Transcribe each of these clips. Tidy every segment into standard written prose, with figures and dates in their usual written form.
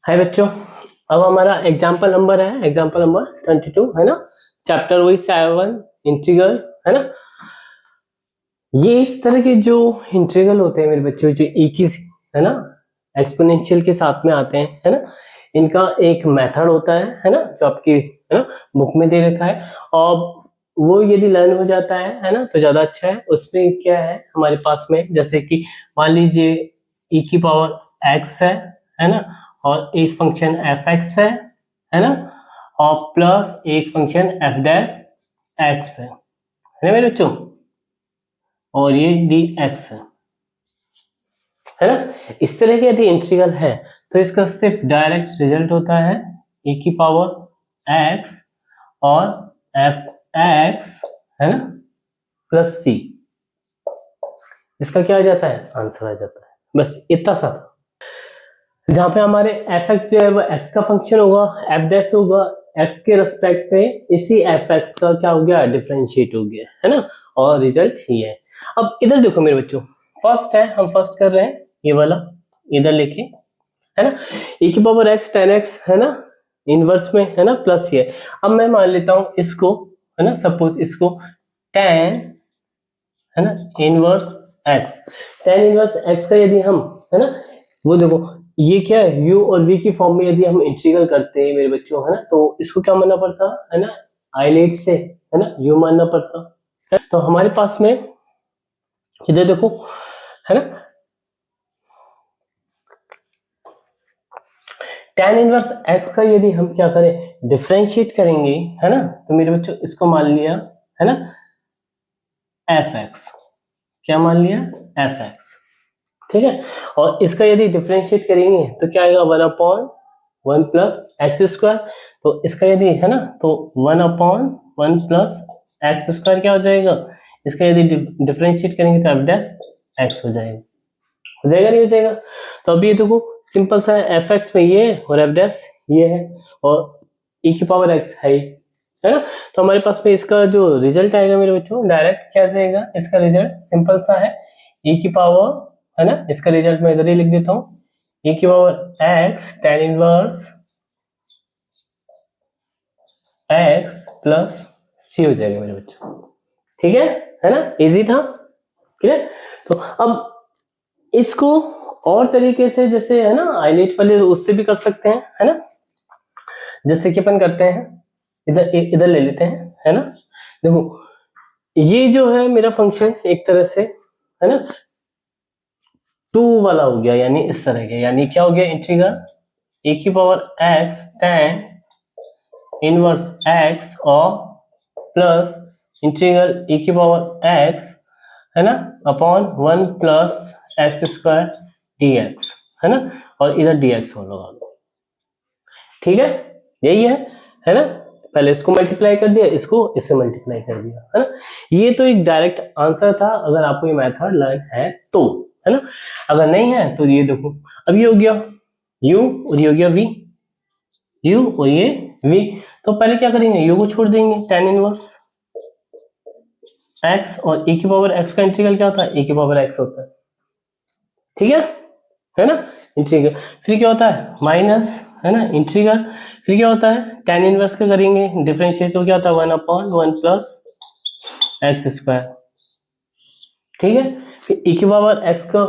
हाय बच्चों, अब हमारा एग्जाम्पल नंबर है एग्जाम्पल नंबर 22 है ना। चैप्टर वही 7 इंटीग्रल है ना। ये इस तरह के जो इंटीग्रल होते हैं मेरे बच्चों, जो एक ही है ना एक्सपोनेंशियल के साथ में आते हैं है ना। इनका एक मेथड होता है ना, जो आपकी है ना बुक में दे रखा है। और वो यदि लर्न हो जाता है ना, तो ज्यादा अच्छा है। उसमें क्या है हमारे पास में, जैसे कि मान लीजिए e की पावर x है ना, और एक फंक्शन एफ एक्स है ना, और प्लस एक फंक्शन एफ डैश एक्स है ना मेरे बच्चों, और ये डी एक्स है ना। इस तरह के यदि इंटीग्रल है तो इसका सिर्फ डायरेक्ट रिजल्ट होता है e की पावर x और एफ एक्स है ना प्लस सी। इसका क्या आ जाता है, आंसर आ जाता है। बस इतना सा था, जहां पे हमारे एफ एक्स जो है वो एक्स का फंक्शन होगा, एफ डैश होगा एक्स के रेस्पेक्ट पे, इसी एफ एक्स का क्या हो गया, डिफरेंशिएट हो गया है ना, और रिजल्ट ये है। अब इधर देखो मेरे बच्चों, फर्स्ट है, हम फर्स्ट कर रहे हैं ये वाला, इधर लेके है ना, e की पावर x tan x है ना, इनवर्स में है ना प्लस ये। अब मैं मान लेता हूं इसको है ना, सपोज इसको tan है ना inverse x, tan inverse x का यदि हम है ना, वो देखो ये क्या है, u और v की फॉर्म में यदि हम इंटीग्रल करते हैं मेरे बच्चों है ना, तो इसको क्या मानना पड़ता है ना, आइलेट से है ना u मानना पड़ता है। तो हमारे पास में इधर देखो है ना, tan इनवर्स x का यदि हम क्या करें, डिफरेंशिएट करेंगे है ना, तो मेरे बच्चों इसको मान लिया है ना एफ एक्स, क्या मान लिया एफ एक्स, ठीक है। और इसका यदि डिफरेंशिएट करेंगे तो क्या आएगा, 1/1 प्लस एक्स स्क्वायर। तो इसका यदि है ना, तो 1/1 प्लस एक्स स्क्वायर क्या हो जाएगा, इसका यदि डिफरेंशिएट करेंगे तो एफ डैश एक्स हो जाएगा, हो जाएगा नहीं हो जाएगा। तो अभी ये देखो सिंपल सा है, एफ एक्स में ये है और एफ डैश ये है, और e की पावर x है ना। तो हमारे पास में इसका जो रिजल्ट आएगा मेरे बच्चों, डायरेक्ट कैसे आएगा, इसका रिजल्ट सिंपल सा है, e की पावर है ना, इसका रिजल्ट मैं इधर ही लिख देता हूँ, e की power x tan inverse x plus c हो जाएगा मेरे बच्चों, ठीक है ना, इजी था, ठीक है। तो अब इसको और तरीके से, जैसे है ना आईलेट वाले उससे भी कर सकते हैं है ना, जैसे कि अपन करते हैं, इधर इधर ले लेते हैं है ना। देखो ये जो है मेरा फंक्शन एक तरह से है ना 2 वाला हो गया, यानी इस तरह के, यानी क्या हो गया, इंटीग्रल e की power x tan inverse x और प्लस इंटीग्रल e की पावर x है ना upon 1 plus x square dx है ना, और इधर dx हो लगा दो, ठीक है, यही है ना। पहले इसको मल्टीप्लाई कर दिया, इसको इससे मल्टीप्लाई कर दिया है ना। ये तो एक डायरेक्ट आंसर था, अगर आपको ये मेथड लर्न है तो है ना। अगर नहीं है तो ये देखो, अब ये हो गया u और ये हो गया v, u और ये v। तो पहले क्या करेंगे, u को छोड़ देंगे, tan इनवर्स x, और e की पावर x का इंटीग्रल क्या होता है, e की पावर x होता है, ठीक है ना इंटीग्रल। फिर क्या होता है माइनस है ना इंटीग्रल, फिर क्या होता है tan इनवर्स का करेंगे डिफरेंशिएट, तो क्या होता है 1/1 प्लस एक्स स्क्वायर, ठीक है। फिर e की पावर x का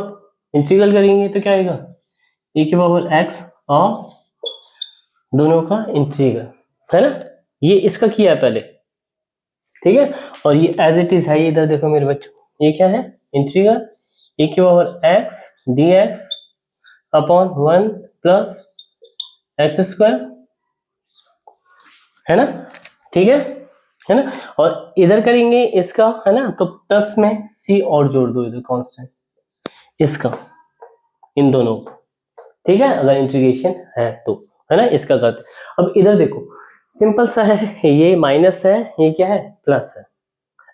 इंटीग्रल करेंगे तो क्या आएगा, e की पावर x और दोनों का इंटीग्रल है ना, ये इसका किया है पहले, ठीक है। और ये एज इट इज है, ये इधर देखो मेरे बच्चों, ये क्या है इंटीग्रल e की power x dx upon 1 plus x square है ना, ठीक है ना। और इधर करेंगे इसका है ना, तो प्लस में c और जोड़ दो इधर कांस्टेंट इसका, इन दोनों को, ठीक है, अगर इंटीग्रेशन है तो है ना, इसका करते। अब इधर देखो सिंपल सा है, ये माइनस है, ये क्या है प्लस है।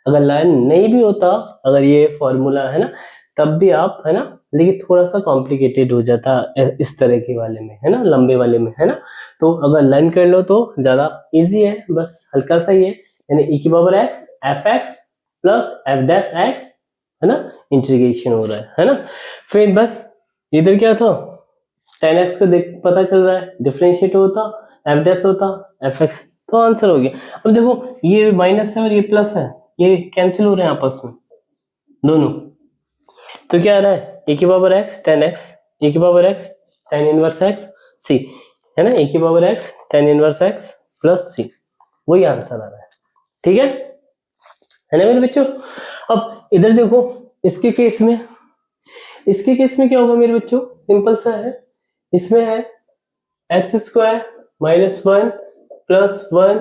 अगर लाइन नहीं भी होता, अगर ये फॉर्मूला है ना, तब भी आप है ना, लेकिन थोड़ा सा कॉम्प्लिकेटेड हो जाता इस तरह के वाले में है ना, लंबे वाले में है ना। तो अगर लर्न कर लो तो ज्यादा इजी है, बस हल्का सा ही है, यानी e की power x F x plus F dash x है ना, इंटीग्रेशन हो रहा है ना। फिर बस इधर क्या था, टेन एक्स को देख पता चल रहा है, डिफरेंशिएट होता एफ डैश होता एफ एक्स, तो आंसर हो गया। अब देखो ये माइनस है और ये प्लस है, ये कैंसिल हो रहे हैं आपस में दोनों, तो क्या आ रहा है ए की power x tan x, a की power x tan inverse x c, है ना, ए की power x tan inverse x plus c, वही आंसर आ रहा है। ठीक है ना मेरे बच्चों। अब इधर देखो इसके केस में, इसके केस में क्या होगा मेरे बच्चों, सिंपल सा है, इसमें है x square minus one plus one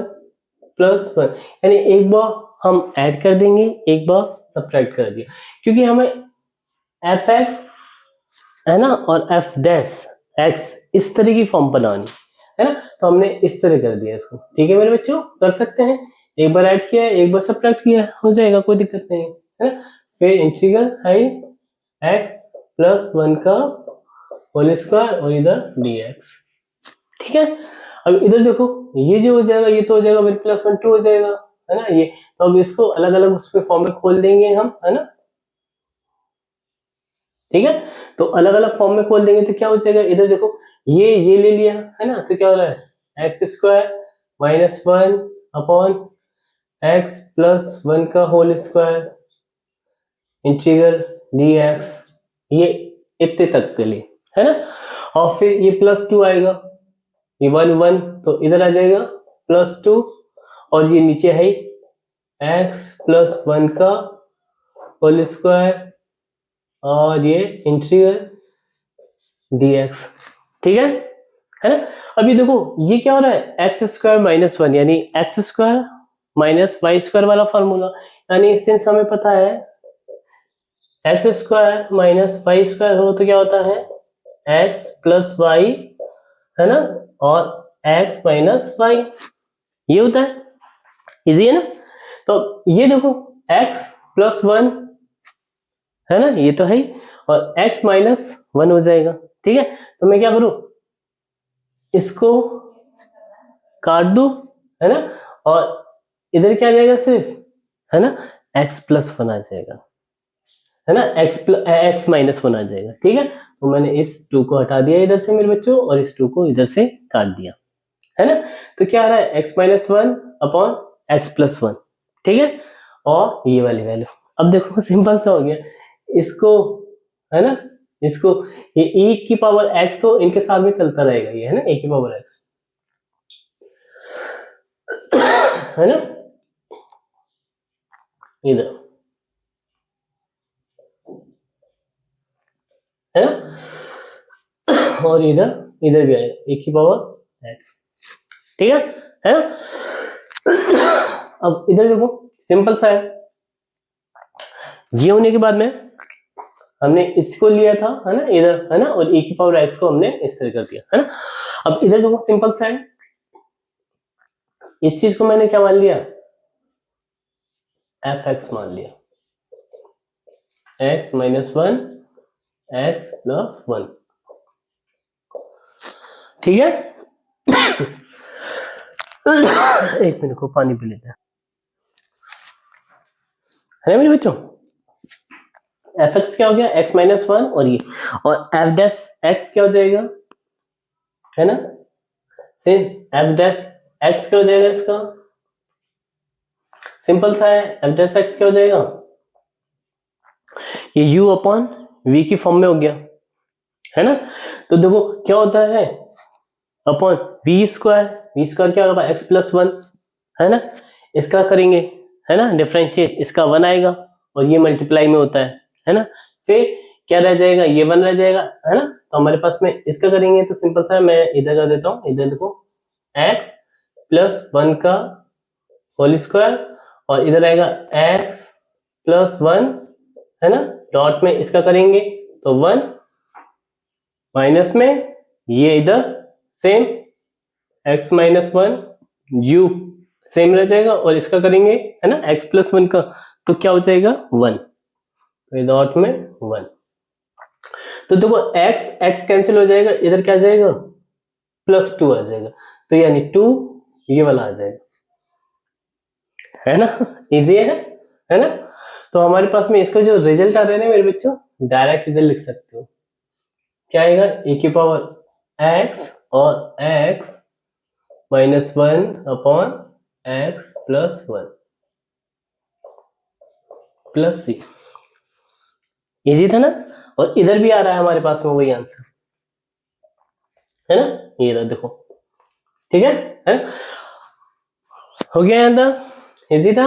plus one, यानी एक बार हम ऐड कर देंगे, एक बार सब्ट्रैक्ट कर दिया, क्योंकि हमें एफ एक्स है ना और एफ डैश एक्स इस तरह की फॉर्म बनानी है ना, तो हमने इस तरह कर दिया इसको। ठीक है मेरे बच्चों, कर सकते हैं, एक बार ऐड किया एक बार सब्ट्रैक्ट किया, हो जाएगा, कोई दिक्कत नहीं है ना। फिर इंटीग्रल है एक्स प्लस वन का होल स्क्वायर और इधर dx। ठीक है, अब इधर देखो ये जो हो जाएगा ये तो हो जाएगा फिर प्लस वन टू हो जाएगा, है ना ये, तो अब इसको अलग अलग उसके फॉर्म में खोल देंगे हम, है ना। ठीक है, तो अलग अलग फॉर्म में खोल देंगे तो क्या हो जाएगा, इधर देखो ये ले लिया है ना, तो क्या हो रहा है x square minus one upon x plus one का होल स्क्वायर इंटीग्रल dx, ये इतने तक के लिए है ना। और फिर ये प्लस टू आएगा, ये वन वन तो इधर आ जाएगा प्लस टू, और ये नीचे है एक्स प्लस वन का होल स्क्वायर और ये इंटीग्रल dx। ठीक है ना। अभी देखो ये क्या हो रहा है एक्स स्क्वायर माइनस वन, यानी x square minus y square वाला फॉर्मूला, यानी सिंस हमें पता है x square minus y square हो तो क्या होता है एक्स प्लस वाई, है ना, और एक्स माइनस वाई, ये होता है, इजी है ना। तो ये देखो एक्स प्लस वन है ना, ये तो है ही, और एक्स माइनस वन हो जाएगा। ठीक है, तो मैं क्या करूं, इसको काट दूं, है ना, और इधर क्या आ जाएगा सिर्फ, है ना, एक्स प्लस वन आ जाएगा, है ना, एक्स माइनस वन आ जाएगा। ठीक है, तो मैंने इस टू को हटा दिया इधर से मेरे बच्चों, और इस टू को इधर से काट दिया, है ना, तो क्या आ रहा है x minus one upon x plus one. ठीक है, और ये वाली वैल्यू, अब देखो सिंपल सा हो गया, इसको है ना, इसको ये e की पावर x तो इनके साथ में चलता रहेगा, ये है ना e की पावर x, है ना, इधर है ना, और इधर इधर भी आएगा e की पावर x। ठीक है ना। अब इधर देखो सिंपल सा है, ये होने के बाद में हमने इसको लिया था, है ना, इधर, है ना, और e की पावर x को हमने इस तरह कर दिया, है ना। अब इधर देखो सिंपल सा है, इस चीज को मैंने क्या मान लिया एफ एक्स मान लिया, x minus one x plus one. ठीक है, एक मिनट को पानी पी लेते हैं, है ना मेरे बच्चों। एफ एक्स क्या हो गया एक्स माइनस वन, और ये और एफ डैश एक्स क्या हो जाएगा, है ना, सेम एफ डैश एक्स क्या हो जाएगा, इसका सिंपल सा है, एफ डैश एक्स क्या हो जाएगा, ये u अपॉन v की फॉर्म में हो गया, है ना। तो देखो क्या होता है अपॉन वी स्क्वायर क्या होगा एक्स प्लस वन, है ना, इसका करेंगे, है ना, डिफरेंशिएट, इसका वन आएगा और ये मल्टीप्लाई में होता है ना, फिर क्या रह जाएगा ये वन रह जाएगा, है ना। तो हमारे पास में इसका करेंगे तो सिंपल सा है, मैं इधर कर देता हूँ, इधर देखो एक्स प्लस वन का होल स्क्वायर और इधर आएगा एक्स प्लस वन, है ना, डॉट में इसका करेंगे तो वन माइनस में ये इधर same x minus one you same रह जाएगा और इसका करेंगे, है ना, x प्लस वन का, तो क्या हो जाएगा वन, तो डॉट में वन। तो देखो x कैंसिल हो जाएगा, इधर क्या आ जाएगा प्लस टू आ जाएगा, तो यानी टू ये वाला आ जाएगा, है ना, इजी है ना। तो हमारे पास में इसका जो रिजल्ट आ रहा है ना मेरे बच्चों, डायरेक्ट इधर लिख सकते हो, क्या आएगा ए की पावर एक्स और एक्स माइनस 1/x+1 प्लस सी। इजी था ना। और इधर भी आ रहा है हमारे पास में वही आंसर, है ना, ये रहा देखो। ठीक है? हो गया यहाँ तक, इजी था,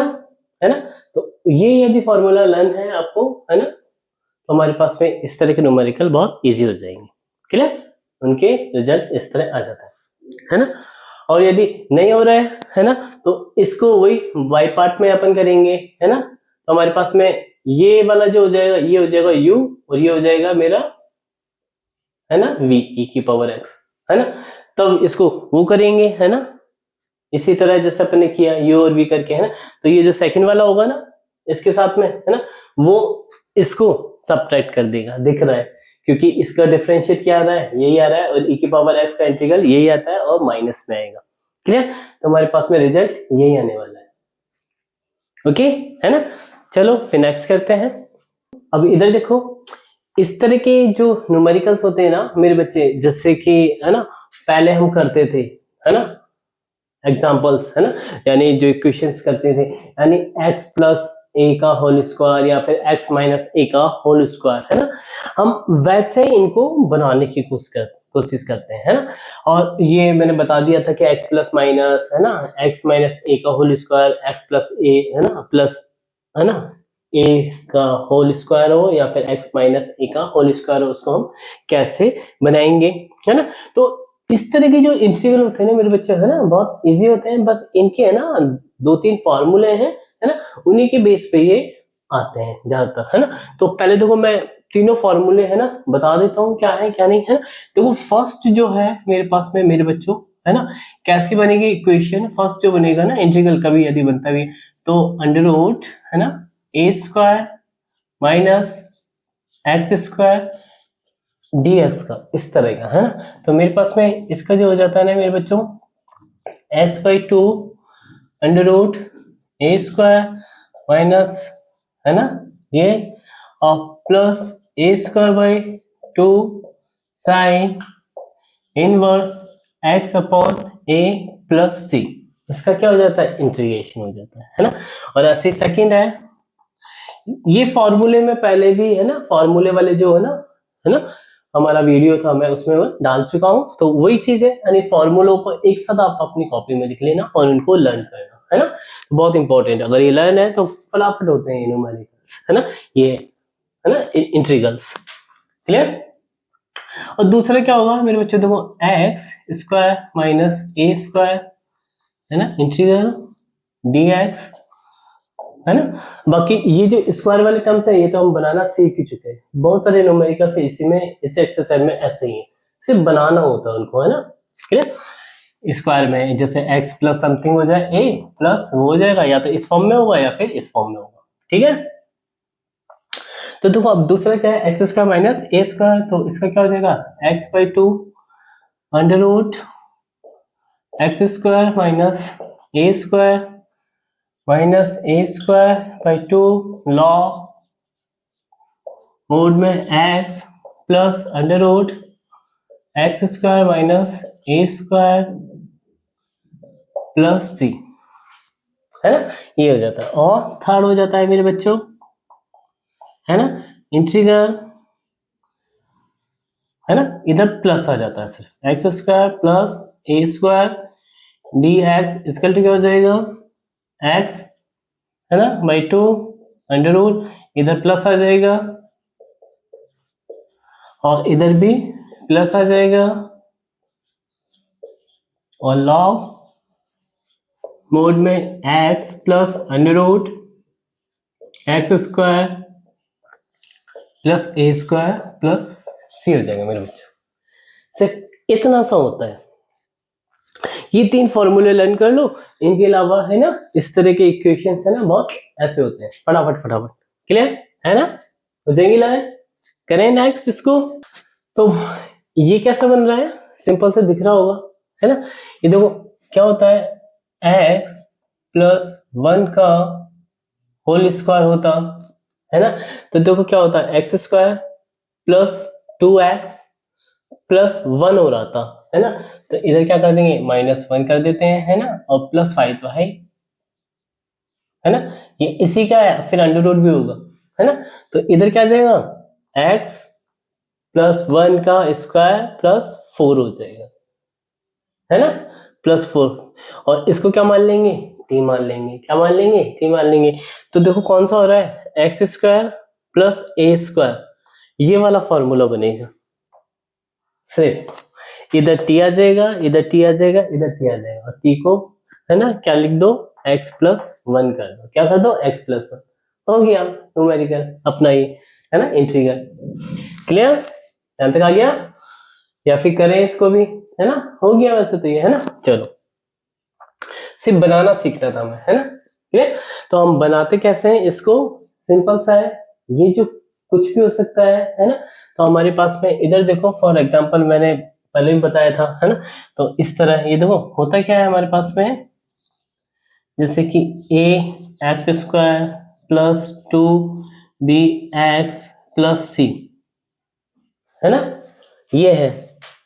है ना। तो ये यदि फॉर्मूला लर्न है आपको, है ना, तो हमारे पास में इस तरह के न्यूमेरिकल बहुत इजी हो जाएंगे। क्लियर? उनके रिजल्ट इस तरह आ जाता है ना। और यदि नहीं हो रहा है ना, तो इसको वही बाई पार्ट में अपन करेंगे, है ना। तो हमारे पास में ये वाला जो हो जाएगा, ये हो जाएगा u और ये हो जाएगा मेरा, है ना, v e⁻x, है ना। तब इसको वो करेंगे, है ना, इसी तरह जैसे अपन ने किया u और v करके, है ना। तो ये जो सेकंड वाला होगा ना इसके साथ में, है ना, वो इसको सबट्रैक्ट कर देगा, दिख रहा है, क्योंकि इसका डिफरेंशिएट क्या आ रहा है, यही आ रहा है, और e⁻x का इंटीग्रल यही आता है और माइनस में आएगा। क्लियर? तो हमारे पास में रिजल्ट यही आने वाला है। ओके, है ना। चलो फिर नेक्स्ट करते हैं। अब इधर देखो, इस तरह के जो न्यूमेरिकल्स होते हैं ना मेरे बच्चे, जैसे कि, है ना, पहले हम करते थे, है ना, एग्जाम्पल्स, है ना, यानी जो इक्वेशंस करते थे, यानी x प्लस ए का होल स्क्वायर या फिर x माइनस ए का होल स्क्वायर, है ना, हम वैसे इनको बनाने की कोशिश करते हैं, है ना। और ये मैंने बता दिया था कि x प्लस माइनस, है ना, x माइनस ए का होल स्क्वायर, x प्लस ए, है ना, प्लस, है ना, a का होल स्क्वायर हो या फिर x माइनस ए का होल स्क्वायर हो, उसको हम कैसे बनाएंगे, है ना। तो इस तरह के जो इंटीग्रल होते हैं ना मेरे बच्चे, है ना, बहुत इजी होते हैं, बस इनके, है ना, 2-3 फॉर्मूले हैं, है ना, उन्हीं के बेस पे ये आते हैं ज्यादातर, है ना। तो पहले देखो मैं तीनों फॉर्मूले, है ना, बता देता हूँ क्या है क्या नहीं है। देखो फर्स्ट जो है मेरे पास में मेरे बच्चों, है ना, कैसी बनेगी इक्वेशन, फर्स्ट जो बनेगा ना इंटीग्रल कभी यदि बनता भी तो अंडर रूट, है ना, a square minus x square dx का, इस तरह का, है ना। तो मेरे पास में इसका जो हो जाता है ना मेरे बच्चों, x/2 under root a square minus, है ना, ये और plus a square by 2 sine inverse x upon a plus c, इसका क्या हो जाता है, इंटीग्रेशन हो जाता है ना। और ऐसे सेकंड है, ये फॉर्मूले में पहले भी, है ना, फॉर्मूले वाले जो है ना, हमारा वीडियो था मैं उसमें वो डाल चुका हूं, तो वही चीज है, फॉर्मूलों को एक साथ आप अपनी कॉपी में लिख लेना और उनको लर्न करना, है ना। तो बहुत इंपॉर्टेंट, अगर ये लर्न है तो फटाफट होते हैं न्यूमेरिकल्स, है ना, ये, है ना, इंटीग्रल्स। क्लियर? और दूसरा क्या होगा मेरे बच्चों, देखो x square minus a square, है ना, इंटीग्रल dx, है ना। बाकी ये जो स्क्वायर वाले टर्म्स है ये तो हम बनाना सीख ही चुके हैं, बहुत सारे न्यूमेरिकल फिर इसी में, इस एक्सरसाइज में ऐसे ही है, सिर्फ बनाना होता है उनको, है ना। क्लियर? स्क्वायर में जैसे x प्लस समथिंग हो जाए a प्लस वो हो जाएगा, या तो इस फॉर्म में होगा या फिर इस फॉर्म में होगा। ठीक है? तो देखो अब दूसरा क्या है, x square minus a square, तो इसका क्या हो जाएगा, x/2 under root x square minus a square minus a square by 2 log mod में x plus under root x square minus a square plus c, है ना, ये हो जाता है। और थर्ड हो जाता है मेरे बच्चों, है ना, इंटीग्रल, है ना, इधर प्लस आ जाता है सिर्फ, x square plus a square d x is equal to क्या हो जाएगा, एक्स, है ना, बाई 2 अंडर रूट, इधर प्लस आ जाएगा और इधर भी प्लस आ जाएगा, और लॉग मोड में x plus under root x square plus a square plus c हो जाएगा मेरे बच्चों। सिर्फ इतना सा होता है, ये 3 फॉर्मूले लर्न कर लो, इनके अलावा, है ना, इस तरह के इक्वेशंस, है ना, बहुत ऐसे होते हैं, फटाफट फटाफट। क्लियर है ना, हो जाएंगी लर्न। करें नेक्स्ट इसको। तो ये कैसा बन रहा है, सिंपल से दिख रहा होगा, है ना। ये देखो क्या होता है, x प्लस 1 का होल स्क्वायर होता है ना। तो देखो क्या होता है, x square plus 2x plus 1 हो रहा था, है ना, तो इधर क्या कर देंगे -1 कर देते हैं, है ना, और प्लस 5 तो है ना, ये इसी का है, फिर अंडर रूट भी होगा, है ना, तो इधर क्या आ जाएगा x प्लस 1 का स्क्वायर प्लस 4 हो जाएगा, है ना, +4, और इसको क्या मान लेंगे t मान लेंगे, क्या मान लेंगे t मान लेंगे, तो देखो कौन सा हो रहा है x square plus a square, ये वाला फॉर्मूला बनेगा, सिर्फ इधर t आ जाएगा, इधर t आ जाएगा, इधर t आ जाएगा, और t को, है ना, क्या लिख दो x प्लस 1 कर दो, क्या कर दो x प्लस 1, हो गया न्यूमेरिकल अपना ये, है ना, इंटीग्रल, क्लियर, यहां तक आ गया, या फिर करें इसको भी, है ना, हो गया वैसे तो ये, है ना, चलो सिर्फ बनाना सीख रहा था मैं, है ना, क्लियर, तो हम बनाते कैसे हैं इसको, सिंपल सा है, ये जो कुछ भी हो सकता है ना, तो हमारे पास में इधर देखो फॉर एग्जांपल मैंने पहले भी बताया था, है ना, तो इस तरह ये देखो होता क्या है हमारे पास में, जैसे कि a x square plus 2b x plus c, है ना, ये है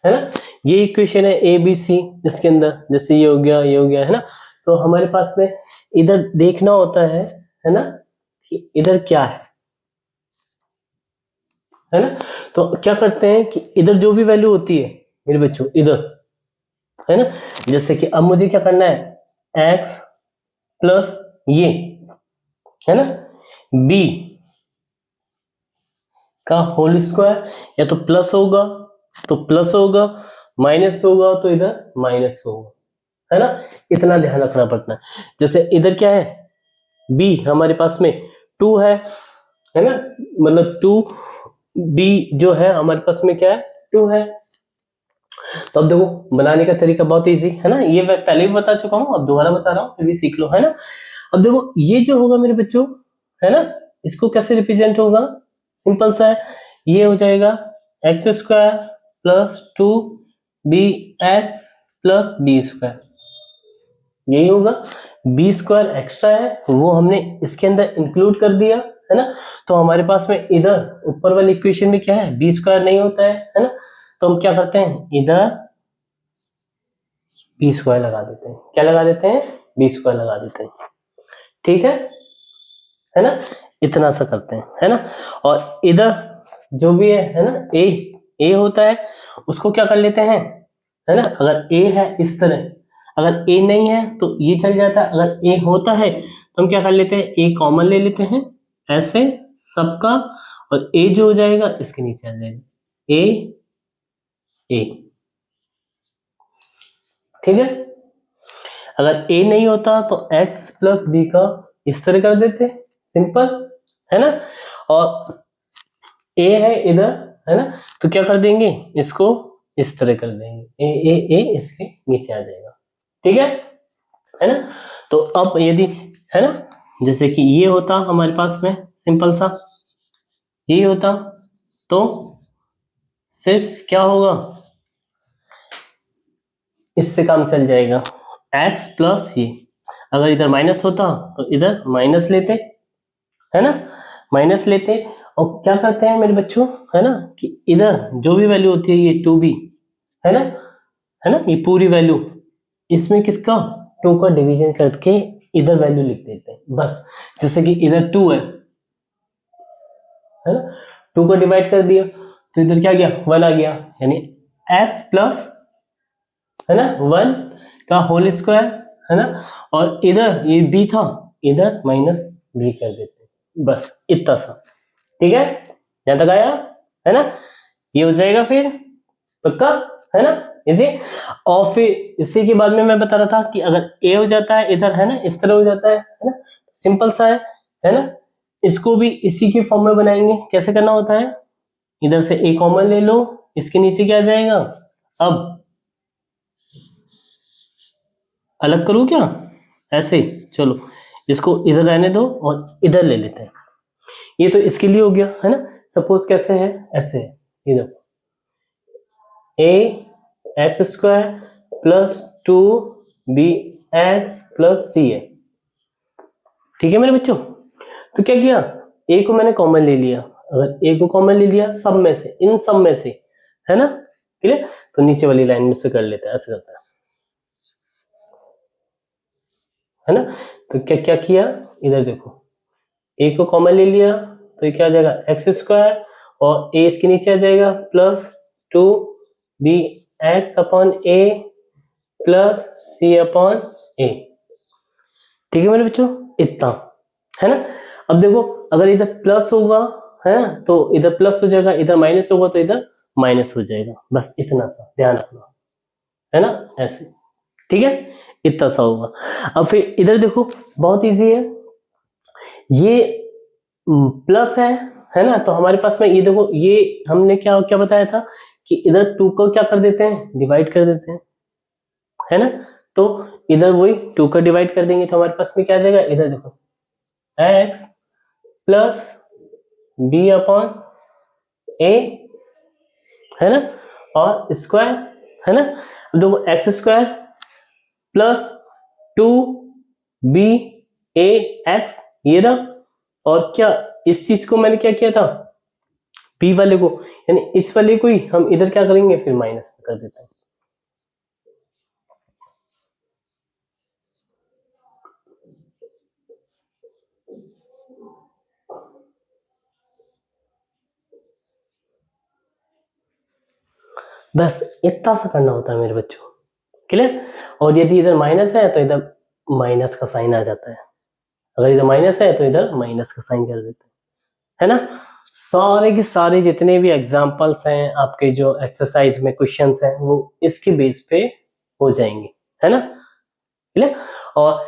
ना, ये इक्वेशन है ए बी सी, इसके अंदर जैसे ये हो गया, ये हो गया, है ना, तो हमारे पास में इधर देखना होता है ना, कि इधर क्या है ना, तो क्या करते हैं कि इधर जो भी वैल्यू होती है मेरे बच्चों इधर, है ना, जैसे कि अब मुझे क्या करना है x प्लस ये, है ना, b का होल स्क्वायर, या तो प्लस होगा तो प्लस होगा, माइनस होगा तो इधर माइनस होगा, है ना, इतना ध्यान रखना पड़ता है, जैसे इधर क्या है b हमारे पास में 2 है ना, मतलब 2b जो है हमारे पास में क्या है 2 है, तो अब देखो बनाने का तरीका बहुत इजी है ना, ये मैं पहले भी बता चुका हूँ, अब दोबारा बता रहा हूँ, फिर भी सीख लो, है ना, अब देखो ये जो होगा मेरे बच्चों, है ना, इसको कैसे रिप्रेजेंट होगा, सिंपल सा है, ये हो जाएगा x square plus 2b x plus b square, यही होगा, बी स्क्वायर एक्स्ट्रा है वो हमने इसके अंदर इंक्लूड कर दिया, है ना, तो हमारे पास में इधर ऊपर वाली इक्वेशन में क्या है बी स्क्वायर नहीं होता है ना, तो हम क्या करते हैं इधर बी स्क्वायर लगा देते हैं, क्या लगा देते हैं बी स्क्वायर लगा देते हैं, ठीक है ना, इतना सा करते हैं, है ना, और इधर जो भी है ना ए होता है उसको क्या कर लेते हैं, है ना, अगर ए है इस तरह, अगर ए नहीं है तो ये चल जाता है, अगर ए होता है तो हम क्या कर लेते हैं ए कॉमन ले लेते हैं ऐसे सबका, और ए जो हो जाएगा इसके नीचे आ जाएगा ए, ठीक है, अगर ए नहीं होता तो x प्लस बी का इस तरह कर देते, सिंपल, है ना, और ए है इधर, है ना, तो क्या कर देंगे इसको इस तरह कर देंगे ए इसके नीचे आ जाएगा, ठीक है ना, तो अब यदि, है ना, जैसे कि ये होता हमारे पास में सिंपल सा ये होता, तो सिर्फ क्या होगा इससे काम चल जाएगा x प्लस ये, अगर इधर माइनस होता तो इधर माइनस लेते, है ना, माइनस लेते, और क्या करते हैं मेरे बच्चों, है ना, कि इधर जो भी वैल्यू होती है ये 2b, है ना, ये पूरी वैल्यू इसमें किसका 2 का डिवीजन करके इधर वैल्यू लिख देते हैं बस, जैसे कि इधर 2 है ना, 2 को डिवाइड कर दिया तो इधर क्या गया 1 आ गया, यानी x प्लस, है ना, 1 का होल स्क्वायर, है ना, और इधर ये b था इधर माइनस b कर देते बस इतना सा, ठीक है, यहां तक आया, है ना, ये हो जाएगा फिर पक्का, है ना, इसी, और फिर इसी के बाद में मैं बता रहा था कि अगर a हो जाता है इधर, है ना, इस तरह हो जाता है ना, सिंपल सा है ना, इसको भी इसी के फॉर्म में बनाएंगे, कैसे करना होता है, इधर से a कॉमन ले लो, इसके नीचे क्या आ जाएगा, अब अलग करूं क्या, ऐसे ही चलो इसको इधर रहने दो और इधर ले लेते हैं, ये तो इसके लिए हो गया, है ना, सपोज कैसे है ऐसे है, इधर a x square plus 2b x plus c है, ठीक है मेरे बच्चों, तो क्या किया a को मैंने कॉमन ले लिया, अगर a को कॉमन ले लिया सब में से इन सब में से, है ना, क्लियर। तो नीचे वाली लाइन में से कर लेते हैं, ऐसे करते हैं, है ना। तो क्या क्या किया, इधर देखो a को कॉमन ले लिया तो ये क्या आ जाएगा एक्स स्क्वायर, और a इसके नीचे आ जाएगा plus 2b x upon a plus c upon a। ठीक है मेरे बच्चों, इतना, है ना। अब देखो अगर इधर प्लस होगा, है ना, तो इधर प्लस हो जाएगा, इधर माइनस होगा तो इधर माइनस हो जाएगा, बस इतना सा ध्यान रखना, है ना, ऐसे। ठीक है, इतना सा होगा। अब फिर इधर देखो बहुत इजी है, ये प्लस है ना, तो हमारे पास में ये देखो, ये हमने क्या क्या बताया था कि इधर 2 को क्या कर देते हैं, डिवाइड कर देते हैं, है ना। तो इधर वही 2 को डिवाइड कर देंगे तो हमारे पास में क्या आ जाएगा, इधर देखो x प्लस बी अपॉन ए, है ना, और स्क्वायर, है ना। अब देखो x square plus 2b a x, ये रहा, और क्या इस चीज को मैंने क्या किया था, p वाले को, यानी इस वाले को ही हम इधर क्या करेंगे, फिर माइनस में कर देते हैं। बस इतना सा करना होता है मेरे बच्चों, क्लियर। और यदि इधर माइनस है तो इधर माइनस का साइन आ जाता है, अगर इधर माइनस है तो इधर माइनस का साइन कर देते हैं, है ना। सारे के सारे जितने भी एग्जांपल्स हैं आपके, जो एक्सरसाइज में क्वेश्चंस हैं, वो इसके बेस पे हो जाएंगे, है ना, क्लियर। और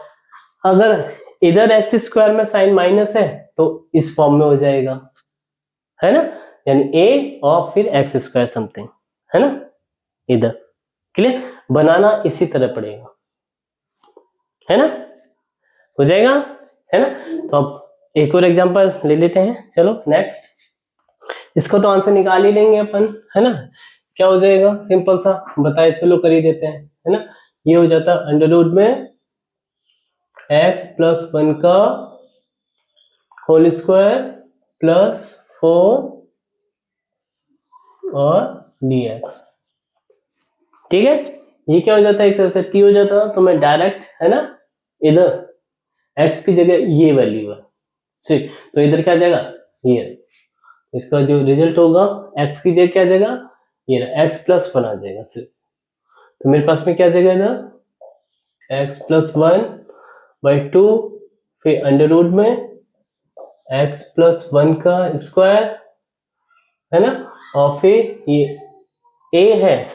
अगर इधर एक्स स्क्वायर में साइन माइनस है तो इस फॉर्म में हो जाएगा, है ना, यानी a और फिर एक्स स्क्वायर समथिंग, है ना, इधर, क्लियर। बनाना इसी तरह पड़ेगा, है ना, हो जाएगा, है ना। तो अब एक और एग्जांपल ले लेते हैं, चलो नेक्स्ट। इसको तो आंसर निकाल ही लेंगे अपन, है ना। क्या हो जाएगा, सिंपल सा बताए, चलो कर ही देते हैं, है ना। ये हो जाता अंडर रूट में x प्लस 1 का होल स्क्वायर प्लस 4 और dx। ठीक है, ये क्या हो जाता है, एक तरह से t हो जाता, तो मैं डायरेक्ट, है ना, इधर x की जगह ये वैल्यू है सिर्फ, तो इधर क्या आ जाएगा, ये, इसका जो रिजल्ट होगा x की जगह क्या आ जाएगा, ये x प्लस 1 आ जाएगा सिर्फ। तो मेरे पास में क्या आ जाएगा इधर x प्लस 1 बाई 2, फिर अंडर रूट में x प्लस 1 का स्क्वायर, है ना, और फिर ये a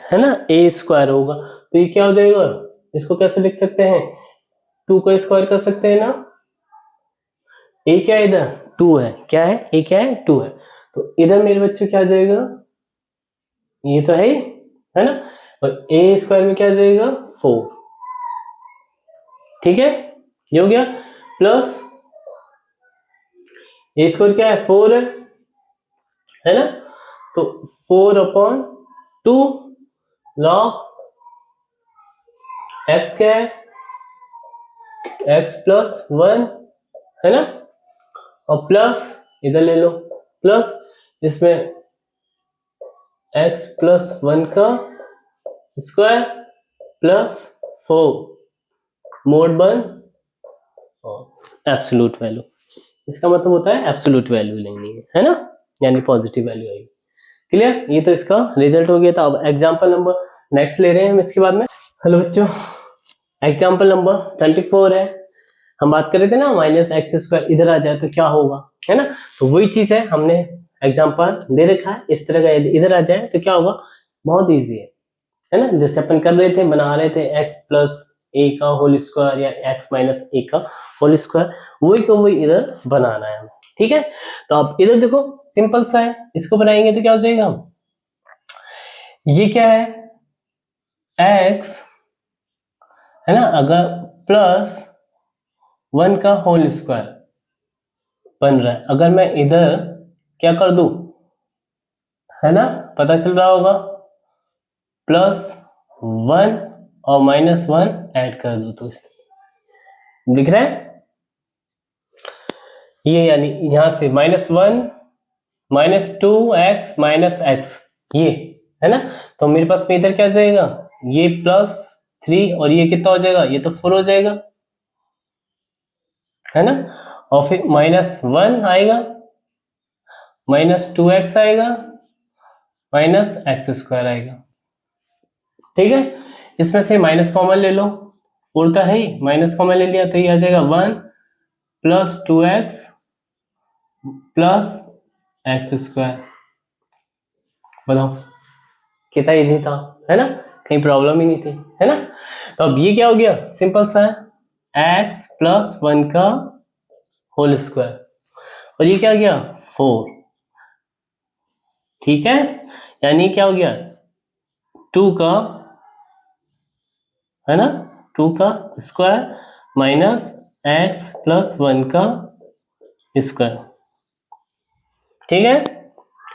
है ना, a स्क्वायर होगा, तो ये क्या हो जाएगा, इसको कैसे लिख सकते हैं, 2 का स्क्वायर कर सकते हैं ना, a क्या है इधर 2 है, क्या है a क्या है 2 है, तो इधर मेरे बच्चों क्या आ जाएगा, ये तो है ना, और a स्क्वायर में क्या आ जाएगा 4। ठीक है, ये हो गया, प्लस a स्क्वायर क्या है 4 है ना, तो 4 अपॉन 2 लॉग x क्या है x प्लस 1, है ना, और प्लस इधर ले लो प्लस, इसमें x प्लस 1 का स्क्वायर प्लस 4 मोड 1 और एब्सोल्यूट वैल्यू, इसका मतलब होता है एब्सोल्यूट वैल्यू लेनी है ना, यानी पॉजिटिव वैल्यू आएगी, क्लियर। ये तो इसका रिजल्ट हो गया था। अब एग्जांपल नंबर नेक्स्ट ले रहे हैं हम इसके बाद में। हेलो बच्चों, एग्जांपल नंबर 24 है, हम बात कर रहे थे ना माइनस एक्स स्क्वायर इधर आ जाए तो क्या होगा, है ना, तो वही चीज है, हमने एग्जांपल दे रखा है, इस तरह का इधर आ जाए तो क्या होगा, बहुत इजी है ना, जैसे अपन कर रहे थे, बना रहे थे x प्लस ए का होल स्क्वायर या x माइनस ए का होल स्क्वायर, वही को वही इधर बनाना है, ठीक है। तो अब इधर देखो सिंपल सा है, इसको बनाएंगे तो क्या हो जाएगा, ये क्या है x, है ना, अगर प्लस 1 का होल स्क्वायर बन रहा है, अगर मैं इधर क्या कर दूं, है ना, पता चल रहा होगा, प्लस 1 और माइनस 1 ऐड कर दो तो दिख रहा है, ये यानी यहां से -1 -2x -x, ये है ना। तो मेरे पास में इधर क्या जाएगा, ये +3 और ये कितना हो जाएगा, ये तो 4 हो जाएगा, है ना। और फिर -1 आएगा, -2x आएगा, -x² आएगा। ठीक है, इसमें से माइनस कॉमन ले लो, उड़ता है ही, माइनस कॉमन ले लिया तो ये आ जाएगा 1 + 2x + x²। बताओ कितना इजी था, है ना, कहीं प्रॉब्लम ही नहीं थी, है ना। तो अब ये क्या हो गया, सिंपल सा है, x + 1 का होल स्क्वायर, और ये क्या हो गया 4। ठीक है, यानी क्या हो गया 2 का, है ना, 2 का स्क्वायर माइनस x + 1 का स्क्वायर। ठीक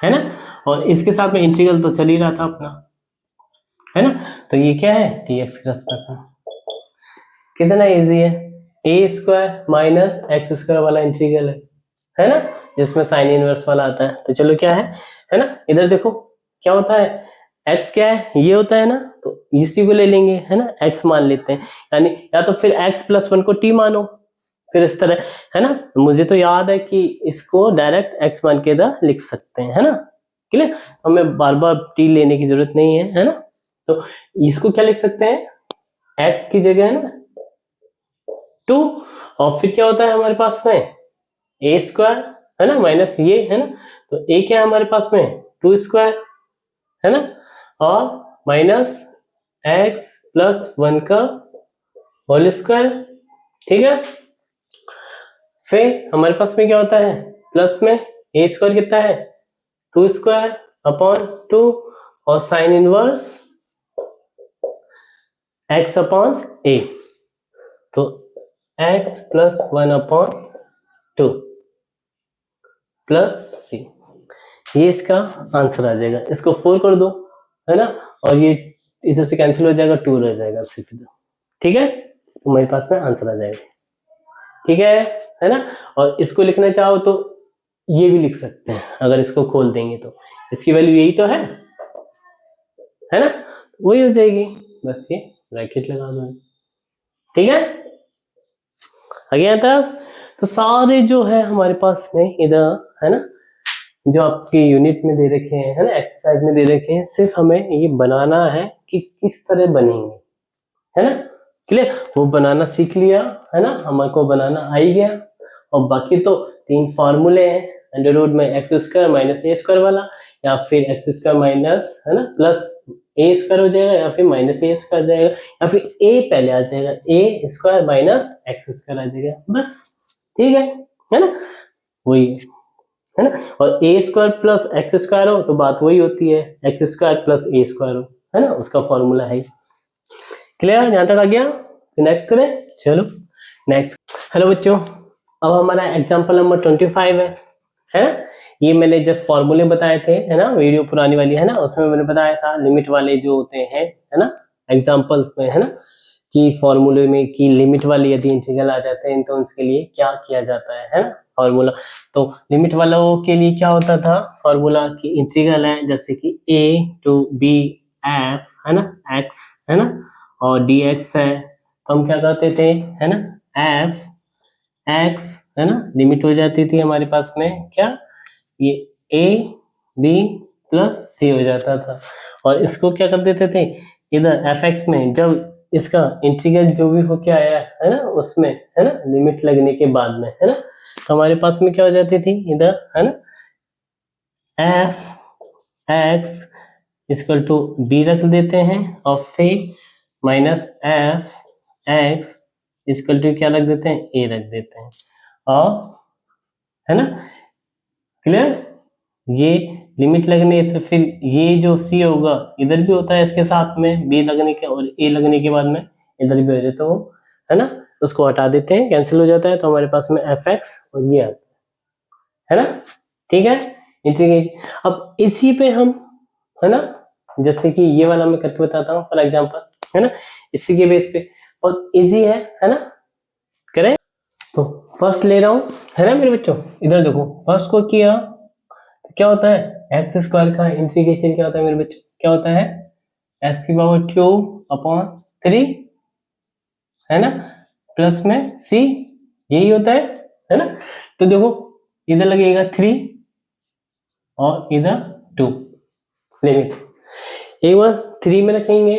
है ना। और इसके साथ में इंटीग्रल तो चल ही रहा था अपना, है ना। तो ये क्या है, dx के रेस्पेक्ट में, कितना इजी है, a² - x² वाला इंटीग्रल है ना, जिसमें साइन इनवर्स वाला आता है। तो चलो क्या है ना, इधर देखो क्या होता है, x क्या है, ये होता है ना, तो इसी को ले लेंगे, है ना, x मान लेते हैं, यानी या तो फिर x + 1 को t मानो, फिर इस तरह, है ना। मुझे तो याद है कि इसको डायरेक्ट x मान के इधर लिख सकते हैं, है ना, क्लियर, हमें बार बार t लेने की जरूरत नहीं है ना। तो इसको क्या लिख सकते हैं, x की जगह, है ना 2, और फिर क्या होता है हमारे पास में a², है ना, माइनस ये, है ना, तो a क्या है हमारे पास में 2², है ना, और -x + 1 का होल स्क्वायर। ठीक है, फिर हमारे पास में क्या होता है, प्लस में a² कितना है 2²/2, और साइन इनवर्स x/a, तो x + 1/2 + c, ये इसका आंसर आ जाएगा। इसको 4 कर दो, है ना, और ये इधर से कैंसिल हो जाएगा, 2 रह जाएगा सिर्फ इधर। ठीक है, तो मेरे पास में आंसर आ जाएगा। ठीक है ना। और इसको लिखना चाहो तो ये भी लिख सकते हैं, अगर इसको खोल देंगे तो इसकी वैल्यू यही तो है ना, वही हो जाएगी, बस ये ब्रैकेट लगा दो। ठीक है, आगे तक तो सारे जो है हमारे पास में इधर, है ना, जो आपके यूनिट में दे रखे हैं, है ना, एक्सरसाइज में दे रखे हैं, सिर्फ हमें ये बनाना है कि किस तरह बनेंगे, है ना, क्लियर, वो बनाना सीख लिया, है ना, हमारे को बनाना आ ही गया। और बाकी तो 3 फार्मूले हैं, √ में x² - a² वाला, या फिर x² माइनस, है ना, +a² हो जाएगा, या फिर -a² जाएगा, या फिर a पहले आ जाएगा, a² - x² आ जाएगा, बस। ठीक है ना, वही है ना। और a² + x² हो तो बात वही होती है, x² + a² हो, है ना, उसका फॉर्मूला है। क्लियर, यहां तक आ गया, नेक्स्ट करें, चलो नेक्स्ट। हेलो बच्चों, अब हमारा एग्जांपल नंबर 25 है ना। ये मैंने जब फॉर्मूले बताए थे, है ना, वीडियो पुरानी वाली, है ना, उसमें मैंने बताया था लिमिट वाले जो होते हैं, है ना, एग्जांपल्स में, है ना, कि फॉर्मूले में की लिमिट वाले यदि इंटीग्रल आ जाते हैं तो उसके लिए क्या किया जाता है ना, फॉर्मूला। तो लिमिट वालों के लिए क्या होता था फॉर्मूला, की इंटीग्रल है जैसे कि a to b f, है ना, x, है ना, और dx है, तो हम क्या करते थे, है ना, f x, है ना, लिमिट हो जाती थी हमारे पास में क्या, ये a b + c हो जाता था, और इसको क्या कर देते थे इधर fx में, जब इसका इंटीग्रल जो भी होके आया है ना उसमें, है ना, लिमिट लगने के बाद में, है ना, तो हमारे पास में क्या हो जाती थी इधर, है ना, f x = b रख देते हैं, और फिर -f x क्या रख देते हैं, a रख देते हैं, और, है ना, क्लियर, ये लिमिट लगने पे फिर ये जो c होगा इधर भी होता है इसके साथ में b लगने के, और a लगने के बाद में इधर भी हो जाए, तो है ना, उसको हटा देते हैं, कैंसिल हो जाता है, तो हमारे पास में fx और ये आता है ना। ठीक है, इंटीग्रेशन। अब इसी पे हम, है ना, जैसे कि ये वाला मैं करके बताता हूँ फॉर एग्जांपल, है ना, इसी के बेस पे बहुत इजी है ना, करें। तो फर्स्ट ले रहा हूँ, है ना मेरे बच्चों, इधर देखो, फर्स्ट को किया तो क्या होता है x² का इंटीग्रेशन क्या होता है मेरे बच्चों, क्या होता है, एक्स की पावर क्यूब अपॉन 3, है ना, प्लस में सी, यही होता है ना। तो देखो इधर लगेगा 3 और इधर 2, लिमिट एक बार 3 में रखेंगे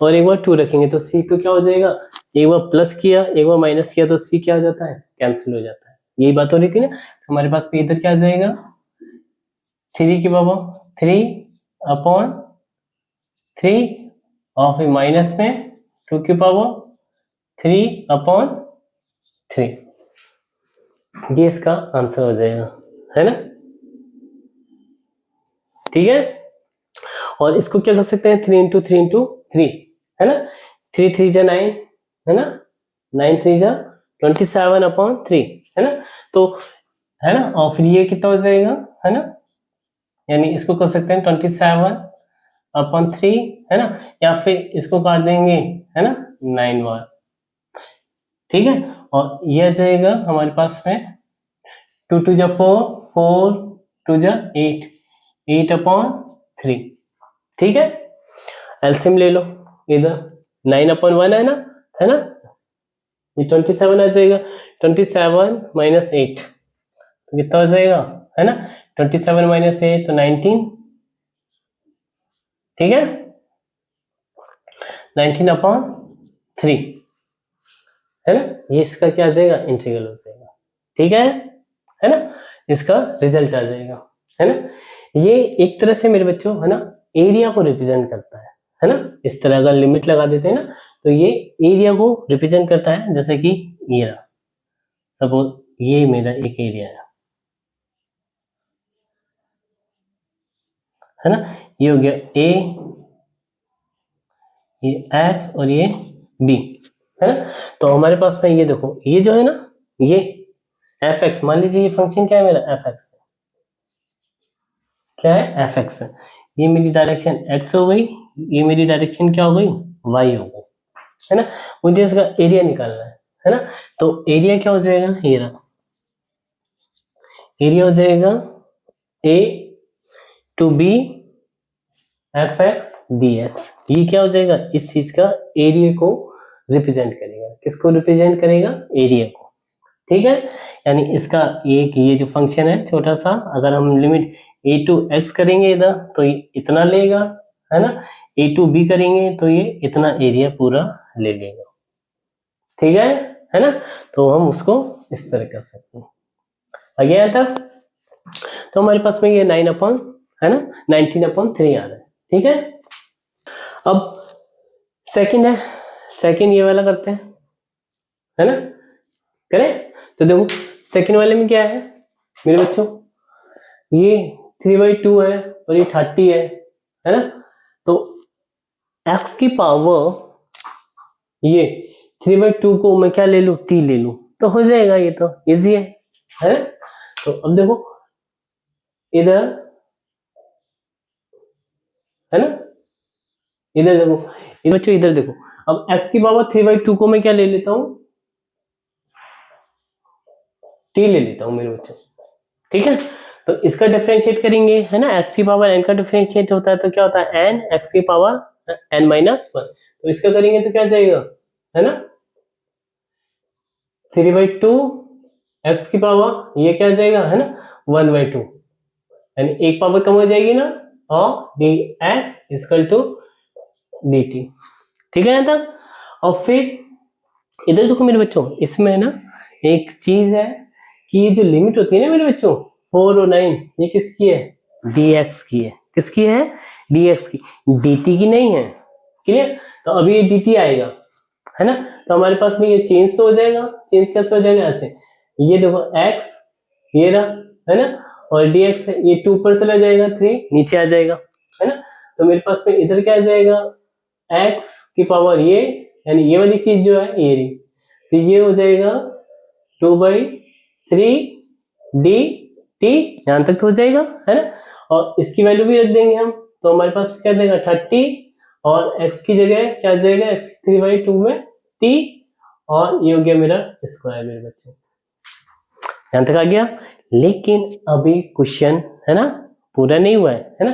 और एक बार 2 रखेंगे तो सी तो क्या हो जाएगा, एक बार प्लस किया एक बार माइनस किया तो सी क्या हो जाता है, कैंसिल हो जाता है। यही बात हो रही थी ना। हमारे पास पे इधर क्या आ जाएगा, 3 की पावर 3 अपॉन 3 और फिर माइनस में 2 की पावर 3 अपॉन 3, ये इसका आंसर हो जाएगा, है ना। ठीक है, और इसको क्या कर सकते हैं, 3 इंटू 3 इंटू 3, है ना, 3 3 जा 9, है ना, 9 3 जा 27 अपॉन 3, है ना। तो है ना, और फिर ये कितना हो जाएगा, है ना, यानी इसको कर सकते हैं 27 अपॉन 3, है ना, या फिर इसको काट देंगे, है ना, 9 बार, ठीक है। और ये आ जाएगा हमारे पास में 2 2 जा 4 4 2 जा 8 8 अपॉन 3, ठीक है। एलसीएम ले लो, इधर 9 अपॉन 1 है ना, ये 27 आ जाएगा, 27 माइनस 8 तो कितना हो जाएगा, है ना, 27 माइनस 8 तो 19, ठीक है, 19 अपॉन 3, है ना, ये इसका क्या आ जाएगा, इंटीग्रल हो जाएगा, ठीक है ना, इसका रिजल्ट आ जाएगा, है ना। ये एक तरह से मेरे बच्चों, है ना, एरिया को रिप्रेजेंट करता है ना। इस तरह अगर लिमिट लगा देते हैं ना तो ये एरिया को रिप्रेजेंट करता है, जैसे कि ये सपोज ये मेरा एक एरिया है ना, ये हो गया ए, ये एक्स और ये बी, है ना। तो हमारे पास में ये देखो, ये जो है ना, ये एफ एक्स, मान लीजिए ये फंक्शन क्या है मेरा, एफ एक्स, क्या है, एफ एक्स है, ये मेरी डायरेक्शन एक्स हो गई, ये मेरी डायरेक्शन क्या हो गई, वाई हो गई, है ना। मुझे इसका एरिया निकालना है ना। तो एरिया क्या हो जाएगा, ये रहा, एरिया हो जाएगा a to b f x d x, ये क्या हो जाएगा, इस चीज का एरिया को रिप्रेजेंट करेगा, किसको रिप्रेजेंट करेगा, एरिया को, ठीक है। यानी इसका एक ये जो फंक्शन है छोटा सा, अगर हम लिमिट ए टू एक्स करेंगे इधर तो ये इतना लेगा, है ना, ए टू बी करेंगे तो ये इतना एरिया पूरा ले लेगा, ठीक है ना। तो हम उसको इस तरह कर सकते हैं, आ गया था। तो हमारे पास में ये 9 अपॉन, है ना, 19/3 आ रहा है, ठीक है। अब सेकंड है, सेकंड ये वाला करते हैं, है ना, करें। तो देखो सेकंड वाले में क्या है मेरे बच्चों, ये 3/2 है और ये 30 है ना। तो x की पावर ये 3/2 को मैं क्या ले लूं, t ले लूं तो हो जाएगा, ये तो इजी है ना। तो अब देखो इधर, है ना, इधर देखो, इधर बच्चों इधर देखो, अब x की पावर 3/2 को मैं क्या ले लेता हूं, t ले लेता हूं मेरे बच्चों, ठीक है। तो इसका डिफरेंशिएट करेंगे, है ना, x की पावर n का डिफरेंशिएट होता है तो क्या होता है n x की पावर n-1, तो इसका करेंगे तो क्या जाएगा, है ना, 3/2 x की पावर ये क्या जाएगा, है ना, 1/2, यानी एक पावर कम हो जाएगी ना, और dx इक्वल टू dt, ठीक है यहाँ तक। और फिर इधर देखो मेरे बच्चों, इसमें ना एक चीज है कि ये जो लिमिट होती है ना मेरे बच्चों 4 और 9, ये किसकी है, dx की है, किसकी है, dx की, dt की नहीं है, क्लियर। तो अभी ये dt आएगा, है ना, तो हमारे पास में ये चेंज तो हो जाएगा, चेंज कैसे हो जाएगा, ऐसे, ये देखो x ये रहा, है ना, और dx ये 2 पर चला जाएगा, 3 नीचे आ जाएगा, है ना। तो मेरे पास में इधर क्या आ जाएगा, x की पावर ये, यानी ये वाली चीज जो है ये रही, तो ये हो जाएगा 2/3 dt, यहां तक तो हो जाएगा, है ना। और इसकी वैल्यू भी रख देंगे हम, तो हमारे पास क्या देगा 30, और x की जगह क्या आ जाएगा, x 3/2 में t, और ये हो गया मेरा स्क्वायर मेरे बच्चों, यहां तक आ गया। लेकिन अभी क्वेश्चन, है ना, पूरा नहीं हुआ है ना।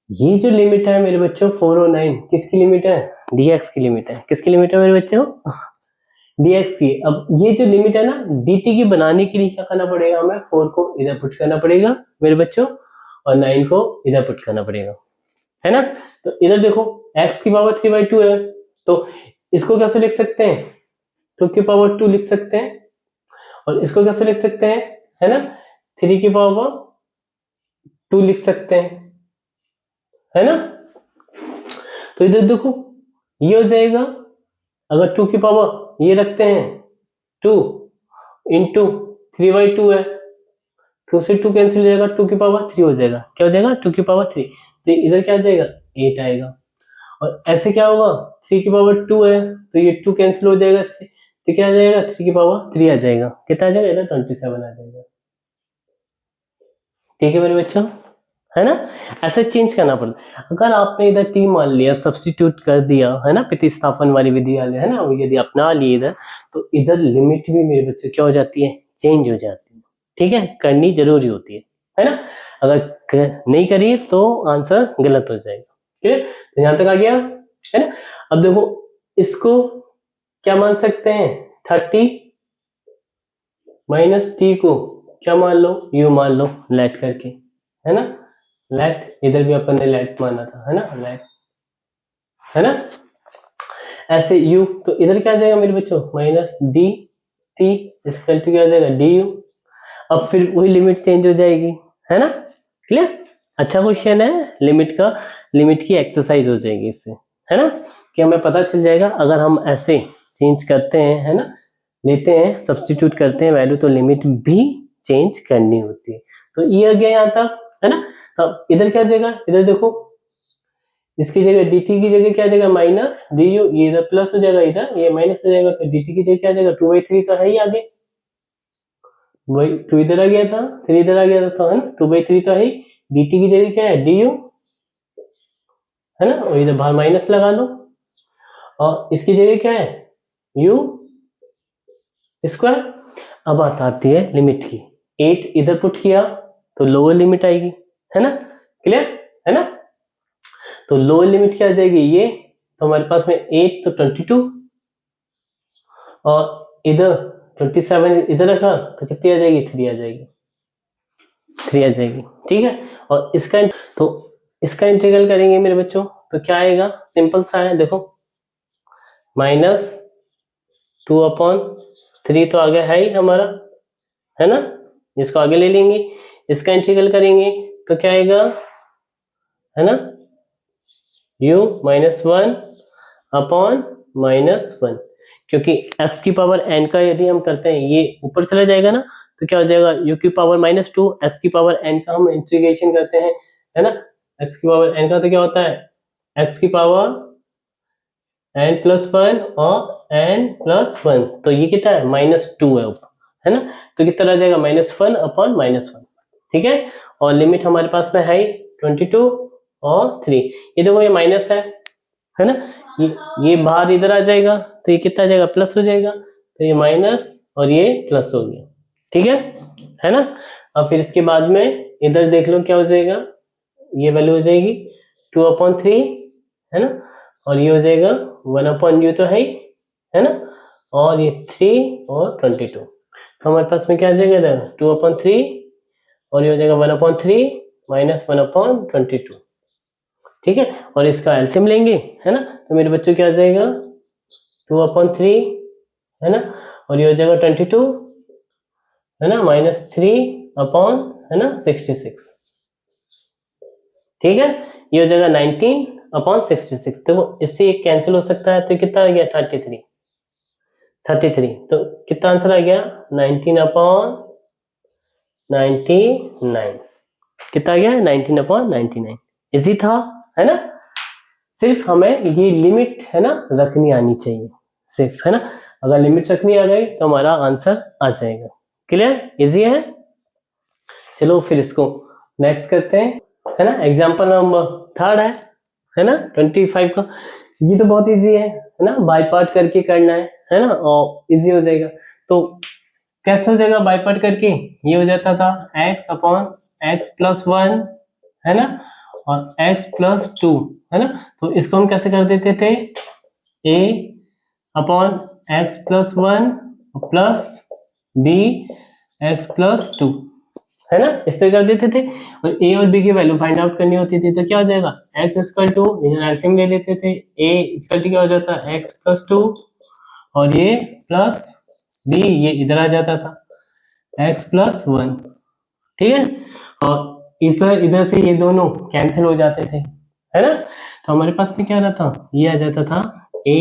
ये जो लिमिट है मेरे बच्चों 4 और 9 किसकी लिमिट है? dx की लिमिट है। किसकी लिमिट है मेरे बच्चों? dx की। अब ये जो लिमिट है ना dt की बनाने के लिए क्या करना पड़ेगा हमें? 4 को इधर पुट करना पड़ेगा मेरे बच्चों और 9 को इधर पुट करना पड़ेगा, है ना? तो इधर देखो x की पावर 3/2 है, तो इसको कैसे लिख सकते हैं? 2 की पावर 2 लिख सकते हैं। और इसको कैसे लिख सकते हैं? है ना, 3 की पावर 2 लिख सकते हैं, है ना? तो इधर देखो ये हो जाएगा, अगर 2 की पावर ये रखते हैं 2 इंटू 3/2 है, 2 से 2 कैंसिल हो जाएगा, 2 की पावर 3 हो जाएगा। क्या हो जाएगा? 2 की पावर 3। तो इधर क्या आ जाएगा? 8 आएगा। और ऐसे क्या होगा? 3 की पावर 2 है तो ये 2 कैंसिल हो जाएगा इससे, तो क्या आ जाएगा? 3 की पावर 3 आ जाएगा। कितना आ जाएगा? इधर 27 आ जाएगा। ठीक है मेरे बच्चों, है ना? ऐसे चेंज करना पड़ता है। अगर आपने इधर टी मान लिया, सब्स्टिट्यूट कर दिया, है ना, प्रतिस्थापन वाली विधि वाले, है ना, यदि अपना लिए इधर, तो इधर लिमिट भी मेरे बच्चों क्या हो जाती है? चेंज हो जाती है। ठीक है, करनी जरूरी होती है ना? अगर नहीं करी तो आंसर गलत हो जाएगा। ठीक है, तो यहां तक आ गया, है ना? अब देखो इसको क्या मान सकते हैं? 30 माइनस टी को क्या मान लो? यू मान लो, लेट करके, है ना? लेट, इधर भी अपन ने लेट माना था, है ना? लेट, है ना? ऐसे u, तो इधर क्या आ जाएगा मेरे बच्चों? माइनस डी टी इसका क्या आ जाएगा? D you. अब फिर वही लिमिट चेंज हो जाएगी, है ना? क्लियर? अच्छा क्वेश्चन है, लिमिट की एक्सरसाइज हो जाएगी इससे, है ना? कि हमें पता चल जाएगा अगर हम ऐसे चेंज करते हैं, है ना, लेते हैं, सब्स्टिट्यूट करते हैं वैल्यू, तो लिमिट भी चेंज करनी होती है। तो ये आ गया यहाँ तक, है ना? तो इधर क्या आ जाएगा? इधर देखो इसकी जगह dt की जगह क्या आ जाएगा? माइनस डी यू, ये इधर प्लस हो जाएगा, इधर ये माइनस हो जाएगा, तो dt की जगह क्या आ जाएगा? 2/3 तो है ही आगे, वही 2 इधर आ गया था, 3 इधर आ गया था, तो है ना, 2/3 तो है ही। dt की जगह क्या है? du, है ना, और इधर बाहर माइनस लगा दो, और इसकी जगह क्या है? u square. अब बात आती है लिमिट की। 8 इधर पुट किया तो लोअर लिमिट आएगी, है ना? क्लियर, है ना? तो लोअर लिमिट क्या आ जाएगी? ये, तो हमारे पास में 8 तो 22, और इधर 27 इधर रखा तो कितनी आ जाएगी? 3 आ जाएगी, 3 आ जाएगी। ठीक है, और इसका इंटीग्रल करेंगे मेरे बच्चों तो क्या आएगा? सिंपल सा है, देखो माइनस 2/3 तो आगे है ही हमारा, है ना? इसको आगे ले लेंगे, इसका इंटीग्रल करेंगे तो क्या आएगा? है ना, u -1/-1, क्योंकि x की पावर n का यदि हम करते हैं ये ऊपर चला जाएगा ना, तो क्या हो जाएगा? u की पावर -2, x की पावर n का हम इंटीग्रेशन करते हैं, है ना? x की पावर n का तो क्या होता है? x की पावर n+1 और n+1, तो ये कितना है? -2 है ऊपर, है ना? तो कितना आ जाएगा? -1/-1। ठीक है, और लिमिट हमारे पास में है 22 और 3, ये देखो ये माइनस है ना? ये बाहर इधर आ जाएगा तो ये कितना आ जाएगा? प्लस हो जाएगा, तो ये माइनस और ये प्लस हो गया। ठीक है ना? अब फिर इसके बाद में इधर देख लो क्या हो जाएगा? ये वैल्यू हो जाएगी 2/3, है ना, और ये हो जाएगा 1/u तो है ना, और ये 3 और 22, तो हमारे पास में क्या आ जाएगा? इधर 2/3 और ये हो जाएगा 1/3 माइनस 1/22। ठीक है, और इसका एलसीएम लेंगे, है ना, तो मेरे बच्चों क्या आ जाएगा? 2/3, है ना, और ये हो जाएगा 22, है ना, -3 है ना 66। ठीक है, ये हो जाएगा 19/66। देखो इससे एक कैंसिल हो सकता है, तो कितना आ गया? 33। तो कितना आंसर आ गया? 19/99। कितना आ गया? 19/99। इजी था, है ना? सिर्फ हमें ये लिमिट, है ना, रखनी आनी चाहिए सिर्फ, है ना? अगर लिमिट रखनी आ गई तो हमारा आंसर आ जाएगा। क्लियर? इजी है। चलो फिर इसको नेक्स्ट करते हैं, है ना? एग्जाम्पल नंबर 3 है ना, 25 का। ये तो बहुत इजी है ना? बाय पार्ट करके करना है ना, और इजी हो जाएगा। तो कैसे हो जाएगा बाय पार्ट करके? ये हो जाता था x/x+1, है ना, और x प्लस 2, है ना। तो इसको हम कैसे कर देते थे, a upon x plus 1 plus b x plus 2, है ना, इससे कर देते थे। और a और b की वैल्यू फाइंड आउट करनी होती थी, तो क्या हो जाएगा, x इक्वल टू, इधर एलसीएम ले लेते थे, a इक्वल टू क्या हो जाता है, x प्लस 2 और ये प्लस b, ये इधर आ जाता था x प्लस 1, ठीक है। और इधर इधर से ये दोनों कैंसिल हो जाते थे, है ना। तो हमारे पास में क्या रहता, ये आ जाता था a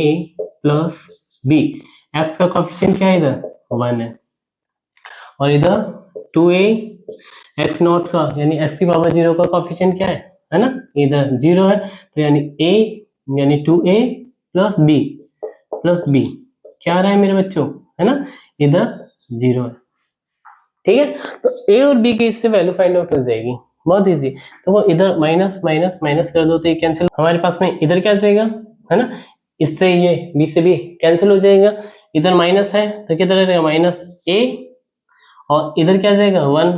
प्लस b, x का कोफिशिएंट क्या है, इधर 1 है, और इधर 2a x नॉट का यानी x की पावर 0 का कोफिशिएंट क्या है ना, इधर 0 है, तो यानी a यानी 2a प्लस b क्या आ रहा है मेरे बच्चों, है ना, इधर 0 है, ठीक है। तो a और b की इससे वैल्यू फाइंड आउट हो जाएगी, बहुत इजी। तो वो इधर माइनस माइनस माइनस कर दो तो ये कैंसिल, हमारे पास में इधर क्या जाएगा, है ना, इससे ये b से b कैंसिल हो जाएगा, इधर माइनस है तो किधर रहेगा, माइनस a, और इधर क्या जाएगा 1,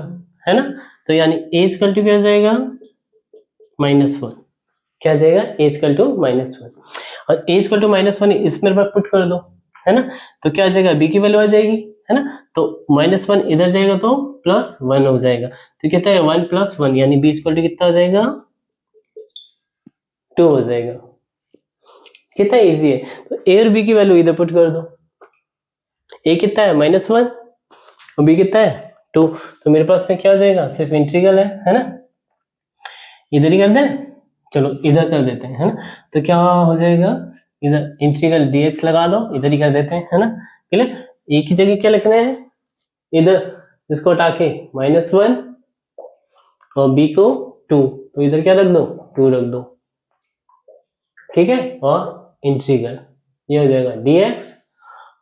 है ना, तो यानी a इक्वल टू क्या जाएगा, -1, क्या जाएगा, a इक्वल टू -1, और a इक्वल टू -1 इसमें पुट कर दो, है ना, तो क्या आ जाएगा, b की वैल्यू आ जाएगी, है ना, तो -1 इधर जाएगा तो +1 हो जाएगा, तो कितना है 1 + 1 यानी b इक्वल टू कितना हो जाएगा, 2 हो जाएगा, कितना इजी है। तो a और b की वैल्यू इधर पुट कर दो, a कितना है -1 और b कितना है 2, तो मेरे पास में क्या हो जाएगा, सिर्फ इंटीग्रल है ना, इधर ही कर दें, चलो इधर कर देते हैं, है ना, तो क्या हो जाएगा, इधर इंटीग्रल dx लगा दो, इधर ही कर देते हैं, है ना, क्लियर। एक ही जगह क्या लिखना है, इधर इसको हटा के -1 और b को 2, तो इधर क्या रख दो, 2 रख दो, ठीक है, और इंटीग्रल ये हो जाएगा dx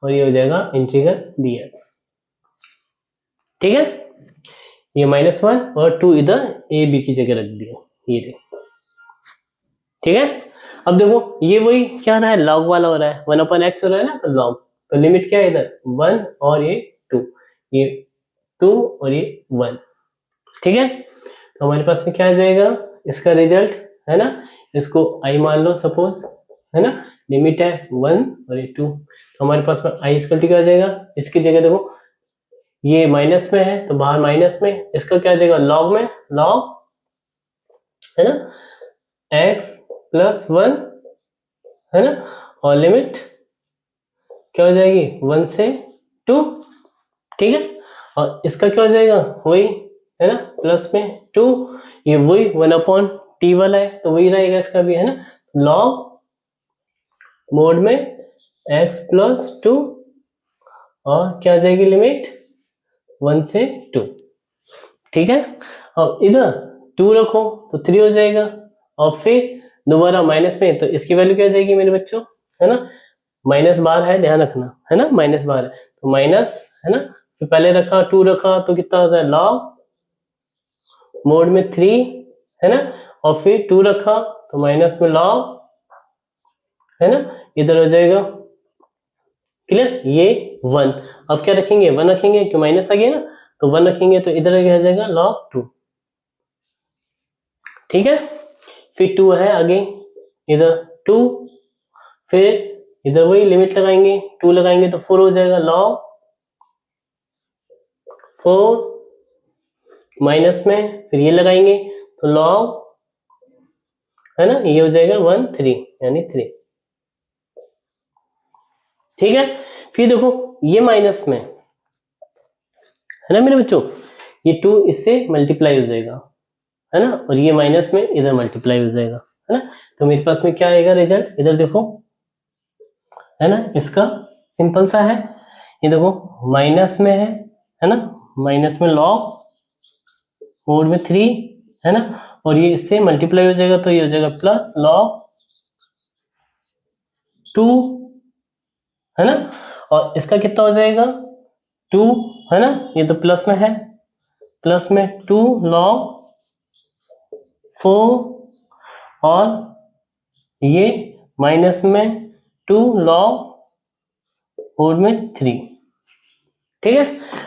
और ये हो जाएगा इंटीग्रल dx, ठीक है, ये -1 और 2 इधर a b की जगह रख दिया, ये देखो, ठीक है। अब देखो ये वही क्या रहा है, लॉग वाला हो रहा है, 1/x हो रहा है ना, तो लॉग, तो लिमिट क्या है इधर 1 और ये 2, ये 2 और ये 1, ठीक है। तो हमारे पास में क्या आ जाएगा, इसका रिजल्ट, है ना, इसको i मान लो सपोज, है ना, लिमिट है 1 और ये 2, तो हमारे पास में i इक्वल टू क्या आ जाएगा, इसकी जगह देखो ये माइनस में है तो बाहर माइनस में, इसका क्या आ जाएगा लॉग में, लॉग, है ना, x प्लस 1, है ना, और लिमिट क्या हो जाएगी 1 से 2, ठीक है, और इसका क्या हो जाएगा वही, है ना, प्लस में 2, ये वही 1/t वाला है तो वही रहेगा इसका भी, है ना, लॉग मोड में x प्लस 2 और क्या आ जाएगी लिमिट 1 से 2, ठीक है। अब इधर 2 रखो तो 3 हो जाएगा, और फिर दोबारा माइनस में, तो इसकी वैल्यू क्या आ जाएगी मेरे बच्चों, है ना, माइनस बार है, ध्यान रखना, है ना, माइनस बार है तो माइनस, है ना, फिर पहले रखा 2 रखा तो कितना होता है लॉग मोड में 3, है ना, और फिर 2 रखा तो माइनस में लॉग, है ना, इधर हो जाएगा, क्लियर, ये 1, अब क्या रखेंगे 1 रखेंगे क्यों माइनस आ गया ना, तो 1 रखेंगे तो इधर क्या हो जाएगा लॉग 2, ठीक है, फिर 2 है आगे, इधर 2, फिर इधर वही लिमिट लगाएंगे, 2 लगाएंगे तो 4 हो जाएगा लॉग 4, माइनस में फिर ये लगाएंगे तो लॉग, है ना, ये हो जाएगा 1 3 यानी 3, ठीक है। फिर देखो ये माइनस में, है ना मेरे बच्चों, ये 2 इससे मल्टीप्लाई हो जाएगा, है ना, और ये माइनस में इधर मल्टीप्लाई हो जाएगा, है ना, तो मेरे पास में क्या आएगा रिजल्ट, इधर देखो, है ना, इसका सिंपल सा है, ये देखो माइनस में है ना, माइनस में लॉग मोड में 3, है ना, और ये इससे मल्टीप्लाई हो जाएगा तो ये हो जाएगा प्लस लॉग 2, है ना, और इसका कितना हो जाएगा 2, है ना, ये तो प्लस में है, प्लस में 2 लॉग 4, और ये माइनस में 2 लॉग मोड में 3, ठीक है।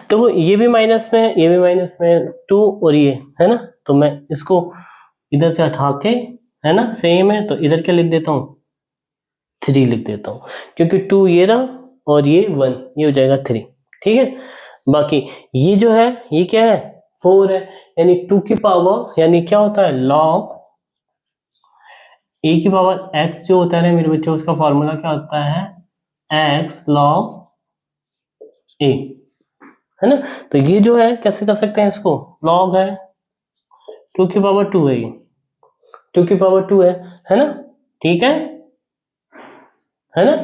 तो वो ये भी माइनस में, ये भी माइनस में 2 और ये, है ना, तो मैं इसको इधर से हटा के, है ना, सेम है, तो इधर क्या लिख देता हूँ, 3 लिख देता हूँ, क्योंकि 2 ये रहा और ये 1, ये हो जाएगा 3। ठीक है, बाकी ये जो है ये क्या है, 4 है, यानी 2 की पावर, यानी क्या होता है, लॉग ए की पावर x जो होता है ना मेरे बच्चों, उसका फॉर्मूला क्या होता है, x log a, है ना। तो ये जो है कैसे कर सकते हैं इसको, लॉग है 2 की पावर 2 है, ये 2 की पावर 2 है ना, ठीक है ना।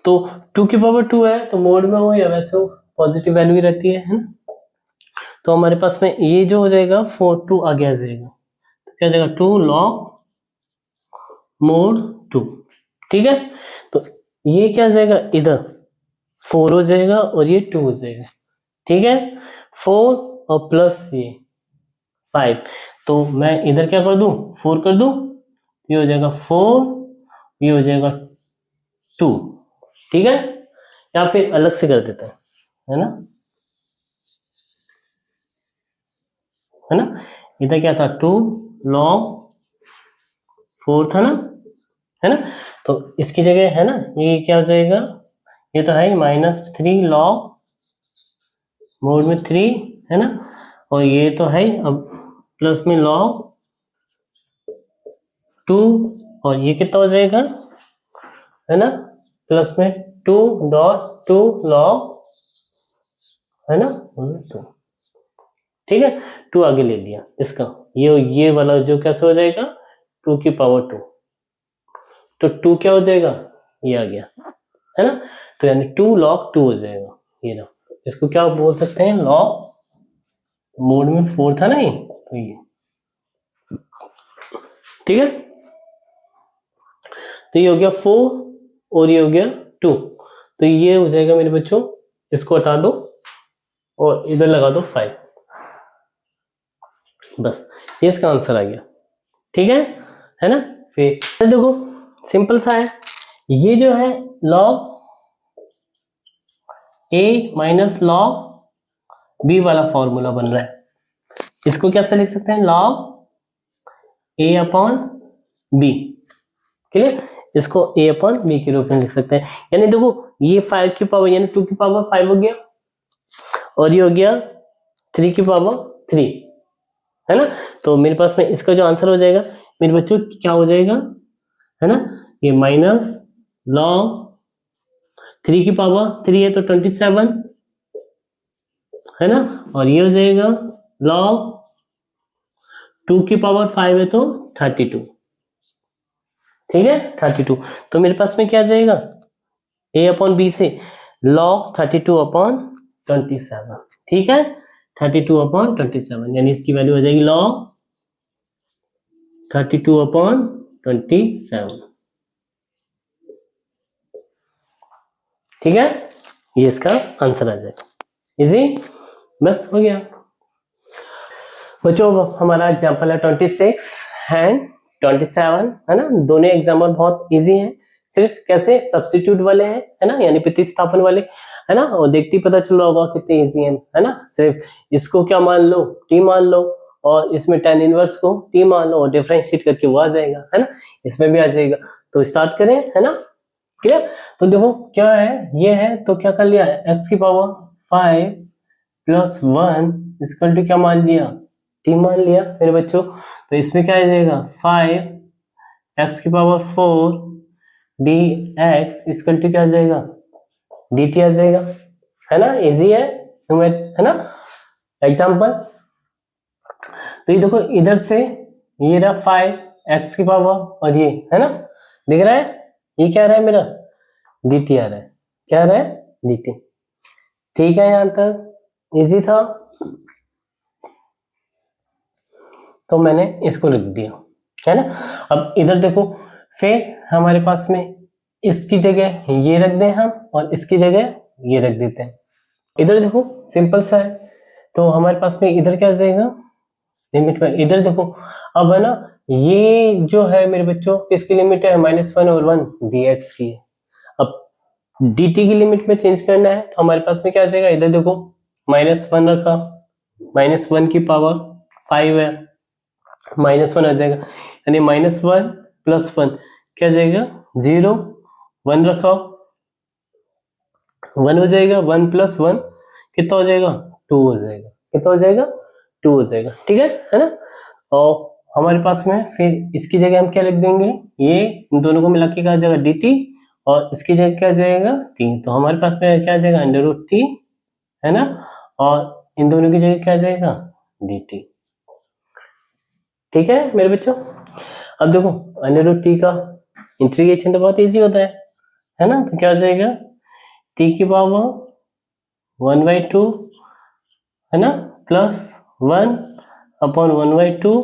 तो 2 की पावर 2 है तो मोड में हो या वैसे हो पॉजिटिव वैल्यू ही रहती है ना। तो हमारे पास में ये जो हो जाएगा 4 2 आगे आ जाएगा, तो क्या जाएगा 2 log मोड 2, ठीक है। तो ये क्या जाएगा, इधर 4 हो जाएगा और ये 2 हो जाएगा, ठीक है, 4 और प्लस ये 5, तो मैं इधर क्या कर दूं, 4 कर दूं, ये हो जाएगा 4, ये हो जाएगा 2, ठीक है, या फिर अलग से कर देते हैं, है ना, इधर क्या था 2 log 4 था ना, है ना। तो इसकी जगह है ना, ये क्या हो जाएगा, ये तो है -3 log मोड में 3, है ना, और ये तो है अब प्लस में log 2, और ये कितना हो जाएगा, है ना, प्लस में 2.2 log, है ना, 2, ठीक है, 2 आगे ले लिया इसका, ये वाला जो कैसे हो जाएगा, 2 की पावर 2, तो 2 क्या हो जाएगा, ये आ गया, है ना, तो यानी 2 log 2 हो जाएगा, ये ना, इसको क्या बोल सकते हैं, log मोड में 4 था ना ये, तो ये, ठीक है, तो ये हो गया 4 और ये हो गया 2, तो ये हो जाएगा मेरे बच्चों, इसको हटा दो और इधर लगा दो 5, बस ये इसका आंसर आ गया, ठीक है ना। फिर देखो सिंपल सा है, ये जो है log a minus log b वाला फॉर्मूला बन रहा है, इसको कैसे लिख सकते हैं, log a upon b, clear, इसको a अपॉन b के रूप में लिख सकते हैं, यानी देखो ये 5 की पावर यानी 2 की पावर 5 हो गया और ये हो गया 3 की पावर 3, है ना। तो मेरे पास में इसका जो आंसर हो जाएगा मेरे बच्चों क्या हो जाएगा, है ना, ये माइनस log 3 की पावर 3 है तो 27, है ना, और ये हो जाएगा log 2 की पावर 5 है तो 32, ठीक है 32, तो मेरे पास में क्या आ जाएगा, a अपॉन बी से log 32 अपॉन 27, ठीक है, 32 अपॉन 27, यानी इसकी वैल्यू हो जाएगी log 32 अपॉन 27, ठीक है, ये इसका आंसर आ जाएगा, इजी, बस हो गया बच्चों। हमारा एग्जाम्पल है 26 एंड 27, है ना, दोनों एग्जाम्पल बहुत इजी हैं, सिर्फ कैसे सब्स्टिट्यूट वाले हैं, है ना, यानी प्रतिस्थापन वाले, है ना, और देखते ही पता चल रहा होगा कितने इजी हैं, है ना, सिर्फ इसको क्या मान लो, t मान लो, और इसमें tan इनवर्स को t मान लो और डिफरेंशिएट करके वो आ जाएगा, है ना, इसमें भी आ जाएगा। तो स्टार्ट करें, है ना, क्लियर। तो देखो क्या है, ये है तो क्या कर लिया, x की पावर 5 प्लस 1 इसकल टू क्या मान लिया, t मान लिया मेरे बच्चों। तो इसमें क्या आ जाएगा 5 x की पावर 4 dx इसकल टू क्या आ जाएगा, dt आ जाएगा, है ना, इजी है ना एग्जाम्पल। तो ये देखो इधर से ये रहा 5 x की पावर और ये, है ना, दिख रहा है, ये क्या आ रहा है मेरा, dt आ रहा है, क्या आ रहा है, dt, ठीक है, यहां तक इजी था, तो मैंने इसको लिख दिया, है ना। अब इधर देखो फिर हमारे पास में इसकी जगह ये रख दें हम और इसकी जगह ये रख देते हैं, इधर देखो सिंपल सा है, तो हमारे पास में इधर क्या आ जाएगा, लिमिट में इधर देखो, अब है ना, ये जो है मेरे बच्चों किसकी लिमिट है, -1 और 1 dx की है, अब dt की लिमिट में चेंज करना है तो हमारे पास में क्या आ जाएगा, इधर देखो -1 रखा, -1 की पावर 5 है, -1 आ जाएगा, यानी -1 + 1 क्या जाएगा 0, 1 रखा 1 हो जाएगा, 1 + 1 कितना हो जाएगा 2 हो जाएगा, कितना हो जाएगा 2 हो जाएगा, ठीक है ना। और हमारे पास में फिर इसकी जगह हम क्या लिख देंगे, ये इन दोनों को मिला के क्या आ जाएगा dt, और इसकी जगह क्या आ जाएगा t, तो हमारे पास में क्या आ जाएगा √t, है ना, और इन दोनों की जगह क्या आ जाएगा dt, ठीक है मेरे बच्चों। अब देखो √t का इंटीग्रेशन तो बहुत इजी होता है ना, तो क्या हो जाएगा t की पावर 1/2, है ना, +1/1/2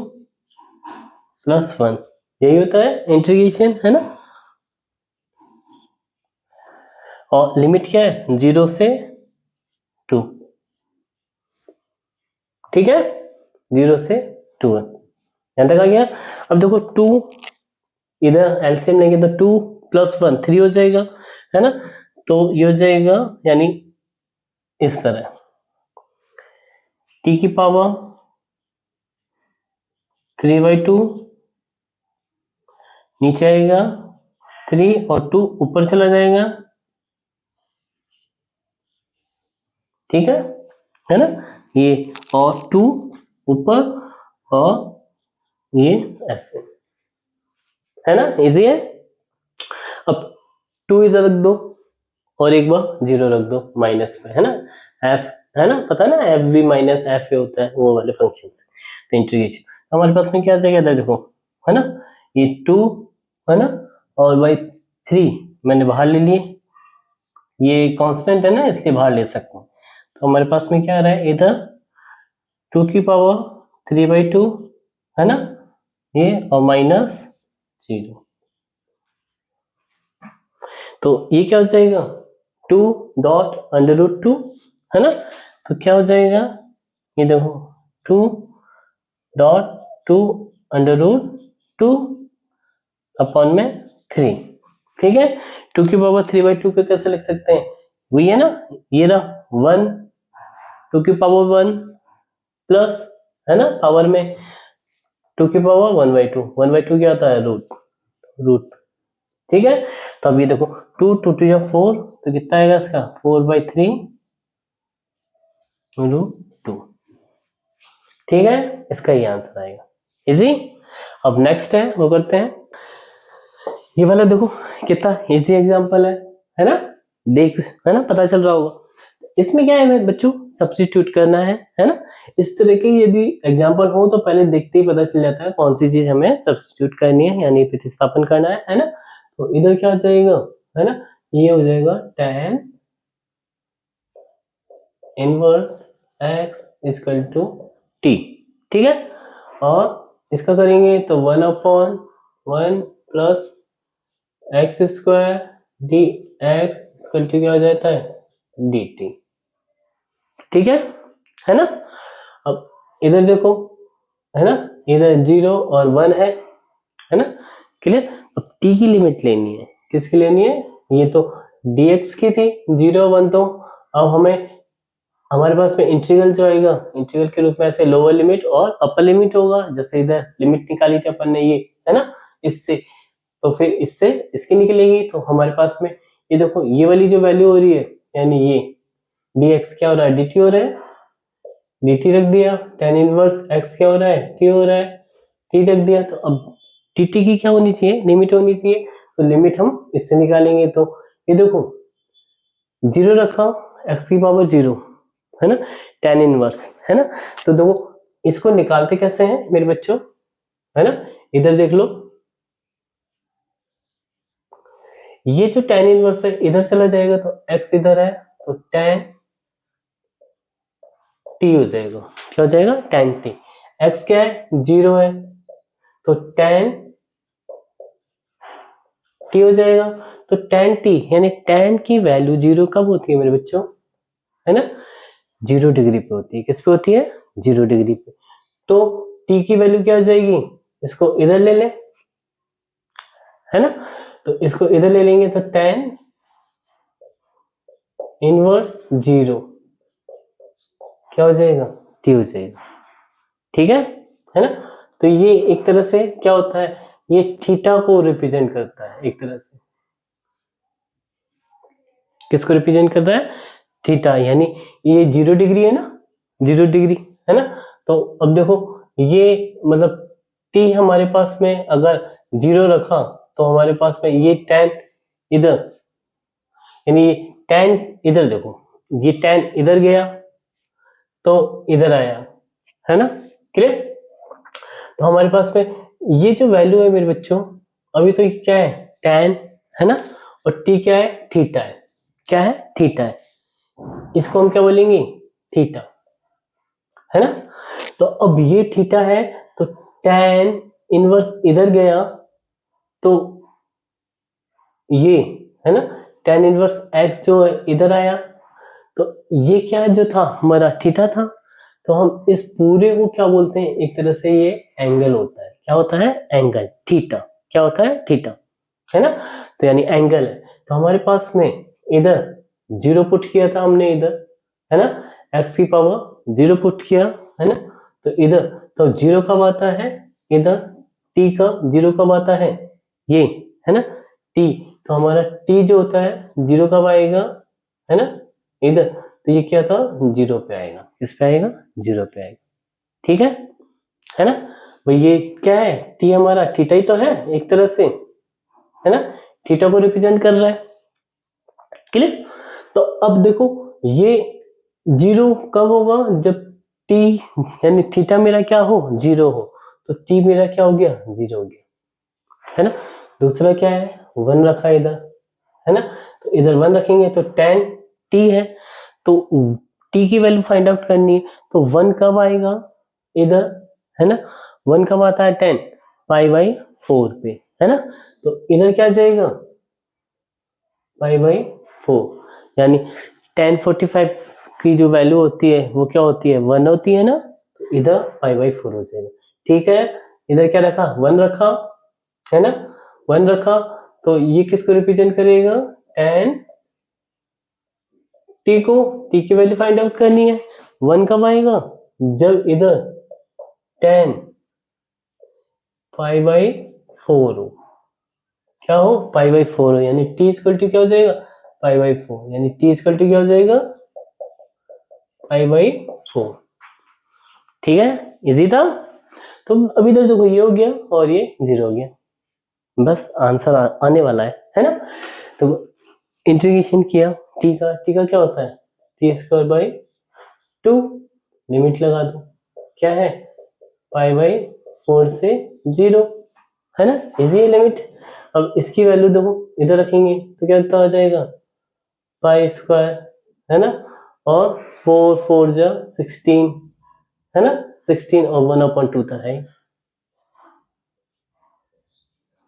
+1, यही होता है इंटीग्रेशन, है ना। और लिमिट क्या है 0 से 2, ठीक है, 0 से 2 है, यहां तक आ गया। अब देखो 2 इधर एलसीएम लेंगे तो 2 + 1 3 हो जाएगा, है ना, तो ये हो जाएगा यानी इस तरह t की पावर 3/2, नीचे आएगा 3 और 2 ऊपर चला जाएगा, ठीक है ना, ये और 2 ऊपर और ये ऐसे, है ना, इजी है। अब 2 इधर रख दो और एक बार 0 रख दो माइनस में, है ना, f, है ना, पता है ना fv - fa होता है वो वाले फंक्शन से, तो इंटीग्रेशन हमारे पास में क्या आ जाएगा देखो, है ना, ये 2, है ना, और बाई 3 मैंने बाहर ले लिए, ये कांस्टेंट है ना इसलिए बाहर ले सकते हैं, तो हमारे पास में क्या आ रहा है इधर 2 की पावर 3/2, है ना, ये और -0, तो ये क्या हो जाएगा 2.√2, है ना, तो क्या हो जाएगा ये देखो 2.2√2 अपॉन में 3, ठीक है। 2 की पावर 3/2 को कैसे लिख सकते हैं, वही है ना, ये रहा 1, 2 की पावर 1 प्लस, है ना, पावर में 2 की पावर 1/2, 1/2 क्या होता है रूट, ठीक है। तो अब ये देखो 2 2 2 या 4, तो कितना आएगा इसका 4/3√2, ठीक है, इसका ये आंसर आएगा, इजी। अब नेक्स्ट है वो करते हैं, ये वाला देखो कितना इजी एग्जांपल है ना, देख, है ना, पता चल रहा होगा। इसमें क्या है बच्चों सब्स्टिट्यूट करना है ना, इस तरह के यदि एग्जांपल हो तो पहले देखते ही पता चल जाता है कौन सी चीज हमें सब्स्टिट्यूट करनी है यानी प्रतिस्थापन करना है ना। तो इधर क्या हो जाएगा, है ना, ये हो जाएगा tan इनवर्स x = t, ठीक है, और इसका करेंगे तो 1/1 + x² dx = क्या हो जाता है dt, ठीक है ना। अब इधर देखो, है ना, इधर 0 और 1 है ना, क्लियर। अब t की लिमिट लेनी है, किसकी लेनी है, ये तो dx की थी 0 1, तो अब हमें हमारे पास में इंटीग्रल जो आएगा इंटीग्रल के रूप में ऐसे लोअर लिमिट और अपर लिमिट होगा, जैसे इधर लिमिट निकाली थी अपन ने ये, है ना, इससे, तो फिर इससे इसकी निकलेगी, तो हमारे पास में ये देखो ये वाली जो वैल्यू हो रही है यानी ये dx क्या हो रहा है dt हो रहा है, dt रख दिया, tan इनवर्स x क्या हो रहा है t हो रहा है, t रख दिया, तो अब dt की क्या होनी चाहिए लिमिट होनी चाहिए, तो लिमिट हम इससे निकालेंगे, तो ये देखो 0 रखा x की पावर 0, है ना, tan इनवर्स, है ना, तो देखो इसको निकालते कैसे हैं मेरे बच्चों, है ना, इधर देख लो, ये जो tan इनवर्स है इधर चला जाएगा तो x इधर है तो tan t हो जाएगा, क्या हो जाएगा tan t, x क्या है 0 है तो tan t हो जाएगा, तो tan t यानी tan की वैल्यू 0 कब होती है मेरे बच्चों, है ना, 0 डिग्री पे होती है, किस पे होती है 0 डिग्री पे, तो t की वैल्यू क्या हो जाएगी, इसको इधर ले ले, है ना, तो इसको इधर ले लेंगे तो tan इनवर्स 0 क्या हो जाएगा t हो जाएगा, ठीक है ना। तो ये एक तरह से क्या होता है, ये थीटा को रिप्रेजेंट करता है एक तरह से। किसको रिप्रेजेंट कर रहा है, थीटा, यानी ये 0 डिग्री है ना, 0 डिग्री है ना। तो अब देखो ये मतलब टी हमारे पास में अगर 0 रखा तो हमारे पास में ये tan इधर, यानी ये tan इधर, देखो ये tan इधर गया तो इधर आया, है ना, क्लियर। तो हमारे पास में ये जो वैल्यू है मेरे बच्चों, अभी तो ये क्या है, tan है ना, और t क्या है, थीटा है, क्या है, थीटा है, इसको हम क्या बोलेंगे, थीटा, है ना। तो अब ये थीटा है तो tan इनवर्स इधर गया तो ये है ना, tan इनवर्स x जो है इधर आया, तो ये क्या जो था हमारा थीटा था। तो हम इस पूरे को क्या बोलते हैं, एक तरह से ये एंगल होता है, क्या होता है, एंगल, थीटा, क्या होता है, थीटा, है ना। तो यानी एंगल है। तो हमारे पास में इधर 0 पुट किया था हमने इधर, है ना, x की पावर 0 पुट किया, है ना। तो इधर तो 0 कब आता है, इधर t का 0 कब आता है, ये है ना t। तो हमारा t जो होता है 0 कब आएगा, है ना, इधर। तो ये क्या था, 0 पे आएगा, किस पे आएगा, 0 पे आएगा, ठीक है ना। भाई ये क्या है, t हमारा थीटा ही तो है एक तरह से, है ना, थीटा को रिप्रेजेंट कर रहा है, क्लियर। तो अब देखो ये 0 कब होगा, जब t यानी थीटा मेरा क्या हो, 0 हो, तो t मेरा क्या हो गया, 0 हो गया, है ना। दूसरा क्या है, 1 रखा इधर, है ना, तो इधर 1 रखेंगे तो tan t है, तो t की वैल्यू फाइंड आउट करनी है, तो 1 कब आएगा इधर, है ना, 1 कब आता है, 10 पाई बाई 4 पे, है ना। तो इधर क्या जाएगा, पाई बाई 4, यानी tan 45 की जो वैल्यू होती है वो क्या होती है, 1 होती है ना, तो इधर पाई बाई 4 हो जाएगा, ठीक है। इधर क्या रखा, 1 रखा, है ना, 1 रखा, तो ये किसको रिप्रेजेंट करेगा, tan t को, t की वैल्यू फाइंड आउट करनी है, 1 कब आएगा, जब इधर tan पाई बाई 4 हो, क्या हो, पाई बाई 4 हो, यानी t इक्वल टू क्या हो जाएगा, पाई बाई 4, यानी t इक्वल टू क्या हो जाएगा, पाई बाई 4, ठीक है, इजी था। तो अभी तक देखो ये हो गया और ये 0 हो गया, बस आंसर आने वाला है ना। तो इंटीग्रेशन किया t का क्या होता है, टी स्क्वायर बाई 2, लिमिट लगा दो, क्या है, पाई बाई 4 से 0, है ना, इजी है लिमिट। अब इसकी वैल्यू देखो इधर रखेंगे तो क्या हो जाएगा, पाई स्क्वायर, है ना, और 4 4 जा 16, है ना, 16 और 1/2 था है,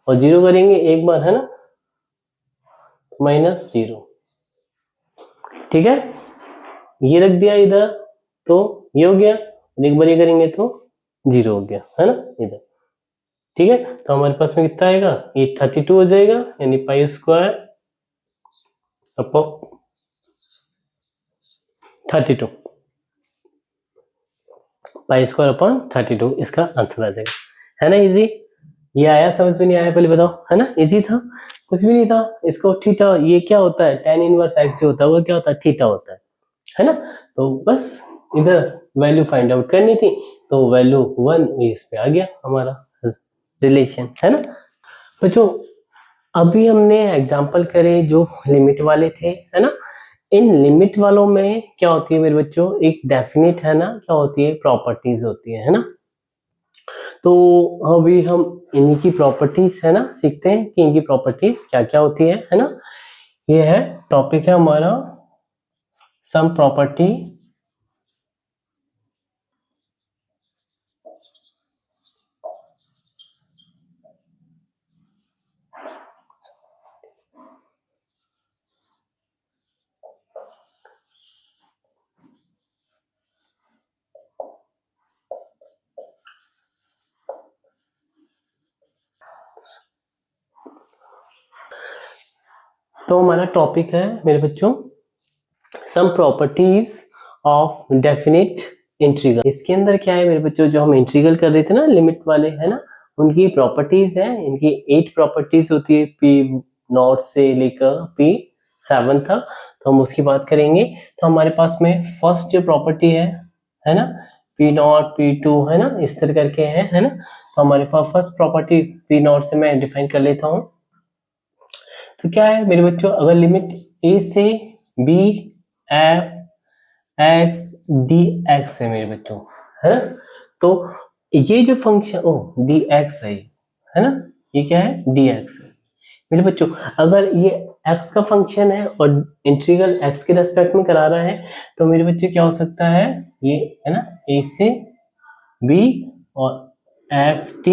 और 0 करेंगे एक बार, है ना, -0, ठीक है, ये रख दिया इधर तो ये हो गया, और एक बार ये करेंगे तो 0 हो गया, है ना, इधर, ठीक है। तो हमारे पास में कितना आएगा, ये 32 हो जाएगा, यानी pi square upon 32, pi square upon 32 इसका आंसर आ जाएगा, है ना, इजी। ये आया समझ में, नहीं आया पहले बताओ, है ना, इजी था, कुछ भी नहीं था। इसको थीटा, ये क्या होता है, tan इनवर्स x जो होता है वो क्या होता है, थीटा होता है ना। तो बस इधर वैल्यू फाइंड आउट करनी थी, तो वैल्यू 1 इस पे आ गया हमारा रिलेशन, है ना। बच्चों अभी हमने एग्जांपल करे जो लिमिट वाले थे, है ना। इन लिमिट वालों में क्या होती है मेरे बच्चों, एक डेफिनेट, है ना, क्या होती है, प्रॉपर्टीज होती है ना। तो अभी हम इन्हीं की प्रॉपर्टीज, है ना, सीखते हैं कि इनकी प्रॉपर्टीज क्या क्या होती है ना। ये है टॉपिक है हमारा सम प्रॉपर्टी तो हमारा टॉपिक है मेरे बच्चों some properties of definite integral, इसके अंदर क्या है मेरे बच्चों, जो हम इंटीग्रल कर रहे थे ना लिमिट वाले, है ना, उनकी प्रॉपर्टीज है, इनकी 8 प्रॉपर्टीज होती है पी नॉट से लेकर P7 तक, तो हम उसकी बात करेंगे। तो हमारे पास में फर्स्ट जो प्रॉपर्टी है ना, P नॉट P2, है ना, इस तरह करके है ना। तो हमारे पास फर्स्ट प्रॉपर्टी P नॉट से मैं डिफाइन कर लेता हूँ। तो क्या है मेरे बच्चों, अगर लिमिट a से b f x dx है मेरे बच्चों, है ना, तो ये जो फंक्शन dx है ना, ये क्या है dx है मेरे बच्चों। अगर ये x का फंक्शन है और इंटीग्रल x के रेस्पेक्ट में करा रहा है, तो मेरे बच्चे क्या हो सकता है, ये है ना, a से b और f t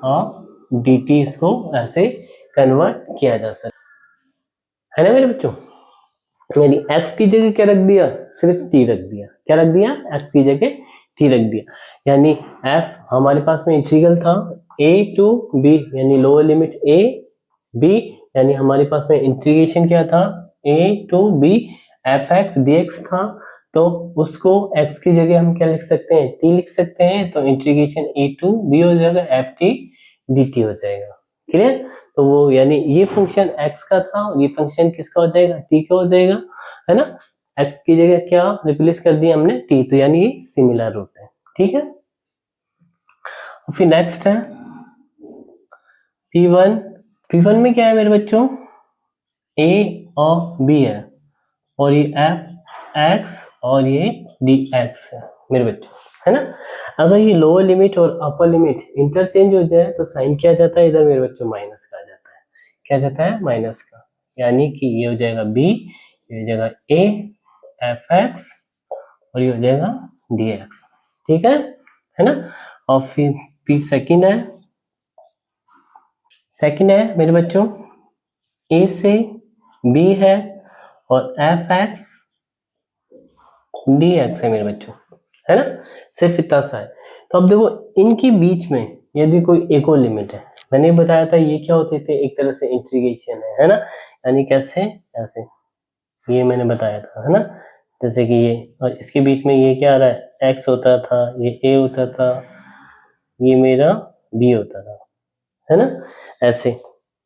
और dt, इसको ऐसे कन्वर्ट किया जा सकता है ना मेरे बच्चों। यानी x की जगह क्या रख दिया, सिर्फ t रख दिया, क्या रख दिया, x की जगह t रख दिया। यानी f हमारे पास में इंटीग्रल था a टू b, यानी लोअर लिमिट a b, यानी हमारे पास में इंटीग्रेशन क्या था, a to b fx dx था, तो उसको x की जगह हम क्या लिख सकते हैं, t लिख सकते हैं, तो इंटीग्रेशन a टू b हो जाएगा, ft dt हो जाएगा। क्लियर। तो वो यानी ये फंक्शन x का था और ये फंक्शन किसका हो जाएगा, t का हो जाएगा, है ना। x की जगह क्या रिप्लेस कर दिया हमने, t, तो यानी ये सिमिलर रूट है, ठीक है। फिर नेक्स्ट है P1। P1 में क्या है मेरे बच्चों, a और b है, और ये f x और ये dx है मेरे बच्चों, है ना। अगर ये लोअर लिमिट और अपर लिमिट इंटरचेंज हो जाए तो साइन क्या जाता है इधर मेरे बच्चों, माइनस का आ जाता है, क्या जाता है, माइनस का, यानी कि ये हो जाएगा b, ये हो जाएगा a fx और ये हो जाएगा dx, ठीक है ना। और फिर p सेकंड है मेरे बच्चों, a से b है और fx dx है मेरे बच्चों, है ना, सिर्फ इतना सा है। तो अब देखो इनके बीच में यदि कोई एक और लिमिट है, मैंने बताया था ये क्या होते थे, एक तरह से इंटीग्रेशन है ना, यानी कैसे, ऐसे, ये मैंने बताया था, है ना, जैसे कि ये, और इसके बीच में ये क्या आ रहा है, x होता था, ये a होता था, ये मेरा b होता था, है ना, ऐसे,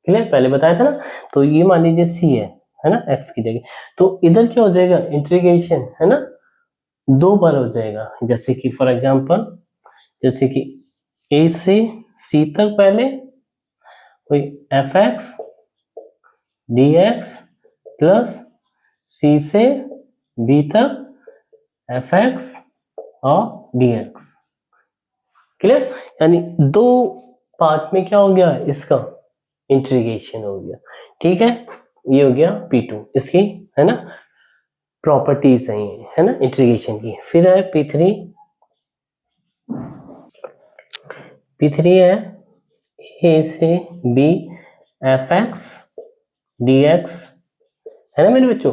क्लियर, पहले बताया था ना। तो ये मान लीजिए c है ना, x की जगह, तो इधर क्या हो जाएगा, इंटीग्रेशन, है ना, दो बार हो जाएगा, जैसे कि फॉर एग्जांपल, जैसे कि a से c तक पहले कोई fx dx प्लस c से b तक fx और dx, क्लियर। यानी दो पार्ट में क्या हो गया, इसका इंटीग्रेशन हो गया, ठीक है। ये हो गया P2, इसकी, है ना, प्रॉपर्टीज है ये, है ना, इंटीग्रेशन की। फिर है P3 है a से b fx dx, है ना मेरे बच्चों।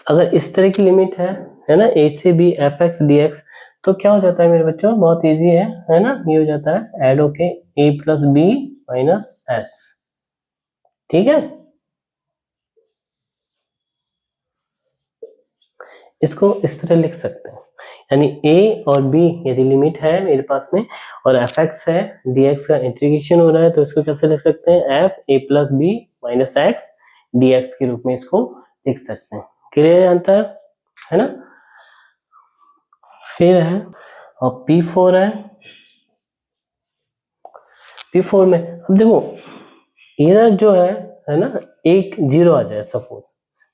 अगर इस तरह की लिमिट है ना, a से b fx dx, तो क्या हो जाता है मेरे बच्चों, बहुत इजी है ना, ये हो जाता है ऐड होके a plus b minus x, ठीक है। इसको इस तरह लिख सकते हैं, यानी a और b यदि लिमिट है मेरे पास में और fx है, dx का इंटीग्रेशन हो रहा है, तो इसको कैसे लिख सकते हैं, f a plus b minus x dx के रूप में इसको लिख सकते हैं। क्लियर जानता है ना। फिर है और P4 P4 में अब देखो इधर जो है ना, एक जीरो आ जाए सपोज,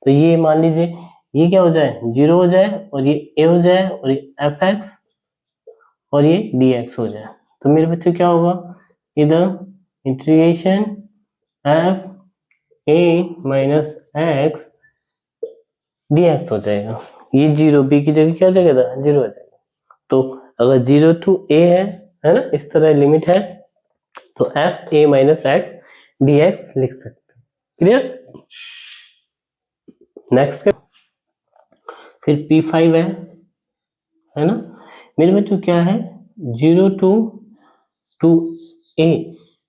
तो ये मान लीजिए ये क्या हो जाए, जीरो हो जाए, और ये a हो जाए, और ये fx और ये dx हो जाए, तो मेरे बच्चों क्या होगा, इधर integration f a minus x dx हो जाएगा, ये जीरो b की जगह क्या जगह था, जीरो हो जाएगा। तो अगर जीरो टू a है ना, इस तरह लिमिट है, तो f a minus x dx लिख सकते हैं, क्लियर। नेक्स्ट फिर P5 है ना मेरे बच्चों, क्या है, जीरो टू a,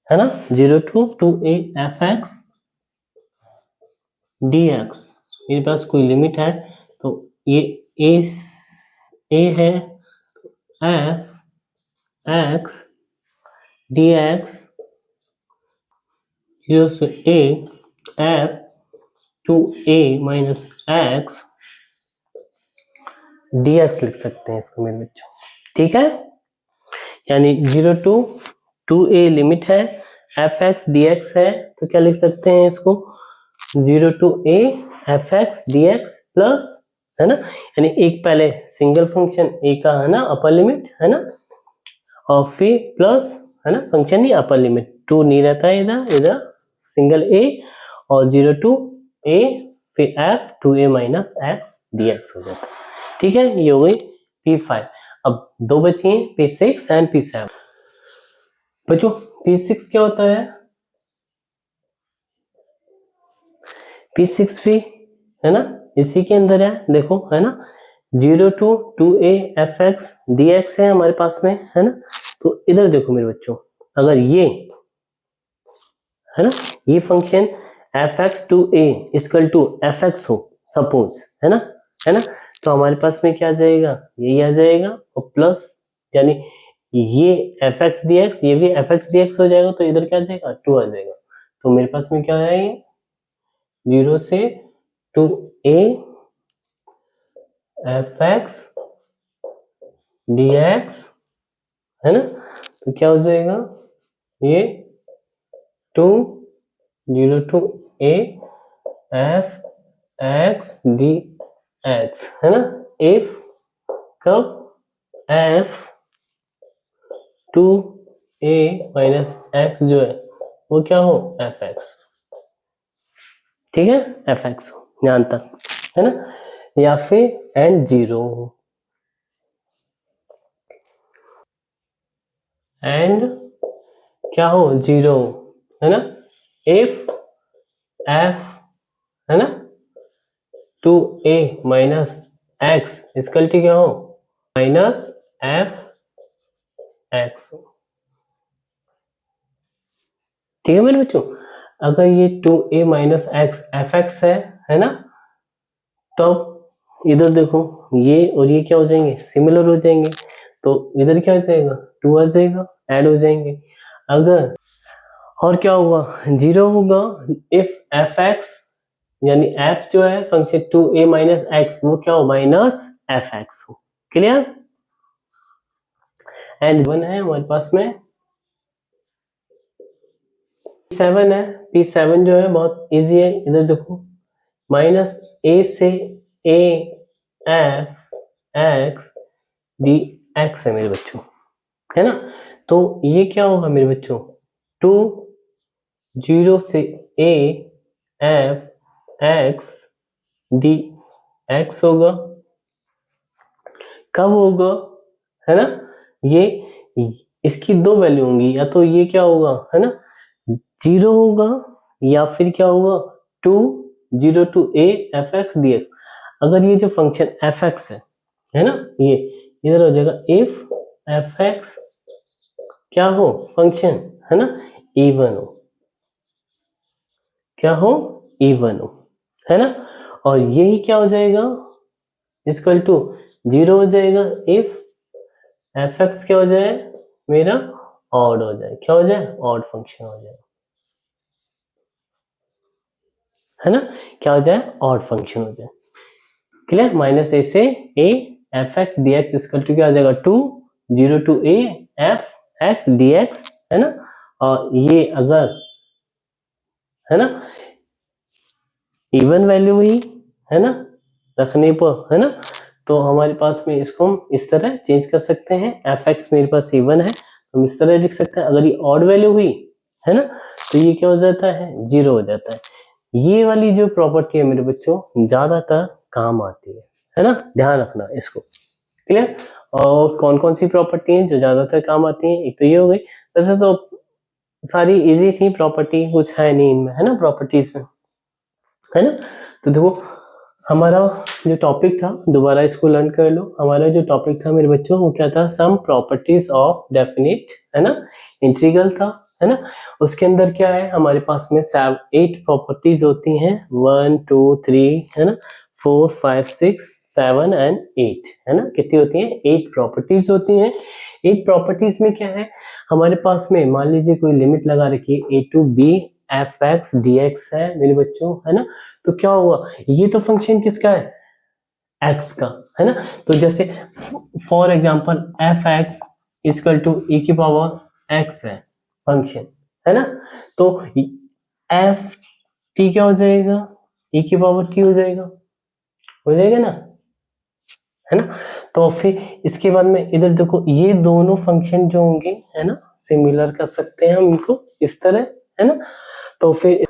है ना, zero to a fx dx, मेरे पास कोई लिमिट है, तो ये a है, एफ एक्स डी एक्स 0 से a f to a minus x dx लिख सकते हैं इसको मेरे बच्चों, ठीक है। यानी 0 टू 2a लिमिट है, एफ एक्स डी एक्स है, तो क्या लिख सकते हैं इसको 0 to a f x d x plus, है ना, यानी एक पहले सिंगल फंक्शन a का है ना अपर लिमिट, है ना, और फिर प्लस, है ना, फंक्शन ही अपर लिमिट 2 नहीं रहता है इधर, इधर सिंगल a और 0 टू a फिर f to a minus x d x हो जाता है, ठीक है। ये हो गई P5। अब दो बची हैं P6 एंड P7। बच्चों P6 क्या होता है, P6 भी है ना इसी के अंदर है, देखो है ना 0 to 2a f x d x है हमारे पास में, है ना। तो इधर देखो मेरे बच्चों, अगर ये है ना ये function f x to a equal to f x हो सपोज, है ना, तो हमारे पास में क्या आ जाएगा, यही आ जाएगा और प्लस, यानी ये एफ एक्स डी एक्स ये भी एफ एक्स डी एक्स हो जाएगा, तो इधर क्या आ जाएगा 2 आ जाएगा। तो मेरे पास में क्या है, 0 से 2a f x d x, है ना, तो क्या हो जाएगा ये 2 0 to a f x d x, है ना, इफ कब f to a minus x जो है वो क्या हो एफ एक्स, ठीक है, एफ एक्स हो यहां तक, है ना, या फिर एंड 0 एंड क्या हो 0, है ना, इफ f, है ना, टू a माइनस एक्स इसकल क्या हो माइनस एफ एक्स, ठीक है मेरे बच्चों। अगर ये 2a minus x F x है ना, तब इधर देखो ये और ये क्या हो जाएंगे सिमिलर हो जाएंगे, तो इधर क्या हो जाएगा 2 आ जाएगा, ऐड हो जाएंगे। अगर और क्या होगा 0 होगा इफ एफ एक्स, यानी f जो है फंक्शन 2a माइनस एक्स वो क्या हो माइनस एफ एक्स हो, क्लियर। एंड 1 है हमारे पास में P7 है, P7 जो है बहुत इजी है, इधर देखो माइनस a से a f x D x है मेरे बच्चों, है ना। तो ये क्या होगा मेरे बच्चों 2 0 से a f x D x होगा, कब होगा, है ना, ये इसकी दो वैल्यू होंगी, या तो ये क्या होगा है ना 0 होगा या फिर क्या होगा 2 0 to a f x d x. अगर ये जो फंक्शन एफ एक्स है ना, ये इधर हो जाएगा इफ एफ एक्स क्या हो फंक्शन, है ना, इवन हो, क्या हो इवन हो, है ना, और यही क्या हो जाएगा इक्वल टू 0 हो जाएगा इफ एफ एक्स क्या हो जाए मेरा ऑड हो जाए, क्या हो जाए ऑड फंक्शन हो जाए, है ना, क्या हो जाए ऑड फंक्शन हो जाए, क्लियर। माइनस ए से a f x d x equal to क्या हो जाएगा 2 0 to a f x d x, है ना, और ये अगर है ना इवन वैल्यू हुई, है ना, रखने पर, है ना, तो हमारे पास में इसको हम इस तरह चेंज कर सकते हैं, एफ एक्स मेरे पास इवन है हम इस तरह लिख सकते हैं। अगर ये ऑड वैल्यू हुई, है ना, तो ये क्या हो जाता है 0 हो जाता है। ये वाली जो प्रॉपर्टी है मेरे बच्चों ज्यादातर काम आती है ना, ध्यान रखना इसको, क्लियर। और कौन कौन सी प्रॉपर्टी है जो ज्यादातर काम आती है, एक तो ये हो गई, वैसे तो सारी इजी थी प्रॉपर्टी, कुछ है नहीं इनमें, है ना प्रॉपर्टीज में, है ना। तो देखो हमारा जो टॉपिक था दोबारा इसको लर्न कर लो, हमारा जो टॉपिक था मेरे बच्चों वो क्या था सम प्रॉपर्टीज ऑफ डेफिनिट, है ना, इंटीग्रल था, है ना। उसके अंदर क्या है हमारे पास में 8 प्रॉपर्टीज होती हैं 1 2 3, है ना, 4 5 6 7 एंड 8 है ना, कितनी होती हैं 8 प्रॉपर्टीज होती हैं। 8 प्रॉपर्टीज में क्या है हमारे पास में, मान लीजिए कोई लिमिट लगा रखी है a to b f x d x है मेरे बच्चों, है ना। तो क्या हुआ, ये तो फंक्शन किसका है, x का, है ना। तो जैसे for example f x equal to e की पावर x है फंक्शन, है ना। तो एफ टी क्या हो जाएगा, e की पावर t हो जाएगा ना, है ना। तो फिर इसके बाद में इधर देखो, ये दोनों फंक्शन जो होंगे, है ना, सिमिलर कर सकते हैं हम इनको इस तरह, है ना। तो फिर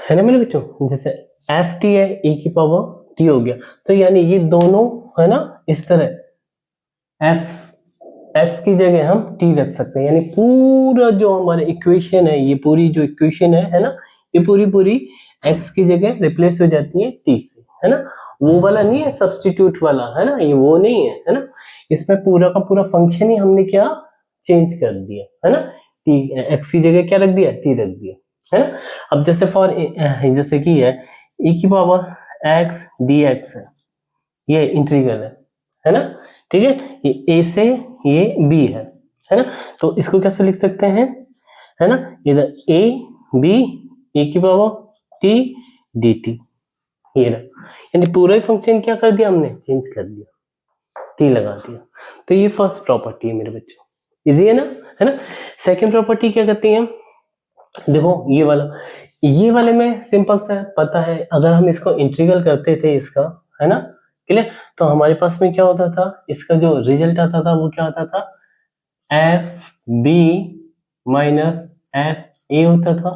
है ना मेरे बच्चों, जैसे एफ टी है e की पावर t हो गया, तो यानी ये दोनों, है ना, इस तरह एफ एक्स की जगह हम t रख सकते हैं, यानी पूरा जो हमारा इक्वेशन है, ये पूरी जो इक्वेशन है ना, ये पूरी x की जगह रिप्लेस हो जाती है t से, है ना। वो वाला नहीं है सब्स्टिट्यूट वाला, है ना, ये वो नहीं है ना। इसमें पूरा का पूरा फंक्शन ही हमने क्या चेंज कर दिया, है ना। t x की जगह क्या रख दिया, t रख दिया, है ना। अब जैसे फॉर जैसे कि है e की पावर x dx है, ये इंटीग्रल है ना, ठीक है। ये a से ये b है ना। तो इसको कैसे लिख सकते हैं, है ना, इधर a b e की पावर t dt, ये ना, यानी पूरा ही फंक्शन क्या कर दिया हमने, चेंज कर दिया, t लगा दिया। तो ये फर्स्ट प्रॉपर्टी है मेरे बच्चों, इजी है ना। सेकंड प्रॉपर्टी क्या कहती है, देखो ये वाले में सिंपल सा है, पता है, अगर हम इसको इंटीग्रल करते थे इसका, है ना, क्लियर, तो हमारे पास में क्या होता था, इसका जो रिजल्ट आता था वो क्या आता था, f b minus f a होता था,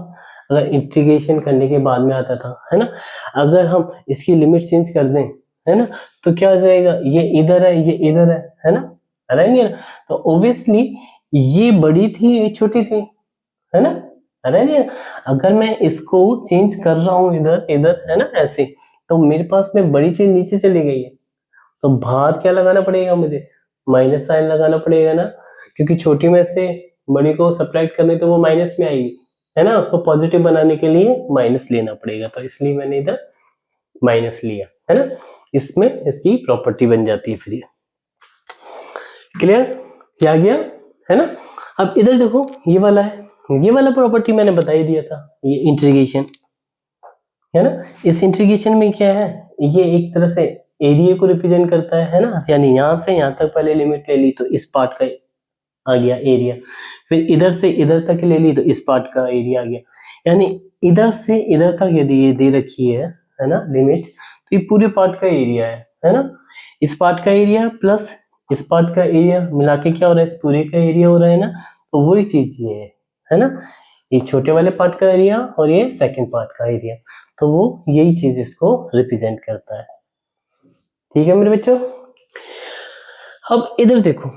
अगर इंटीग्रेशन करने के बाद में आता था, है ना। अगर हम इसकी लिमिट चेंज कर दें, है ना, तो क्या हो जाएगा, ये इधर है ये इधर है ना, नहीं है ना। तो ऑब्वियसली ये बड़ी थी ये छोटी थी, है ना, नहीं। अगर मैं इसको चेंज कर रहा हूँ इधर इधर, है ना, ऐसे, तो मेरे पास में बड़ी चीज नीचे चली गई है, तो बाहर क्या लगाना पड़ेगा मुझे, माइनस साइन लगाना पड़ेगा ना, क्योंकि छोटी में से बड़ी को सब्ट्रैक्ट करने तो वो माइनस में आएगी, है ना, उसको पॉजिटिव बनाने के लिए माइनस लेना पड़ेगा, तो इसलिए मैंने इधर माइनस लिया, है ना। इसमें इसकी प्रॉपर्टी बन जाती है फिर ये, क्लियर, क्या गया, है ना। अब इधर देखो ये वाला है, ये वाला प्रॉपर्टी मैंने बता ही दिया था, ये इंटीग्रेशन, है ना। इस इंटीग्रेशन में क्या है, ये एक तरह से एरिया को रिप्रेजेंट करता है ना, यानी यहां से यहां तक पहले लिमिट ले ली तो इस पार्ट का आ गया एरिया, फिर इधर से इधर तक ले ली तो इस पार्ट का एरिया आ गया, यानी इधर से इधर तक यदि ये दे रखी है ना लिमिट, तो ये पूरे पार्ट का एरिया है ना। इस पार्ट का एरिया प्लस इस पार्ट का एरिया मिला के क्या हो रहा है, इस पूरे का एरिया हो रहा है ना। तो वही चीज ये है ना, ये छोटे वाले पार्ट का एरिया और ये सेकंड पार्ट का एरिया, तो वो यही चीज इसको रिप्रेजेंट करता है, ठीक है मेरे बच्चों। अब इधर देखो,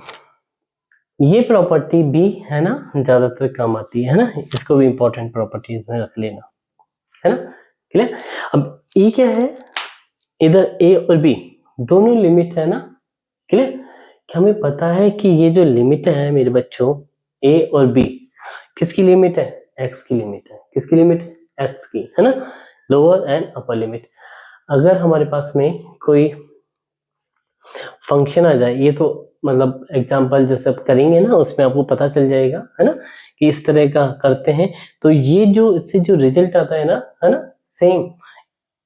ये प्रॉपर्टी भी है ना ज्यादातर काम आती है ना, इसको भी इंपॉर्टेंट प्रॉपर्टीज में रख लेना, है ना, क्लियर। अब ए क्या है, इधर ए और बी दोनों लिमिट है ना, क्लियर। क्या हमें पता है कि ये जो लिमिट है मेरे बच्चों, ए और बी किसकी लिमिट है, एक्स की लिमिट है, किसकी लिमिट है, एक्स की, है ना, लोअर एंड अपर लिमिट। अगर हमारे पास में कोई फंक्शन आ जाए, ये तो मतलब एग्जांपल जैसे करेंगे ना उसमें आपको पता चल जाएगा, है ना, कि इस तरह का करते हैं, तो ये जो इससे जो रिजल्ट आता है ना सेम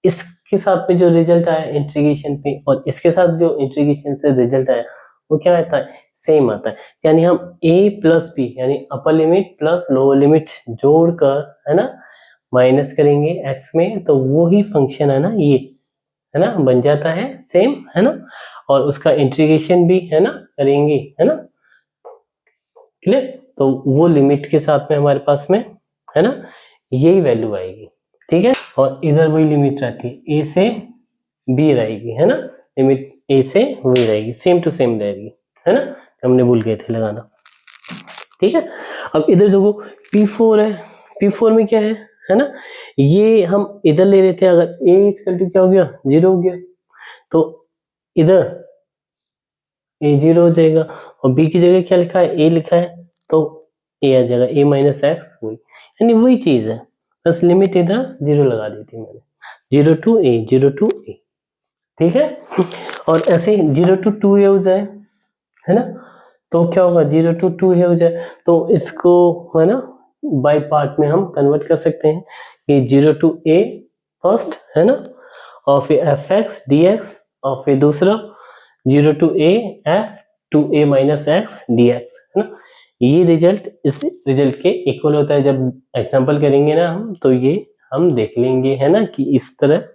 इसके साथ में जो रिजल्ट आया इंटीग्रेशन पे और इसके साथ जो इंटीग्रेशन से रिजल्ट आया वो क्या आता है, सेम आता है। यानी हम a प्लस बी यानी upper limit plus lower limit जोड़कर, है ना, माइनस करेंगे x में, तो वो ही फंक्शन है ना ये, है ना, बन जाता है सेम, है ना, और उसका इंटीग्रेशन भी है ना करेंगे, है ना, क्लियर। तो वो लिमिट के साथ में हमारे पास में, है ना, यही वैल्यू आएगी, ठीक है। और इधर वही लिमिट रहती है, a से b रहेगी, है ना, लिमिट a से वही रहेगी, सेम टू सेम रहेगी, है ना, हमने भूल गए थे लगाना, ठीक है। अब इधर देखो P4 है, P4 में क्या है ना, ये हम इधर ले रहे थे, अगर a इक्वल टू क्या हो गया, 0 हो गया, तो इधर a 0 हो जाएगा, और b की जगह क्या लिखा है, a लिखा है, तो a आ जाएगा, a माइनस एक्स, वही यानी वही चीज है, बस लिमिट इधर 0 लगा दी थी मैंने, 0 टू a, 0 टू a, ठीक है। और ऐसे 0 to 2a हो जाए, है ना, तो क्या होगा 0 to 2a हो जाए, तो इसको है ना बाय पार्ट में हम कन्वर्ट कर सकते हैं कि 0 to a फर्स्ट, है ना, और फिर fx dx, और फिर दूसरा 0 to a f 2a minus x dx, है ना। ये रिजल्ट इस रिजल्ट के इक्वल होता है। जब एग्जांपल करेंगे ना हम, तो ये हम देख लेंगे, है ना, कि इस तरह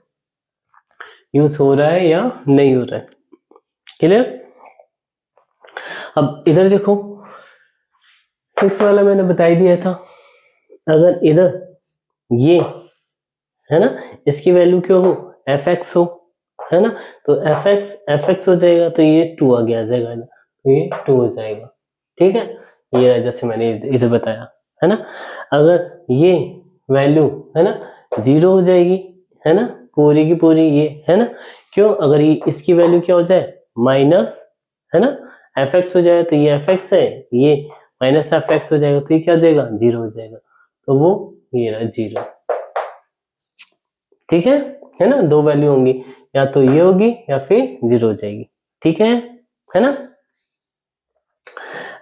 यूज हो रहा है या नहीं हो रहा है। क्लियर। अब इधर देखो, 6 वाला मैंने बता ही दिया था, अगर इधर ये, है ना, इसकी वैल्यू क्यों हो, fx हो, है ना, तो fx हो जाएगा, तो ये 2 आगे आ जाएगा ना, तो ये 2 हो जाएगा। ठीक है, ये जैसे मैंने इधर बताया, है ना। अगर ये वैल्यू, है ना, 0 हो जाएगी, है ना, पूरी की पूरी ये, है ना, क्यों, अगर ये इसकी वैल्यू क्या हो जाए माइनस, है ना, fx हो जाए, तो ये fx है, ये माइनस fx हो जाएगा, तो ये क्या हो जाएगा 0 हो जाएगा, तो वो ये रहा 0। ठीक है ना, दो वैल्यू होंगी, या तो ये होगी या फिर 0 हो जाएगी। ठीक है ना।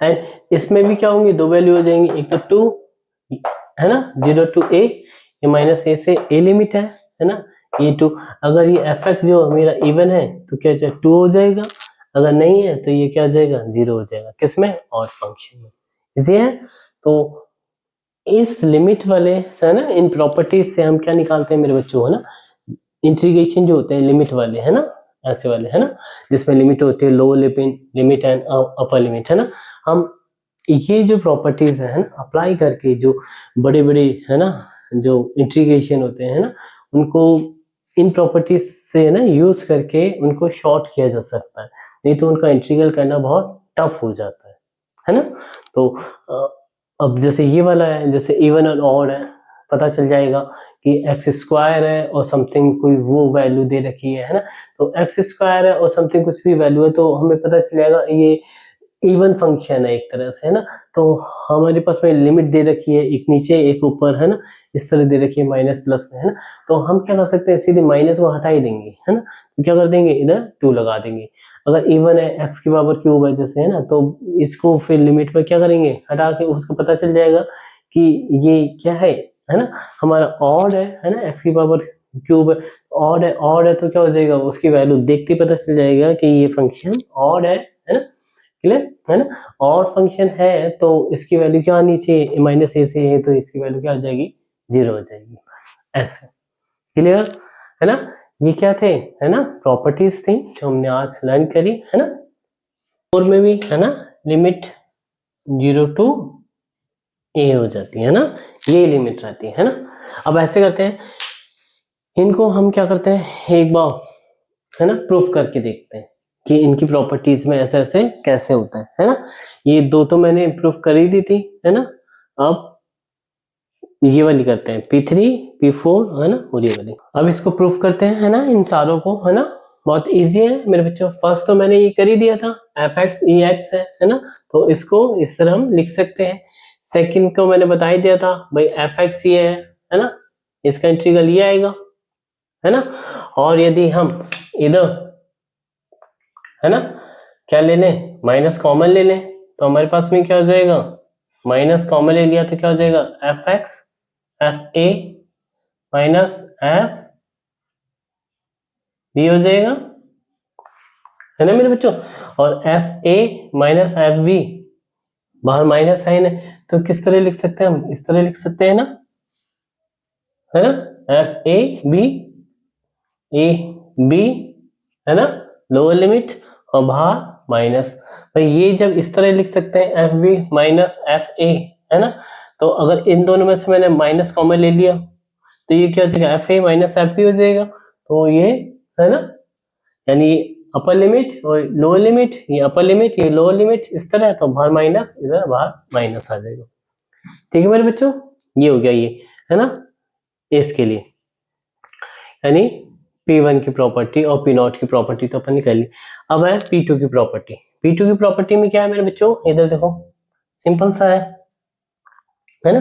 एंड इसमें भी क्या होंगी, दो वैल्यू हो जाएंगी, एक तो 2, है ना, 0 to a, ये माइनस a से a लिमिट है ना, ये 2, अगर ये fx जो मेरा इवन है तो क्या जाए 2 हो जाएगा, अगर नहीं है तो ये क्या हो जाएगा 0 हो जाएगा, किसमें, ऑड फंक्शन में। इजी है। तो इस लिमिट वाले से, है ना, इन प्रॉपर्टीज से हम क्या निकालते हैं मेरे बच्चों, है ना, इंटीग्रेशन जो होते हैं लिमिट वाले, है ना, ऐसे वाले, है ना, जिसमें लिमिट होती है lower limit and upper limit, है ना, हम ये जो प्रॉपर्टीज है ना अप्लाई करके, जो बड़े बड़े, है ना, जो इंटीग्रेशन होते हैं ना, उनको इन प्रॉपर्टीज से ना यूज करके उनको शॉर्ट किया जा सकता है, नहीं तो उनका इंटीग्रल करना बहुत टफ हो जाता है ना। तो अब जैसे ये वाला है, जैसे इवन और ऑड है, पता चल जाएगा कि एक्स स्क्वायर है और समथिंग कोई वो वैल्यू दे रखी है ना, तो एक्स स्क्वायर है और समथिंग कुछ भी वैल्यू है, तो हमें पता चल जाएगा ये इवन फंक्शन है एक तरह से, है ना। तो हमारे पास में लिमिट दे रखी है, एक नीचे एक ऊपर, है ना, इस तरह दे रखी है माइनस प्लस में, है ना, तो हम क्या कर सकते हैं, सीधे माइनस को हटा ही देंगे, है ना, तो क्या कर देंगे इधर 2 लगा देंगे। अगर इवन है एक्स की पावर क्यूब है जैसे, है ना, तो इसको फिर लिमिट में क्या करेंगे, हटा के उसको पता चल जाएगा कि ये क्या है ना, हमारा ऑड है ना, एक्स की पावर क्यूब है, ऑड है तो क्या हो जाएगा, उसकी वैल्यू देखते ही पता चल जाएगा कि ये फंक्शन ऑड है ना, क्लियर है ना। ऑड फंक्शन है तो इसकी वैल्यू क्या आनी चाहिए, माइनस ए से है तो इसकी वैल्यू क्या आ जाएगी 0 हो जाएगी, बस ऐसे। क्लियर है ना। ये क्या थे, है ना, प्रॉपर्टीज थी जो हमने आज लर्न करी, है ना। और में भी, है ना, लिमिट 0 to a हो जाती है ना, ये लिमिट रहती है ना। अब ऐसे करते हैं, इनको हम क्या करते हैं, एक बार, है ना, प्रूफ करके देखते हैं कि इनकी प्रॉपर्टीज में ऐसे ऐसे कैसे होता है ना। ये दो तो मैंने प्रूफ कर ही दी थी, है ना। अब ये वाली करते हैं, P3 P4, है ना, और ये वाली। अब इसको प्रूफ करते हैं, है ना, इन सारों को, है ना, बहुत इजी है मेरे बच्चों। फर्स्ट तो मैंने ये कर ही दिया था, fx ex है ना, तो इसको इस तरह हम लिख सकते हैं। सेकंड को मैंने बता ही दिया था भाई, fx ये है ना, इसका इंटीग्रल ये आएगा, है ना। और यदि हम इधर, है ना, क्या ले लें, माइनस कॉमन ले लें, तो हमारे पास में क्या हो जाएगा, माइनस कॉमन ले लिया तो क्या हो जाएगा, f x f a minus f b हो जाएगा, है ना मेरे बच्चों। और f a minus f b, बाहर माइनस साइन है, तो किस तरह लिख सकते हैं हम, इस तरह लिख सकते हैं ना, है ना, एफ ए बी, है ना, लोअर लिमिट, और बाहर माइनस। भाई ये जब इस तरह लिख सकते हैं f b minus f a, है ना, तो अगर इन दोनों में से मैंने माइनस कॉमन ले लिया तो ये क्या हो जाएगा, f a minus f b हो जाएगा, तो ये, है ना, यानी अपर लिमिट और लोअर लिमिट, ये अपर लिमिट ये लोअर लिमिट, इस तरह, तो बाहर माइनस, इधर बाहर माइनस आ जाएगा। ठीक है मेरे बच्चों, ये हो गया ये, है ना, इसके लिए, यानी P1 की प्रॉपर्टी और P0 की प्रॉपर्टी तो अपन ने कर ली। अब है P2 की प्रॉपर्टी। P2 की प्रॉपर्टी में क्या है मेरे बच्चों, इधर देखो, सिंपल सा है ना,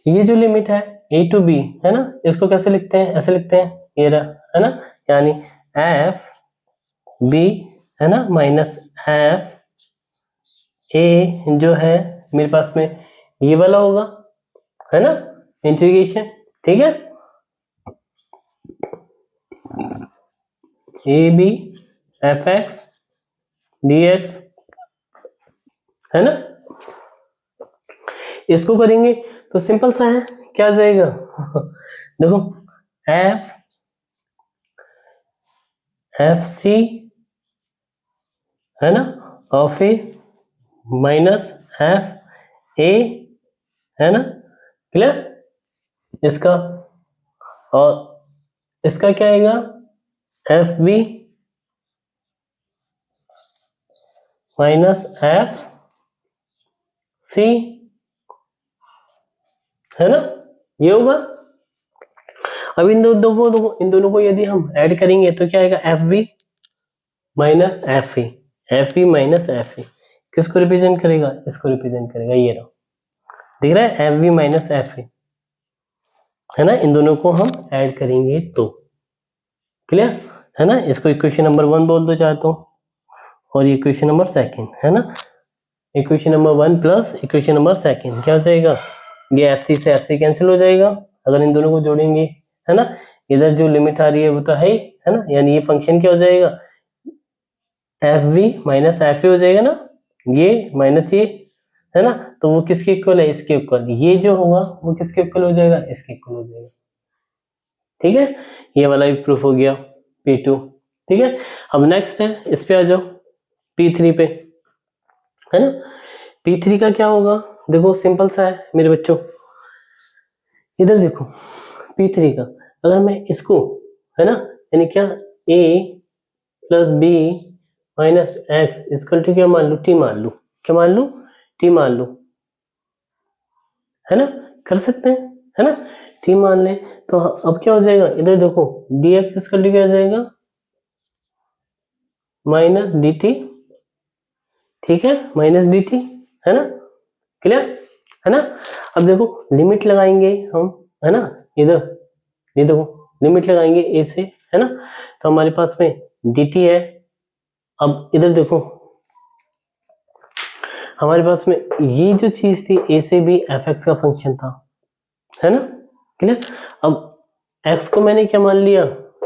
ये जो लिमिट है A to B, है ना, इसको कैसे लिखते हैं, ऐसे लिखते हैं, ये रहा, है ना, यानी एफ बी है ना माइनस एफ ए जो है मेरे पास में ये वाला होगा, है ना, इंटीग्रेशन, ठीक है, a b f x d x, है ना। इसको करेंगे तो सिंपल सा है, क्या जाएगा देखो एफ एफ सी है ना of a minus f a, है ना, क्लियर। इसका और इसका क्या आएगा f b minus f c, है ना, ये होगा। अब इन दोनों को यदि हम ऐड करेंगे तो क्या आएगा f b minus f e minus f e किसको रिप्रेजेंट करेगा, इसको रिप्रेजेंट करेगा, ये रहा, दिख रहा है f b minus f e, है ना। इन दोनों को हम ऐड करेंगे तो क्लियर, है ना। इसको इक्वेशन नंबर 1 बोल दो चाहे तो, और ये इक्वेशन नंबर 2, है ना। Equation number 1 plus equation number 2 क्या हो जाएगा, ये एफ सी से एफ सी कैंसिल हो जाएगा अगर इन दोनों को जोड़ेंगे, है ना। इधर जो लिमिट आ रही है वो तो है ना, यानी ये फंक्शन क्या हो जाएगा f b minus f a हो जाएगा ना, ये माइनस ये, है ना। तो वो किसके इक्वल है, इसके इक्वल, ये जो होगा वो किसके इक्वल हो जाएगा, इसके इक्वल हो जाएगा, ठीक है। ये वाला भी प्रूफ हो गया P2, ठीक है। अब नेक्स्ट है, इस पे आ जाओ P3 पे, है ना। P3 का क्या होगा, देखो सिंपल सा है मेरे बच्चों, इधर देखो P3 का अगर मैं इसको, है ना, यानी क्या A plus b minus x is equal to क्या मान लू, टी मान लू, क्या मान लू, टी मान लू, है ना, कर सकते हैं, है ना, टी मान ले। तो अब क्या हो जाएगा, इधर देखो dx इसकल टू क्या हो जाएगा माइनस डी टी, ठीक है, माइनस डी टी, है ना, क्लियर, है ना। अब देखो लिमिट लगाएंगे हम, है ना, इधर ये देखो लिमिट लगाएंगे ए से, है ना, तो हमारे पास में डी टी है। अब इधर देखो हमारे पास में ये जो चीज थी ए से बी एफ एक्स का फंक्शन था, है ना, क्लियर। अब एक्स को मैंने क्या मान लिया,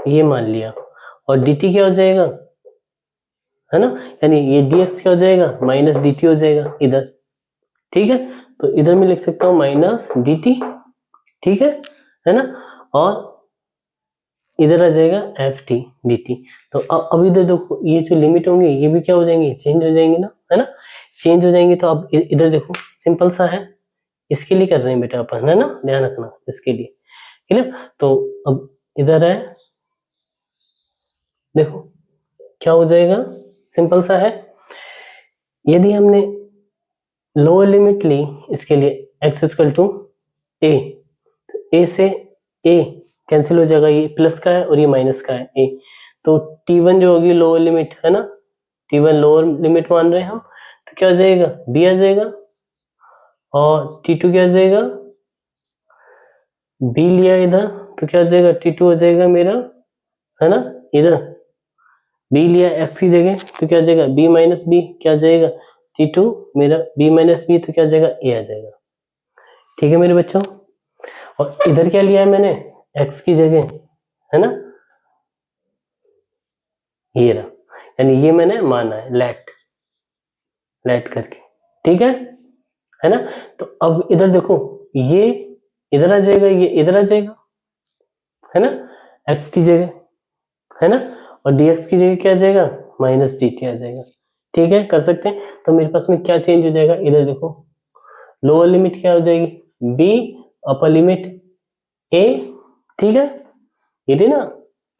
ये मान लिया, और डी टी क्या हो जाएगा, है ना, यानी ये dx क्या हो जाएगा माइनस डी टी हो जाएगा इधर, ठीक है। तो इधर मैं लिख सकता हूँ माइनस डी टी, ठीक है ना, और इधर आ जाएगा एफ टी डी टी। तो अब इधर देखो ये जो लिमिट होंगी ये भी क्या हो जाएंगी, चेंज हो जाएंगी ना, है ना, चेंज हो जाएंगी। तो अब इधर देखो सिंपल सा है, इसके लिए कर रहे हैं बेटा अपन, है ना, ध्यान रखना इसके लिए, ठीक है। तो अब इधर है देखो क्या हो जाएगा, सिंपल सा है, यदि हमने लोअर लिमिट ली इसके लिए x इक्वल टू ए, तो ए से ए कैंसिल हो जाएगा, ये प्लस का है और ये माइनस का है ए, तो t1 जो होगी लोअर लिमिट, है ना, t1 लोअर लिमिट मान रहे हैं हम, तो क्या हो जाएगा b आ जाएगा, और t2 क्या हो जाएगा b लिया इधर, तो क्या हो जाएगा t2 हो जाएगा मेरा, है ना, इधर b लिया x की जगह तो क्या हो जाएगा b माइनस बी, क्या हो जाएगा t2 मेरा b माइनस बी, तो क्या हो जाएगा a आ जाएगा, ठीक है मेरे बच्चों। और इधर क्या लिया है मैंने x की जगह, है ना, ये रहा, यानी ये मैंने माना है लेट लेट करके, ठीक है ना। तो अब इधर देखो ये इधर आ जाएगा, ये इधर आ जाएगा, है ना, x की जगह, है ना, और dx की जगह क्या आ जाएगा माइनस डी टी आ जाएगा, ठीक है, कर सकते हैं। तो मेरे पास में क्या चेंज हो जाएगा, इधर देखो लोअर लिमिट क्या हो जाएगी b, अपर लिमिट a, ठीक है, ये थी ना,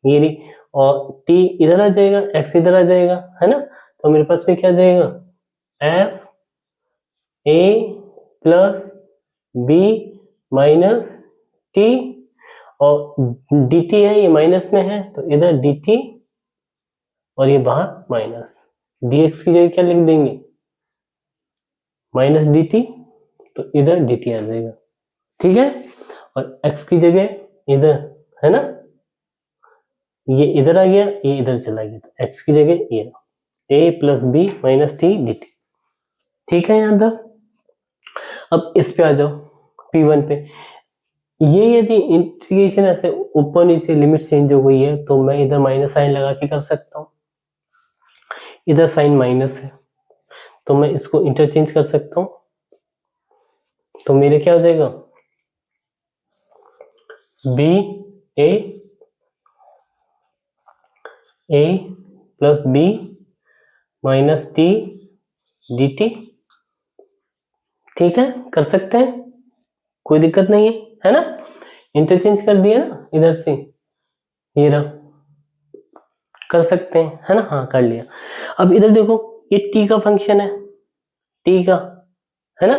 ये रही, और t इधर आ जाएगा x इधर आ जाएगा, है ना। तो मेरे पास में क्या आ जाएगा f a plus b minus t, और dt है ये माइनस में है तो इधर dt, और ये बाहर माइनस, dx की जगह क्या लिख देंगे माइनस dt, तो इधर dt आ जाएगा, ठीक है, और x की जगह इधर, है ना, ये इधर आ गया, ये इधर चला गया, तो x की जगह ये a plus b minus t d t. ठीक है यहाँ तक। अब इस पे आ जाओ P1 पे। ये यदि इंटीग्रेशन ऐसे ऊपर नीचे लिमिट चेंज हो गई है तो मैं इधर माइनस साइन लगा के कर सकता हूँ, इधर साइन माइनस है तो मैं इसको इंटरचेंज कर सकता हूँ। तो मेरे क्या हो जाएगा, b a plus b minus t d t. ठीक है, कर सकते हैं, कोई दिक्कत नहीं है ना। इंटरचेंज कर दिया ना इधर से, ये रहा, कर सकते हैं, है ना। हाँ कर लिया। अब इधर देखो, ये t का फंक्शन है, t का, है ना।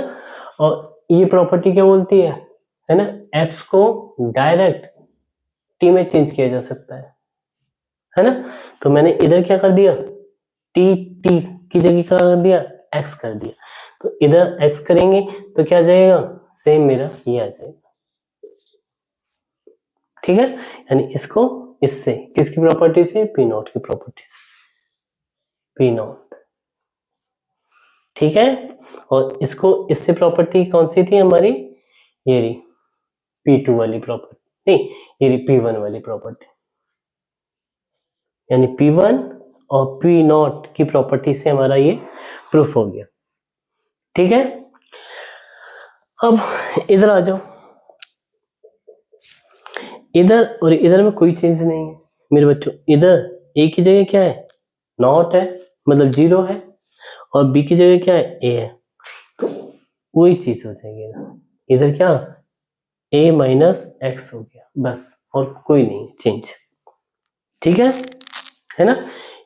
और ये प्रॉपर्टी क्या बोलती है ना, x को डायरेक्ट t में चेंज किया जा सकता है ना। तो मैंने इधर क्या कर दिया, t की जगह क्या कर दिया, x कर दिया। तो इधर x करेंगे तो क्या आ जाएगा, सेम मेरा ये आ जाएगा। ठीक है, यानी इसको इससे, किसकी प्रॉपर्टी से, पी नॉट की प्रॉपर्टी से, पी नॉट। ठीक है, और इसको इससे प्रॉपर्टी कौन सी थी हमारी, ये रही P2 वाली प्रॉपर्टी, नहीं ये रही P1 वाली प्रॉपर्टी, यानी P1 और P नॉट की प्रॉपर्टी से हमारा ये प्रूफ हो गया। ठीक है, अब इधर आ जाओ, इधर और इधर में कोई चेंज नहीं है मेरे बच्चों। इधर a की जगह क्या है, नॉट है, मतलब 0 है, और b की जगह क्या है, a है, तो वही चीज हो जाएगी ना। इधर क्या, a माइनस एक्स हो गया बस, और कोई नहीं चेंज। ठीक है ना।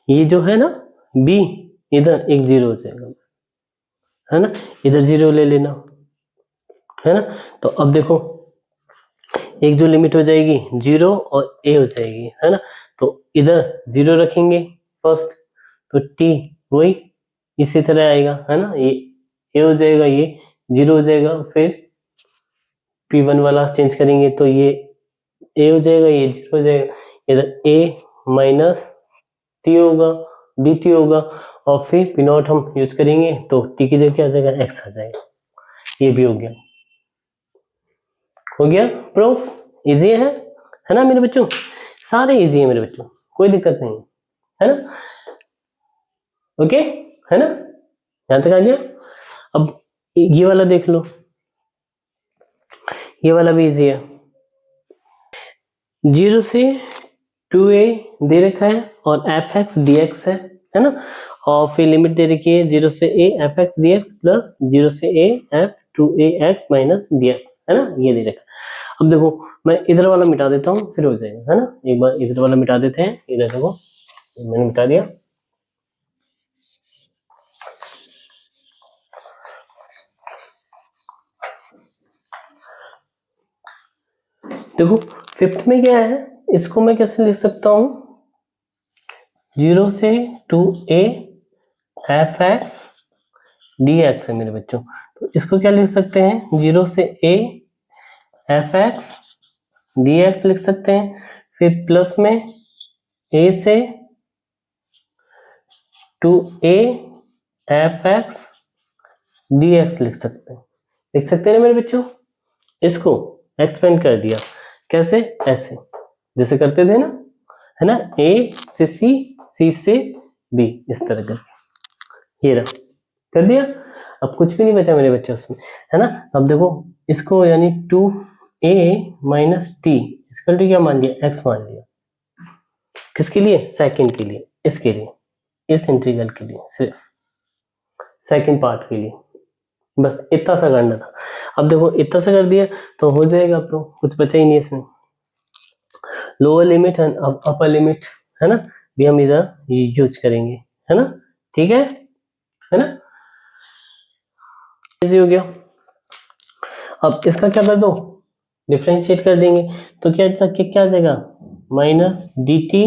ये जो है ना b, इधर एक 0 हो जाएगा बस, है ना, इधर 0 ले लेना, है ना। तो अब देखो, एक जो लिमिट हो जाएगी 0 और a हो जाएगी, है ना। तो इधर 0 रखेंगे फर्स्ट, तो t वही इसी तरह आएगा, है ना। ये a हो जाएगा, ये 0 हो जाएगा, फिर P1 वाला चेंज करेंगे तो ये a हो जाएगा, ये 0 हो जाएगा, इधर a माइनस टी होगा, dt होगा, और फिर P नॉट हम यूज करेंगे तो t की जगह क्या आ जाएगा, x आ जाएगा। ये भी हो गया, हो गया प्रूफ। इजी है ना मेरे बच्चों, सारे इजी है मेरे बच्चों, कोई दिक्कत नहीं है ना। ओके, है ना, यहां तक आ गया। अब ये वाला देख लो, ये वाला भी इजी है। 0 से 2a दे रखा है और fx dx है ना। और फिर लिमिट दे रखी है 0 से a fx dx प्लस 0 से a f 2ax minus dx, है ना, ये दे रखा है। अब देखो, मैं इधर वाला मिटा देता हूँ, फिर हो जाएगा, है ना। एक बार इधर वाला मिटा देते हैं, इधर देखो मैंने मिटा दिया। देखो फिफ्थ में क्या है, इसको मैं कैसे लिख सकता हूँ, 0 से 2a fx dx है मेरे बच्चों। तो इसको क्या लिख सकते हैं, 0 से a fx dx लिख सकते हैं, फिर प्लस में a से 2a fx dx लिख सकते हैं ना मेरे बच्चों। इसको एक्सपेंड कर दिया, कैसे, ऐसे जैसे करते थे ना, है ना, a से c, c से b, इस तरह करके ये रहा, कर दिया। अब कुछ भी नहीं बचा मेरे बच्चे उसमें, है ना। अब देखो इसको, यानी 2a माइनस टी इसका क्या मान लिया, x मान लिया, किसके लिए, सेकंड के लिए, इसके लिए, इस इंटीग्रल के लिए, सिर्फ सेकंड पार्ट के लिए, बस इतना सा करना था। अब देखो इतना सा कर दिया तो हो जाएगा, अब तो कुछ बचा ही नहीं इसमें। Lower limit and upper limit, है ना, भी हम इधर यूज करेंगे, है ना। ठीक है ना, इजी हो गया। अब इसका क्या कर दो, डिफ्रेंशिएट कर देंगे, तो क्या आ जाएगा, minus d t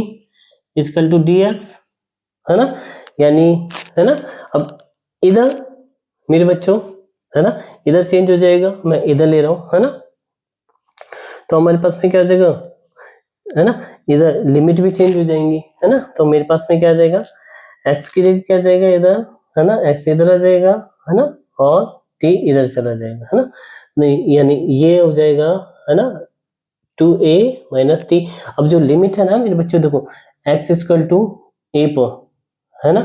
is equal to d x, है ना, यानी, है ना। अब इधर मेरे बच्चों, है ना, इधर चेंज हो जाएगा, मैं इधर ले रहा हूं, है ना। तो हमारे पास में क्या हो जाएगा, है ना, इधर लिमिट भी चेंज हो जाएंगी, है ना। तो मेरे पास में क्या आ जाएगा, x की जगह क्या आ जाएगा इधर, है ना, x इधर आ जाएगा, है ना, और t इधर चला जाएगा, है ना। नहीं यानी ये हो जाएगा, है ना, 2a माइनस टी। अब जो लिमिट है ना मेरे बच्चों, देखो x इक्वल टू a पर, है ना,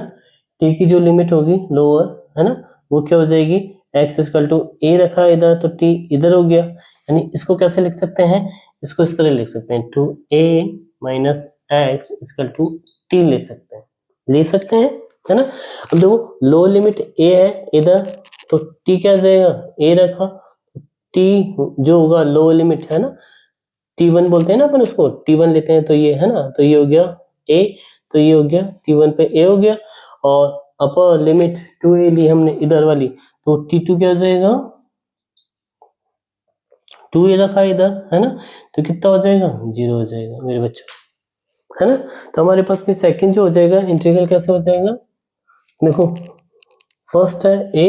t की जो लिमिट होगी लोअर, है ना, वो क्या हो जाएगी, x इक्वल टू a रखा है इधर तो t इधर हो गया, यानी इसको कैसे लिख सकते हैं, इसको इस तरह लिख सकते हैं 2a minus x equal to t ले सकते हैं, है ना। अब देखो लो लिमिट a है इधर, तो t क्या आ जाएगा, a रखा, t जो होगा लो लिमिट, है ना, T1 बोलते हैं ना अपन उसको, T1 लेते हैं तो ये, है ना, तो ये हो गया A, तो ये हो गया T1 पे A हो गया, और अपर लिमिट 2A ली हमने इधर वाली, तो T2 क्या हो जाएगा, 2A रखा इधर, है ना, तो कितना हो जाएगा, 0 हो जाएगा मेरे बच्चों, है ना। तो हमारे पास में सेकंड जो हो जाएगा इंटीग्रल कैसे हो जाएगा, देखो फर्स्ट है A,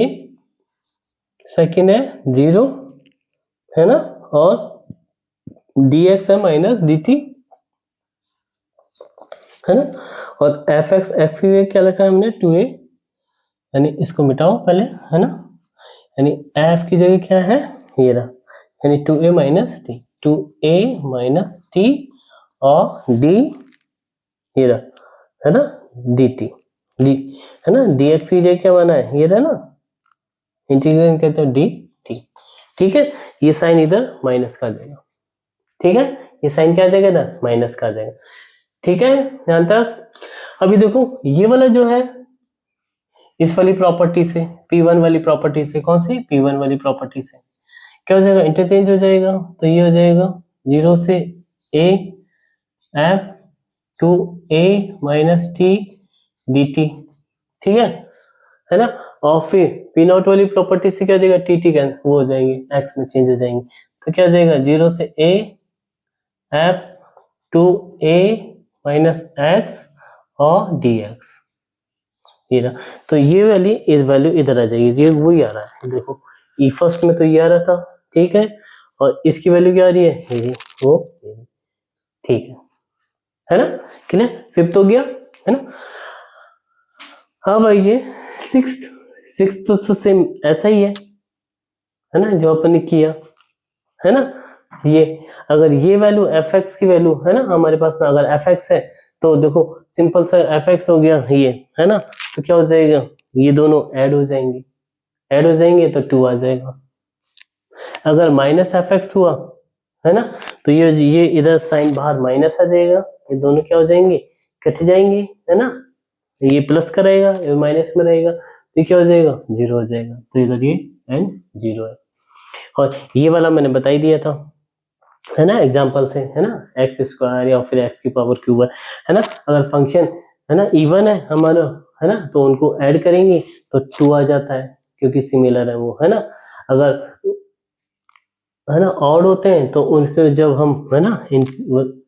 सेकंड है 0, है ना, और dx है माइनस dt, है ना, और एफ एक्स एक्स की जगह क्या लिखा है हमने 2a, यानी इसको मिटाओ पहले, है ना, यानी एफ की जगह क्या है, ये रहा, यानी 2a minus T, 2a minus T, और डी ये रहा, है ना, डी टी, डी, है ना, dx की जगह क्या बना है, ये रहा ना, इंटीग्रेशन कहते हैं डी टी, ठीक है। ये साइन इधर माइनस का आ जाएगा, ठीक है, ये साइन क्या आ जाएगा इधर, माइनस का आ जाएगा, ठीक है, यहां तक। अभी देखो ये वाला जो है, इस वाली प्रॉपर्टी से, P1 वाली प्रॉपर्टी से, कौन सी, P1 वाली प्रॉपर्टी से क्या हो जाएगा, इंटरचेंज हो जाएगा, तो ये हो जाएगा 0 से a f to a minus t d t, ठीक है ना। और फिर पी नॉट वाली प्रॉपर्टी से क्या हो जाएगा, टी टी का वो हो जाएंगे, x में चेंज हो जाएंगे, तो क्या हो जाएगा 0 से a f to a minus x और dx, ये रहा, तो ये वाली इस वैल्यू इधर आ जाएगी, ये वही आ रहा है, देखो ई फर्स्ट में तो ये आ रहा था, ठीक है, और इसकी वैल्यू क्या आ रही है, ये वो, ठीक है ना, क्लियर, फिफ्थ हो गया, है ना। अब आइए सिक्स्थ, सिक्स्थ तो सेम ऐसा ही है ना, जो अपन ने किया, है ना, ये अगर ये वैल्यू एफ एक्स की वैल्यू, है ना, हमारे पास में अगर एफ एक्स है, तो देखो सिंपल सा एफ एक्स हो गया ये, है ना, तो क्या हो जाएगा, ये दोनों ऐड हो जाएंगे, ऐड हो जाएंगे तो 2 आ जाएगा। अगर माइनस एफ एक्स हुआ, है ना, तो ये इधर साइन बाहर माइनस आ जाएगा, ये दोनों क्या हो जाएंगे, कट जाएंगे, है ना, ये प्लस का रहेगा, ये माइनस में रहेगा, तो क्या हो जाएगा, 0 हो जाएगा, तो इधर ये एंड 0 है। और ये वाला मैंने बता ही दिया था, है ना, एग्जाम्पल से, है ना, एक्स स्क्वायर या फिर एक्स की पावर क्यूब है ना, अगर फंक्शन, है ना, इवन है हमारा, है ना, तो उनको ऐड करेंगे तो 2 आ जाता है, क्योंकि सिमिलर है वो, है ना। अगर, है ना, ऑड होते हैं तो उनको जब हम, है ना,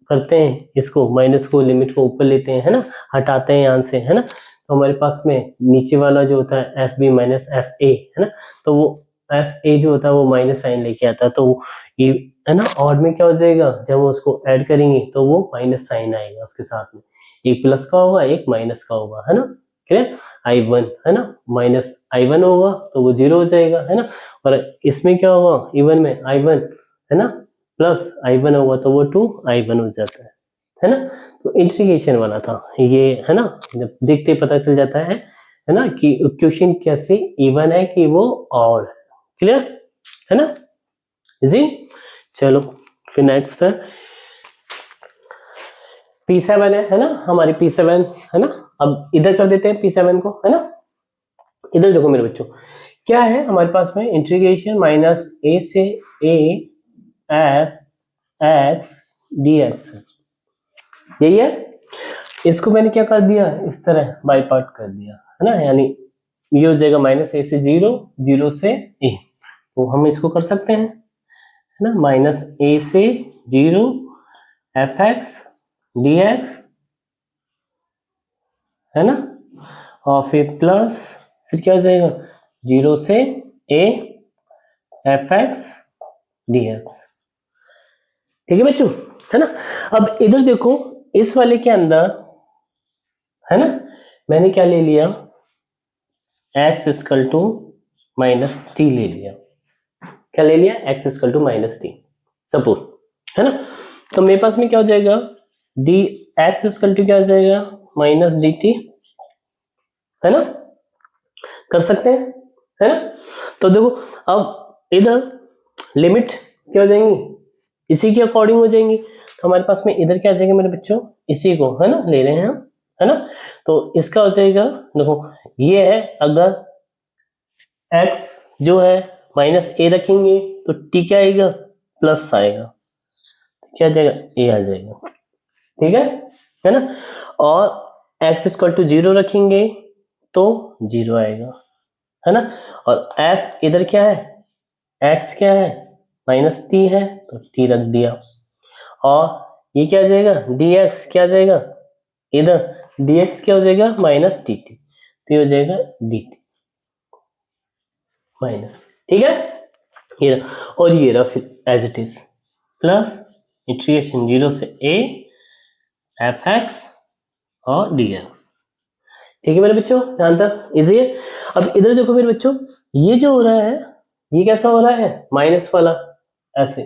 करते हैं इसको, माइनस को, लिमिट को ऊपर लेते हैं, है ना, हटाते हैं यहाँ से, है ना, तो हमारे पास में नीचे वाला जो होता है f b minus f a, है ना, तो वो एफ ए जो होता है वो माइनस साइन लेके आता है, तो ये, है ना, ऑड में क्या हो जाएगा, जब हम उसको ऐड करेंगे तो वो माइनस साइन आएगा उसके साथ में, एक प्लस का होगा एक माइनस का होगा, है ना, क्लियर, I1, है ना, माइनस I1 होगा तो वो 0 हो जाएगा, है ना, और इसमें क्या होगा, इवन में I1, है ना, प्लस I1 होगा तो वो 2I1 हो जाता है ना। तो इंटीग्रेशन वाला था ये, है ना, जब देखते पता चल जाता है ना, कि क्वेश्चन कैसे इवन है कि वो ऑड है, क्लियर, है ना, जी। चलो फिर नेक्स्ट है P7 है ना, हमारी P7, है ना, अब इधर कर देते हैं P7 को, है ना, इधर देखो मेरे बच्चों, क्या है हमारे पास में, इंटीग्रेशन माइनस a से a f x dx, यही है। इसको मैंने क्या कर दिया, इस तरह बाई पार्ट कर दिया, है ना, यानी ये हो जाएगा माइनस a से 0, 0 से a, तो हम इसको कर सकते हैं, है ना, माइनस a से 0 एफ एक्स डी एक्स, है ना, और फिर प्लस, फिर क्या हो जाएगा 0 से a f x d x, ठीक है बच्चों, है ना। अब इधर देखो, इस वाले के अंदर, है ना, मैंने क्या ले लिया, x equal to minus t ले लिया। क्या ले लिया, x equal to minus t suppose, है ना। तो मेरे पास में क्या हो जाएगा, डी एक्स इक्वल टू क्या हो जाएगा, माइनस डी टी, है ना, कर सकते हैं, है ना। तो देखो अब इधर लिमिट क्या हो जाएंगी, इसी के अकॉर्डिंग हो जाएंगी। तो हमारे पास में इधर क्या आ जाएगा मेरे बच्चों, इसी को, है ना, ले रहे हैं हम, है ना। तो इसका हो जाएगा, देखो ये है, अगर x जो है माइनस ए रखेंगे तो t क्या आएगा, प्लस आएगा, क्या आ जाएगा, a आ जाएगा, ठीक है ना। और x इक्वल टू 0 रखेंगे तो 0 आएगा, है ना। और f इधर क्या है, x क्या है, माइनस t है तो t रख दिया। और ये क्या आ जाएगा, dx क्या आ जाएगा, इधर dx क्या हो जाएगा, माइनस dt, तो ये हो जाएगा dt माइनस, ठीक है। ये रहा, और ये रहा फिर as it is, plus integration 0 से a एफ एक्स और dx, ठीक है मेरे बच्चों, ध्यान तक इजी है। अब इधर देखो मेरे बच्चों, ये जो हो रहा है, ये कैसा हो रहा है, माइनस वाला, ऐसे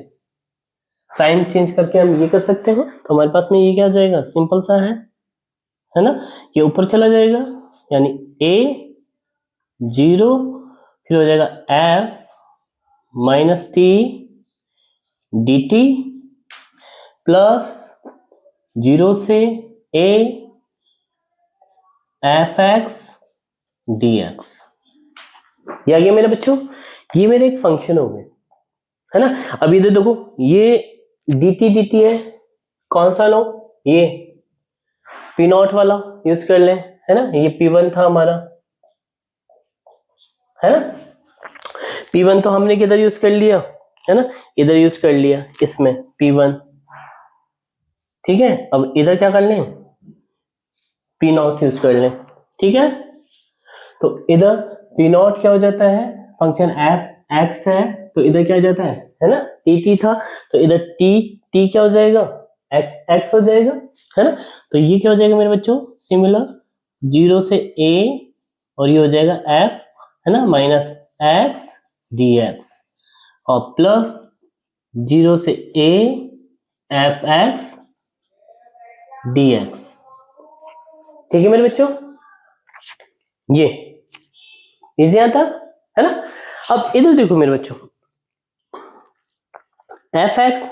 साइन चेंज करके हम ये कर सकते हैं। तो हमारे पास में ये क्या हो जाएगा, सिंपल सा है ना, ये ऊपर चला जाएगा, यानी a 0, फिर हो जाएगा f minus t d T, plus 0 से a f x d x. ये आ गया मेरे बच्चों, ये मेरे एक फंक्शन हो गए, है ना। अब इधर देखो, ये dt है, कौन सा लो, ये पी नॉट वाला यूज कर लें, है ना। ये P1 था हमारा, है ना। P1 तो हमने किधर यूज कर लिया, है ना, इधर यूज कर लिया इसमें P1, ठीक है। अब इधर क्या कर लें, P नॉट यूज कर लें, ठीक है। तो इधर P नॉट क्या हो जाता है, फंक्शन एफ एक्स है, तो इधर क्या हो जाता है ना, टी था, तो इधर टी क्या हो जाएगा, एक्स एक्स हो जाएगा, है ना। तो ये क्या हो जाएगा मेरे बच्चों, सिमिलर 0 से a, और ये हो जाएगा f, है ना, माइनस एक्स डी एक्स, और प्लस 0 से a f x d x, ठीक है मेरे बच्चों, ये इजी आता है ना। अब इधर देखो मेरे बच्चों, एफ एक्स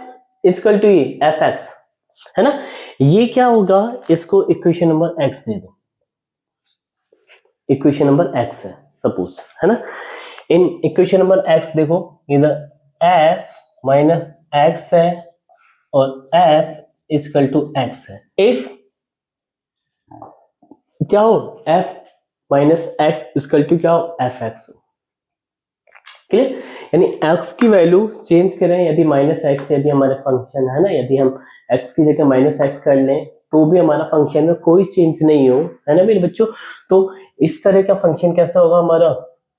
इक्वल टू ये एफ एक्स, है ना, ये क्या होगा, इसको इक्वेशन नंबर एक्स दे दो, इक्वेशन नंबर एक्स है सपोज, है ना। इन इक्वेशन नंबर एक्स देखो, इधर एफ माइनस एक्स है और एफ इक्वल टू एक्स है। इफ क्या हो, f minus x equal to क्या हो, एफ एक्स हो, क्लियर। यानी x की वैल्यू चेंज करें, यदि माइनस एक्स यदि हमारे फंक्शन है ना, यदि हम x की जगह माइनस एक्स कर लें तो भी हमारा फंक्शन में कोई चेंज नहीं हो, है ना मेरे बच्चों। तो इस तरह का फंक्शन कैसा होगा हमारा,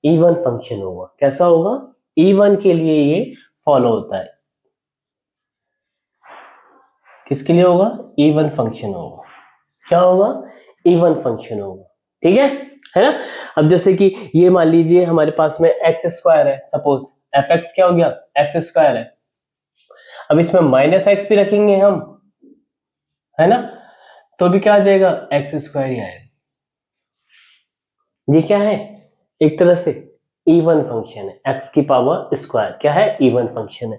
इवन फंक्शन होगा, कैसा होगा, इवन के लिए ये फॉलो होता है, किसके लिए होगा, इवन फंक्शन होगा, क्या होगा, इवन फंक्शन होगा, ठीक है ना। अब जैसे कि ये मान लीजिए हमारे पास में एक्स स्क्वायर है सपोज, एफ एक्स क्या हो गया, एक्स स्क्वायर है। अब इसमें माइनस एक्स भी रखेंगे हम, है ना, तो भी क्या आ जाएगा, एक्स स्क्वायर ही आएगा। ये क्या है, एक तरह से इवन फंक्शन है, एक्स की पावर स्क्वायर क्या है, इवन फंक्शन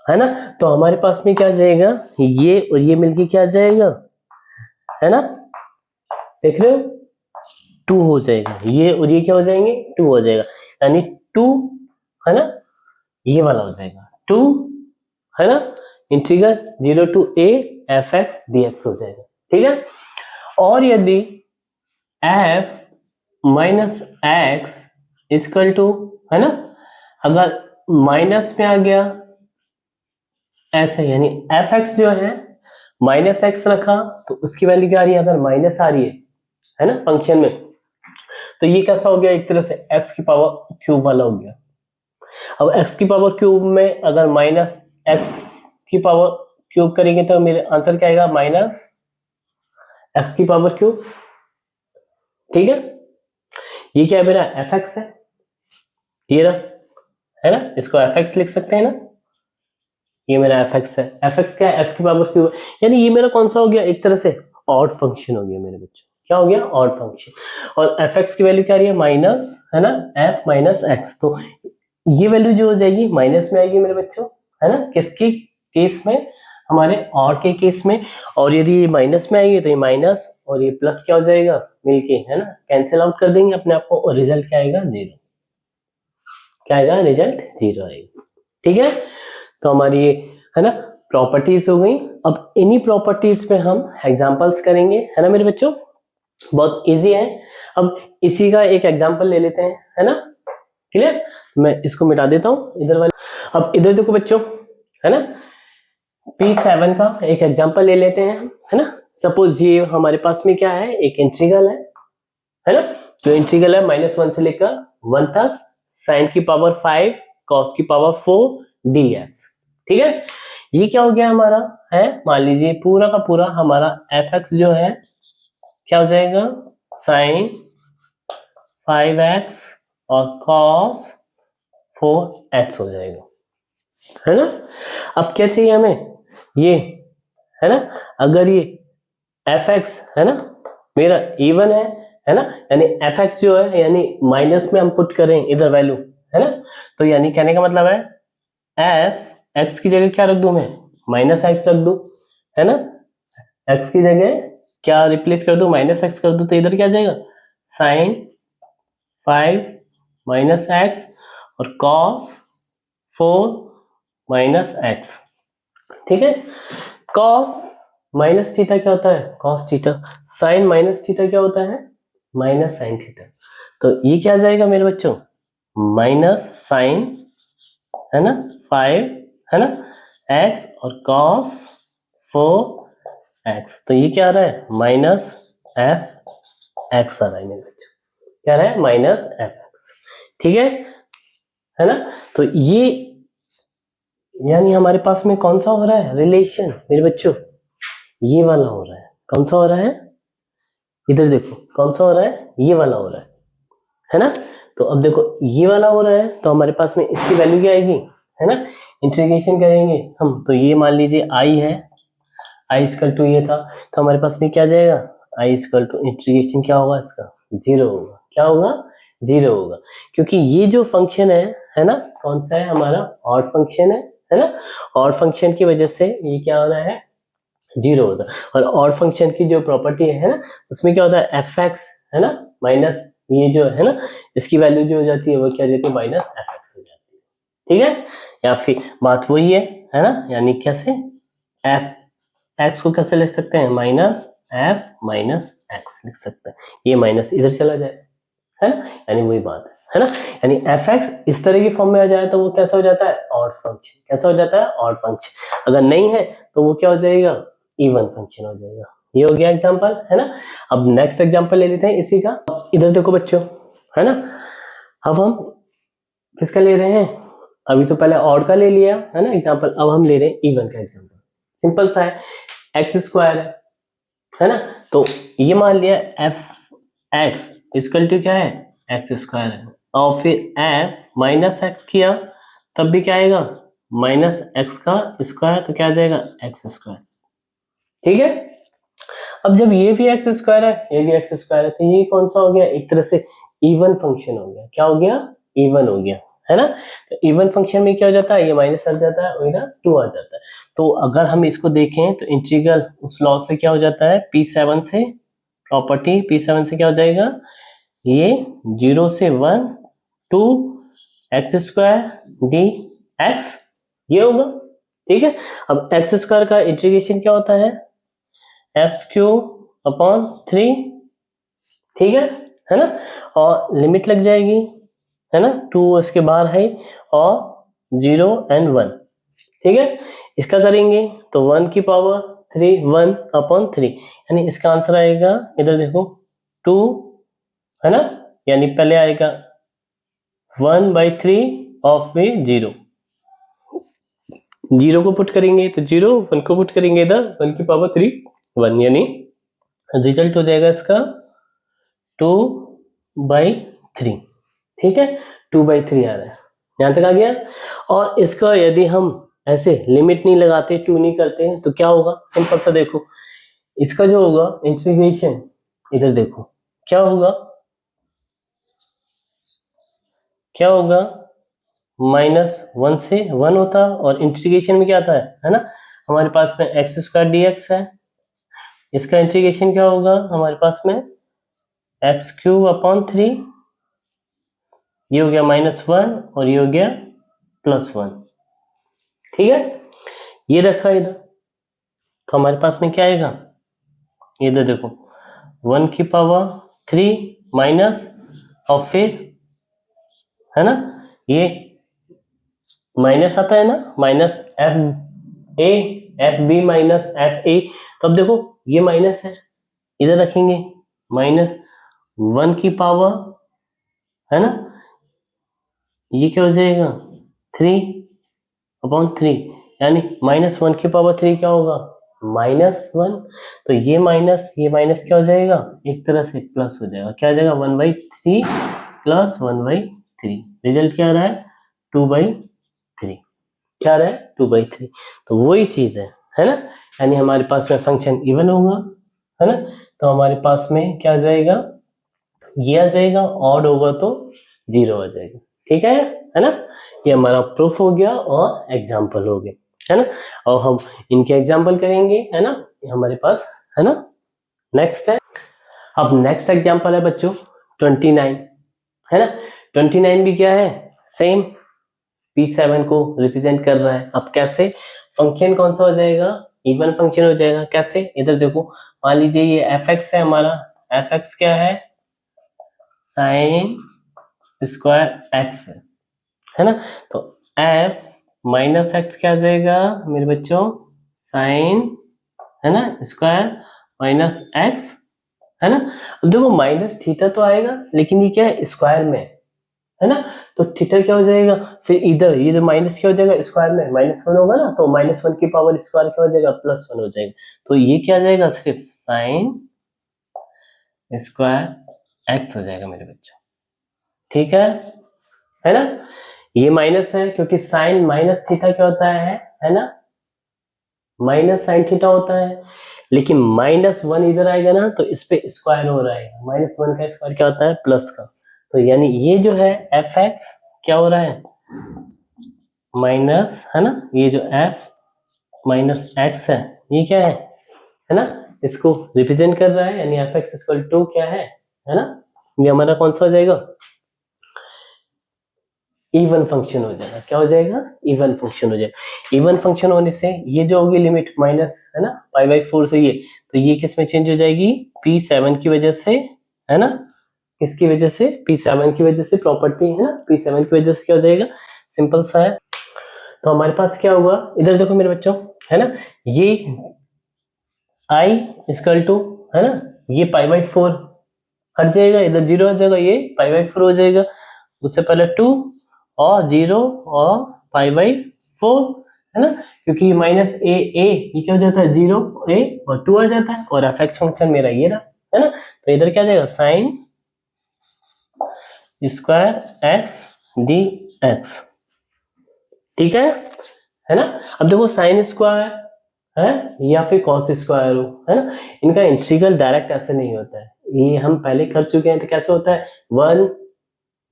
है ना। तो हमारे पास में क्या आ जाएगा, ये और ये मिलके क्या आ जाएगा, है ना, देख रहे हो, 2 हो जाएगा, ये और ये क्या हो जाएंगे, 2 हो जाएगा, यानी 2, है ना, ये वाला हो जाएगा 2, है ना, integral 0 to a f x d x हो जाएगा, ठीक है। और यदि f minus x equal to, है ना, अगर माइनस में आ गया ऐसे, यानी एफ एक्स जो है माइनस एक्स रखा तो उसकी वैल्यू क्या आ रही है, अगर माइनस आ रही है ना फंक्शन में, तो ये कैसा हो गया, एक तरह से x की पावर क्यूब वाला हो गया। अब x की पावर क्यूब में अगर माइनस x की पावर क्यूब करेंगे तो मेरे आंसर क्या आएगा, माइनस एक्स की पावर क्यूब। ठीक है, ये क्या है मेरा एफ एक्स है, ये रहा, है ना, इसको एफ एक्स लिख सकते हैं ना, ये मेरा एफ एक्स है। एफ एक्स क्या है, एक्स की पावर क्यूब, यानी ये मेरा कौन सा हो गया, एक तरह से ऑड फंक्शन हो गया मेरे बच्चों। क्या हो गया, ऑड फंक्शन। और एफ एक्स की वैल्यू क्या आ रही है, माइनस, है ना, एफ माइनस एक्स। तो ये वैल्यू जो हो जाएगी माइनस में आएगी मेरे बच्चों, है ना, किसके केस में, हमारे ऑड के केस में। और यदि ये माइनस में आएगी तो ये माइनस और ये प्लस क्या हो जाएगा मिलके, है ना, कैंसिल आउट कर देंगे अपने आप को, और रिजल्ट क्या आएगा, जीरो। क्या आएगा, रिजल्ट जीरो आएगा। ठीक है, तो हमारी ये, है ना, प्रॉपर्टीज हो गई। अब इन्हीं प्रॉपर्टीज पे हम एग्जांपल्स करेंगे, है ना मेरे बच्चों, बहुत इजी है। अब इसी का एक एग्जांपल ले लेते हैं, है ना, क्लियर। मैं इसको मिटा देता हूं इधर वाले। अब इधर देखो बच्चों, है ना, P7 का एक एग्जांपल ले लेते हैं, है ना। सपोज ये हमारे पास में क्या है, एक इंटीग्रल है ना, जो इंटीग्रल है -1 से लेकर 1 तक, sin की पावर 5 cos की पावर 4 dx। ठीक है, ये क्या हो गया हमारा, है, मान लीजिए पूरा का पूरा हमारा fx जो है क्या हो जाएगा, sin 5x और cos 4x हो जाएगा, है ना। अब क्या चाहिए हमें, ये, है ना, अगर ये fx है ना मेरा इवन है ना, यानी fx जो है, यानी माइनस में हम पुट करें इधर वैल्यू, है ना, तो यानी कहने का मतलब है f x की जगह क्या रख दूं मैं, माइनस एक्स रख दूं, है ना, x की जगह क्या रिप्लेस कर दूं, माइनस एक्स कर दूं, तो इधर क्या आ जाएगा, साइन 5 माइनस एक्स और cos 4 माइनस एक्स। ठीक है, cos माइनस थीटा क्या होता है, cos theta, sine minus theta क्या होता है, माइनस साइन थीटा। तो ये क्या आ जाएगा मेरे बच्चों, माइनस साइन, है ना, 5, है ना, x और cos 4x। तो ये क्या आ रहा है, माइनस एफ एक्स आ रहा है मेरे बच्चों, क्या आ रहा है, माइनस एफ एक्स। ठीक है ना। तो ये यानी हमारे पास में कौन सा हो रहा है रिलेशन मेरे बच्चों, ये वाला हो रहा है। कौन सा हो रहा है, इधर देखो कौन सा हो रहा है, ये वाला हो रहा है ना। तो अब देखो ये वाला हो रहा है, तो हमारे पास में इसकी वैल्यू क्या आएगी, है ना, इंटीग्रेशन करेंगे हम, तो ये मान लीजिए आई है, आई इक्वल टू ये था, तो हमारे पास में क्या जाएगा, आई इक्वल टू इंटीग्रेशन क्या होगा इसका, जीरो होगा। क्या होगा, जीरो होगा, क्योंकि ये जो फंक्शन है ना, कौन सा है हमारा, ऑड फंक्शन है ना, ऑड फंक्शन की वजह से ये क्या हो रहा है, जीरो होता है। और ऑड फंक्शन की जो प्रॉपर्टी है ना, उसमें क्या होता है, एफ एक्स, है ना, माइनस ये जो है ना, इसकी वैल्यू जो हो जाती है वो क्या हो जाती है, माइनस एफ एक्स हो जाती है। ठीक है, या फिर बात वही है ना, यानी कैसे एफ एक्स को कैसे लिख सकते हैं, माइनस एफ माइनस एक्स लिख सकते हैं, ये माइनस इधर चला जाए, है ना, यानी वही बात है ना, यानी एफ एक्स इस तरह की फॉर्म में आ जाए तो वो कैसा हो जाता है, ऑड फंक्शन। कैसा हो जाता है, ऑड फंक्शन। अगर नहीं है तो वो क्या हो जाएगा, इवन फंक्शन हो जाएगा। ये हो गया एग्जांपल, है ना। अब नेक्स्ट एग्जांपल ले लेते हैं इसी का। इधर देखो बच्चों, है ना, अब हम किसका ले रहे हैं, अभी तो पहले ऑड का ले लिया है ना एग्जांपल, अब हम ले रहे हैं इवन का एग्जांपल। सिंपल सा है, एक्स स्क्वायर है ना, तो ये मान लिया एफ एक्स इक्वल टू क्या है, एक्स स्क्वायर है, और फिर एफ माइनस एक्स किया तब भी क्या आएगा, माइनस एक्स का स्क्वायर, तो क्या आ जाएगा, एक्स स्क्वायर। ठीक है, अब जब ये भी एक्स स्क्वायर है, ये भी एक्स स्क्वायर है, तो ये कौन सा हो गया, एक तरह से इवन फंक्शन हो गया। क्या हो गया, इवन हो गया, है ना। तो इवन फंक्शन में क्या हो जाता है, ये माइनस हट जाता है और इधर 2 आ जाता है। तो अगर हम इसको देखें तो इंटीग्रल उस लॉ से क्या हो जाता है, P7 से, प्रॉपर्टी P7 से क्या हो जाएगा, ये 0 से 1 to x square d x, ये होगा। ठीक है, अब एक्स स्क्वायर का इंटीग्रेशन क्या होता है, एक्स क्यूब अपॉन 3। ठीक है ना, और लिमिट लग जाएगी, है ना, 2 इसके बाहर है, और 0 एंड 1। ठीक है, इसका करेंगे तो 1 की पावर 3, 1 अपॉन 3, यानी इसका आंसर आएगा, इधर देखो 2, है ना, यानी पहले आएगा 1/3 ऑफ में 0, जीरो को पुट करेंगे तो जीरो, 1 को पुट करेंगे इधर 1 की पावर 3 1, यानी रिजल्ट हो जाएगा इसका 2/3। ठीक है, 2/3 आ रहा है, यहां तक आ गया। और इसका यदि हम ऐसे लिमिट नहीं लगाते, 2 नहीं करते हैं, तो क्या होगा, सिंपल सा देखो, इसका जो होगा इंटीग्रेशन, इधर देखो क्या होगा, क्या होगा, -1 से 1 होता, और इंटीग्रेशन में क्या आता है ना, हमारे पास में x² dx है, इसका इंटीग्रेशन क्या होगा हमारे पास में x³ 3, ये हो गया -1 और ये हो गया +1। ठीक है, ये रखा इधर, तो हमारे पास में क्या आएगा, इधर देखो 1 की पावर 3 माइनस, और फिर है ना ये माइनस आता है ना, -FA माइनस FA, तो अब देखो ये माइनस है, इधर रखेंगे -1 की पावर, है ना, ये क्या हो जाएगा 3/3, यानी -1 की पावर 3 क्या होगा -1, तो ये माइनस क्या हो जाएगा, एक तरह से प्लस हो जाएगा, क्या हो जाएगा 1/3 प्लस 1/3, रिजल्ट क्या आ रहा है 2/3, क्या आ रहा है 2/3। तो वही चीज है ना, यानी हमारे पास में फंक्शन इवन होगा, है ना, तो हमारे पास में क्या आ जाएगा, ये आ जाएगा, ऑड होगा तो 0 आ जाएगा। ठीक है ना, ये हमारा प्रूफ हो गया और एग्जाम्पल हो गया, है ना, और हम इनके एग्जाम्पल करेंगे, है ना, ये हमारे पास, है ना, नेक्स्ट है। अब नेक्स्ट एग्जाम्पल है बच्चों 29, है ना, 29 भी क्या है, सेम P7 को रिप्रेजेंट कर रहा है। अब कैसे, फंक्शन कौन सा हो जाएगा, इवन फंक्शन हो जाएगा, कैसे, इधर देखो, मान लीजिए ये fx है हमारा, fx क्या है, sin² x है ना, तो f माइनस एक्स क्या आ जाएगा मेरे बच्चों, साइन, है ना, स्क्वायर माइनस एक्स, है ना। अब देखो माइनस थीटा तो आएगा, लेकिन ये क्या है स्क्वायर में, है ना, तो थीटा क्या हो जाएगा, फिर इधर ये जो माइनस क्या हो जाएगा स्क्वायर में, -1 होगा ना, तो -1 की पावर स्क्वायर क्या हो जाएगा +1 हो जाएगा, तो ये क्या आ जाएगा सिर्फ साइन स्क्वायर एक्स हो जाएगा मेरे बच्चों। ठीक है ना, ये माइनस है क्योंकि साइन माइनस थीटा क्या होता है ना, माइनस साइन थीटा होता है, लेकिन -1 इधर आएगा ना, तो इस पे स्क्वायर हो रहा है, -1 का स्क्वायर क्या होता है प्लस का, तो यानी ये जो है fx क्या हो रहा है माइनस, है ना, ये जो f माइनस x है, ये क्या है ना, इसको रिप्रेजेंट कर रहा है, यानी fx इक्वल टू क्या है ना, ये हमारा कौन सा हो जाएगा, इवन फंक्शन हो जाएगा, क्या हो जाएगा इवन फंक्शन हो जाएगा। इवन फंक्शन होने से ये जो होगी लिमिट माइनस, है ना, π/4 से ये, तो ये किस में चेंज हो जाएगी, P7 की वजह से, है ना, किसकी वजह से, P7 की वजह से, प्रॉपर्टी है ना, P7 की वजह से क्या हो जाएगा, सिंपल सा है। तो हमारे पास क्या हुआ, इधर देखो मेरे बच्चों, है ना, ये I इक्वल टू, है ना, ये π/4 हट जाएगा, इधर 0 आ जाएगा, ये π/4 हो जाएगा, उससे पहले 2 और 0 और π/4, है ना, क्योंकि माइनस ए ये क्या हो जाता है 0 a और 2 आ जाता है, और fx फंक्शन मेरा ये रहा, है ना, तो इधर क्या जाएगा sine square x d x. ठीक है ना। अब देखो साइन स्क्वायर है या फिर कॉस स्क्वायर हो, है ना, इनका इंटीग्रल डायरेक्ट ऐसे नहीं होता है, ये हम पहले कर चुके हैं, तो कैसे होता है 1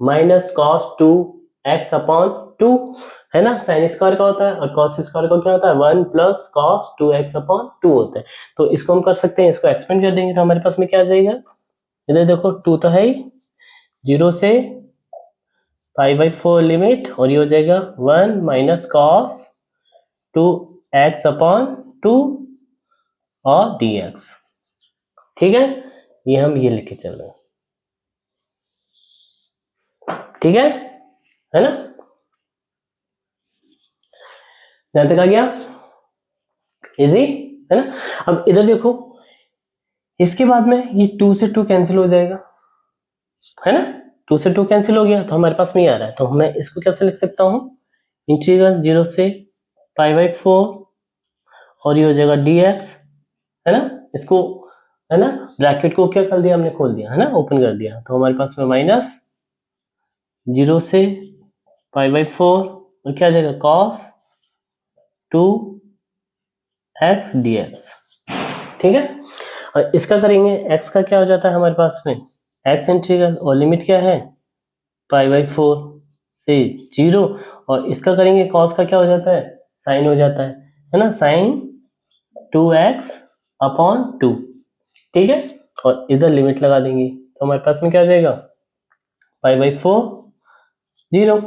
माइनस कॉस 2x/2, है ना, साइन स्क्वायर का होता है, और कॉस स्क्वायर का क्या होता है 1 प्लस कॉस 2x/2 होता है। तो इसको हम कर सकते हैं, इसको एक्सपेंड कर देंगे, तो हमारे पास में क्या आ जाएगा, इधर देखो 2 तो है ही, 0 से π/4 लिमिट, और ये हो जाएगा 1 माइनस कॉस 2x/2 और dx। ठीक है, ये हम ये लिख के चल रहे हैं, ठीक है ना, यहां तक आ गया, इजी है ना। अब इधर देखो, इसके बाद में ये 2 से 2 कैंसिल हो जाएगा, है ना, 2 से 2 कैंसिल हो गया, तो हमारे पास में ये आ रहा है, तो मैं इसको कैसे लिख सकता हूँ, इंटीग्रल 0 से पाई बाई 4 और ये हो जाएगा dx, है ना। इसको है ना ब्रैकेट को क्या कर दिया हमने, खोल दिया, है ना, ओपन कर दिया। तो हमारे पास में माइनस 0 से पाई बाई 4 और क्या आ जाएगा cos 2x dx, ठीक है। और इसका करेंगे, x का क्या हो जाता है हमारे पास में, x इंटीग्रल, और लिमिट क्या है पाई बाई 4 से 0, और इसका करेंगे cos का क्या हो जाता है, साइन हो जाता है ना, साइन 2x अपॉन 2, ठीक है। और इधर लिमिट लगा देंगे तो हमारे पास में क्या आ जाएगा पाई बाई 4 0।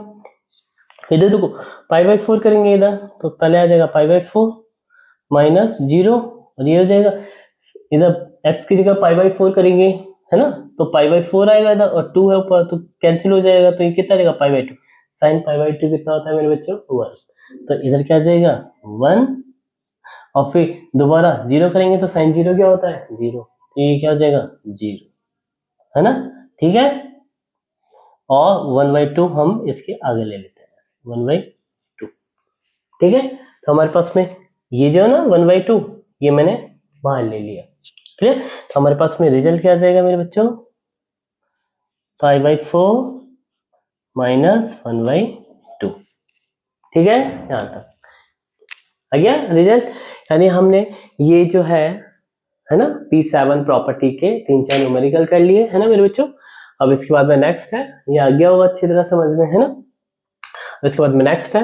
इधर देखो पाई बाई 4 करेंगे इधर तो पहले आ जाएगा पाई बाई 4 माइनस 0, और ये हो जाएगा इधर x की जगह पाई बाई 4 करेंगे, है ना, तो पाई बाई 4 आएगा इधर, और 2 है ऊपर तो कैंसिल हो जाएगा, तो ये कितना रहेगा pi by 2, sine pi by 2 कितना होता है मेरे बच्चों 1, तो इधर क्या आ जाएगा 1, और फिर दोबारा 0 करेंगे तो साइन 0 क्या होता है 0, तो ये क्या हो जाएगा 0, है ना, ठीक है। और 1/2 हम इसके आगे ले लेते हैं 1/2, ठीक है। तो हमारे पास में ये जो है ना 1/2 ये मैंने बाहर ले लिया, क्लियर। तो हमारे पास में रिजल्ट क्या आ जाएगा मेरे बच्चों, पाई बाई 4 माइनस 1/2, ठीक है, यहाँ तक आ गया रिजल्ट। यानी हमने ये जो है ना P7 प्रॉपर्टी के 3-4 न्यूमेरिकल कर लिए, है ना मेरे बच्चों। अब इसके बाद में नेक्स्ट है, ये आ गया होगा अच्छी तरह समझ में, है ना। इसके बाद में नेक्स्ट है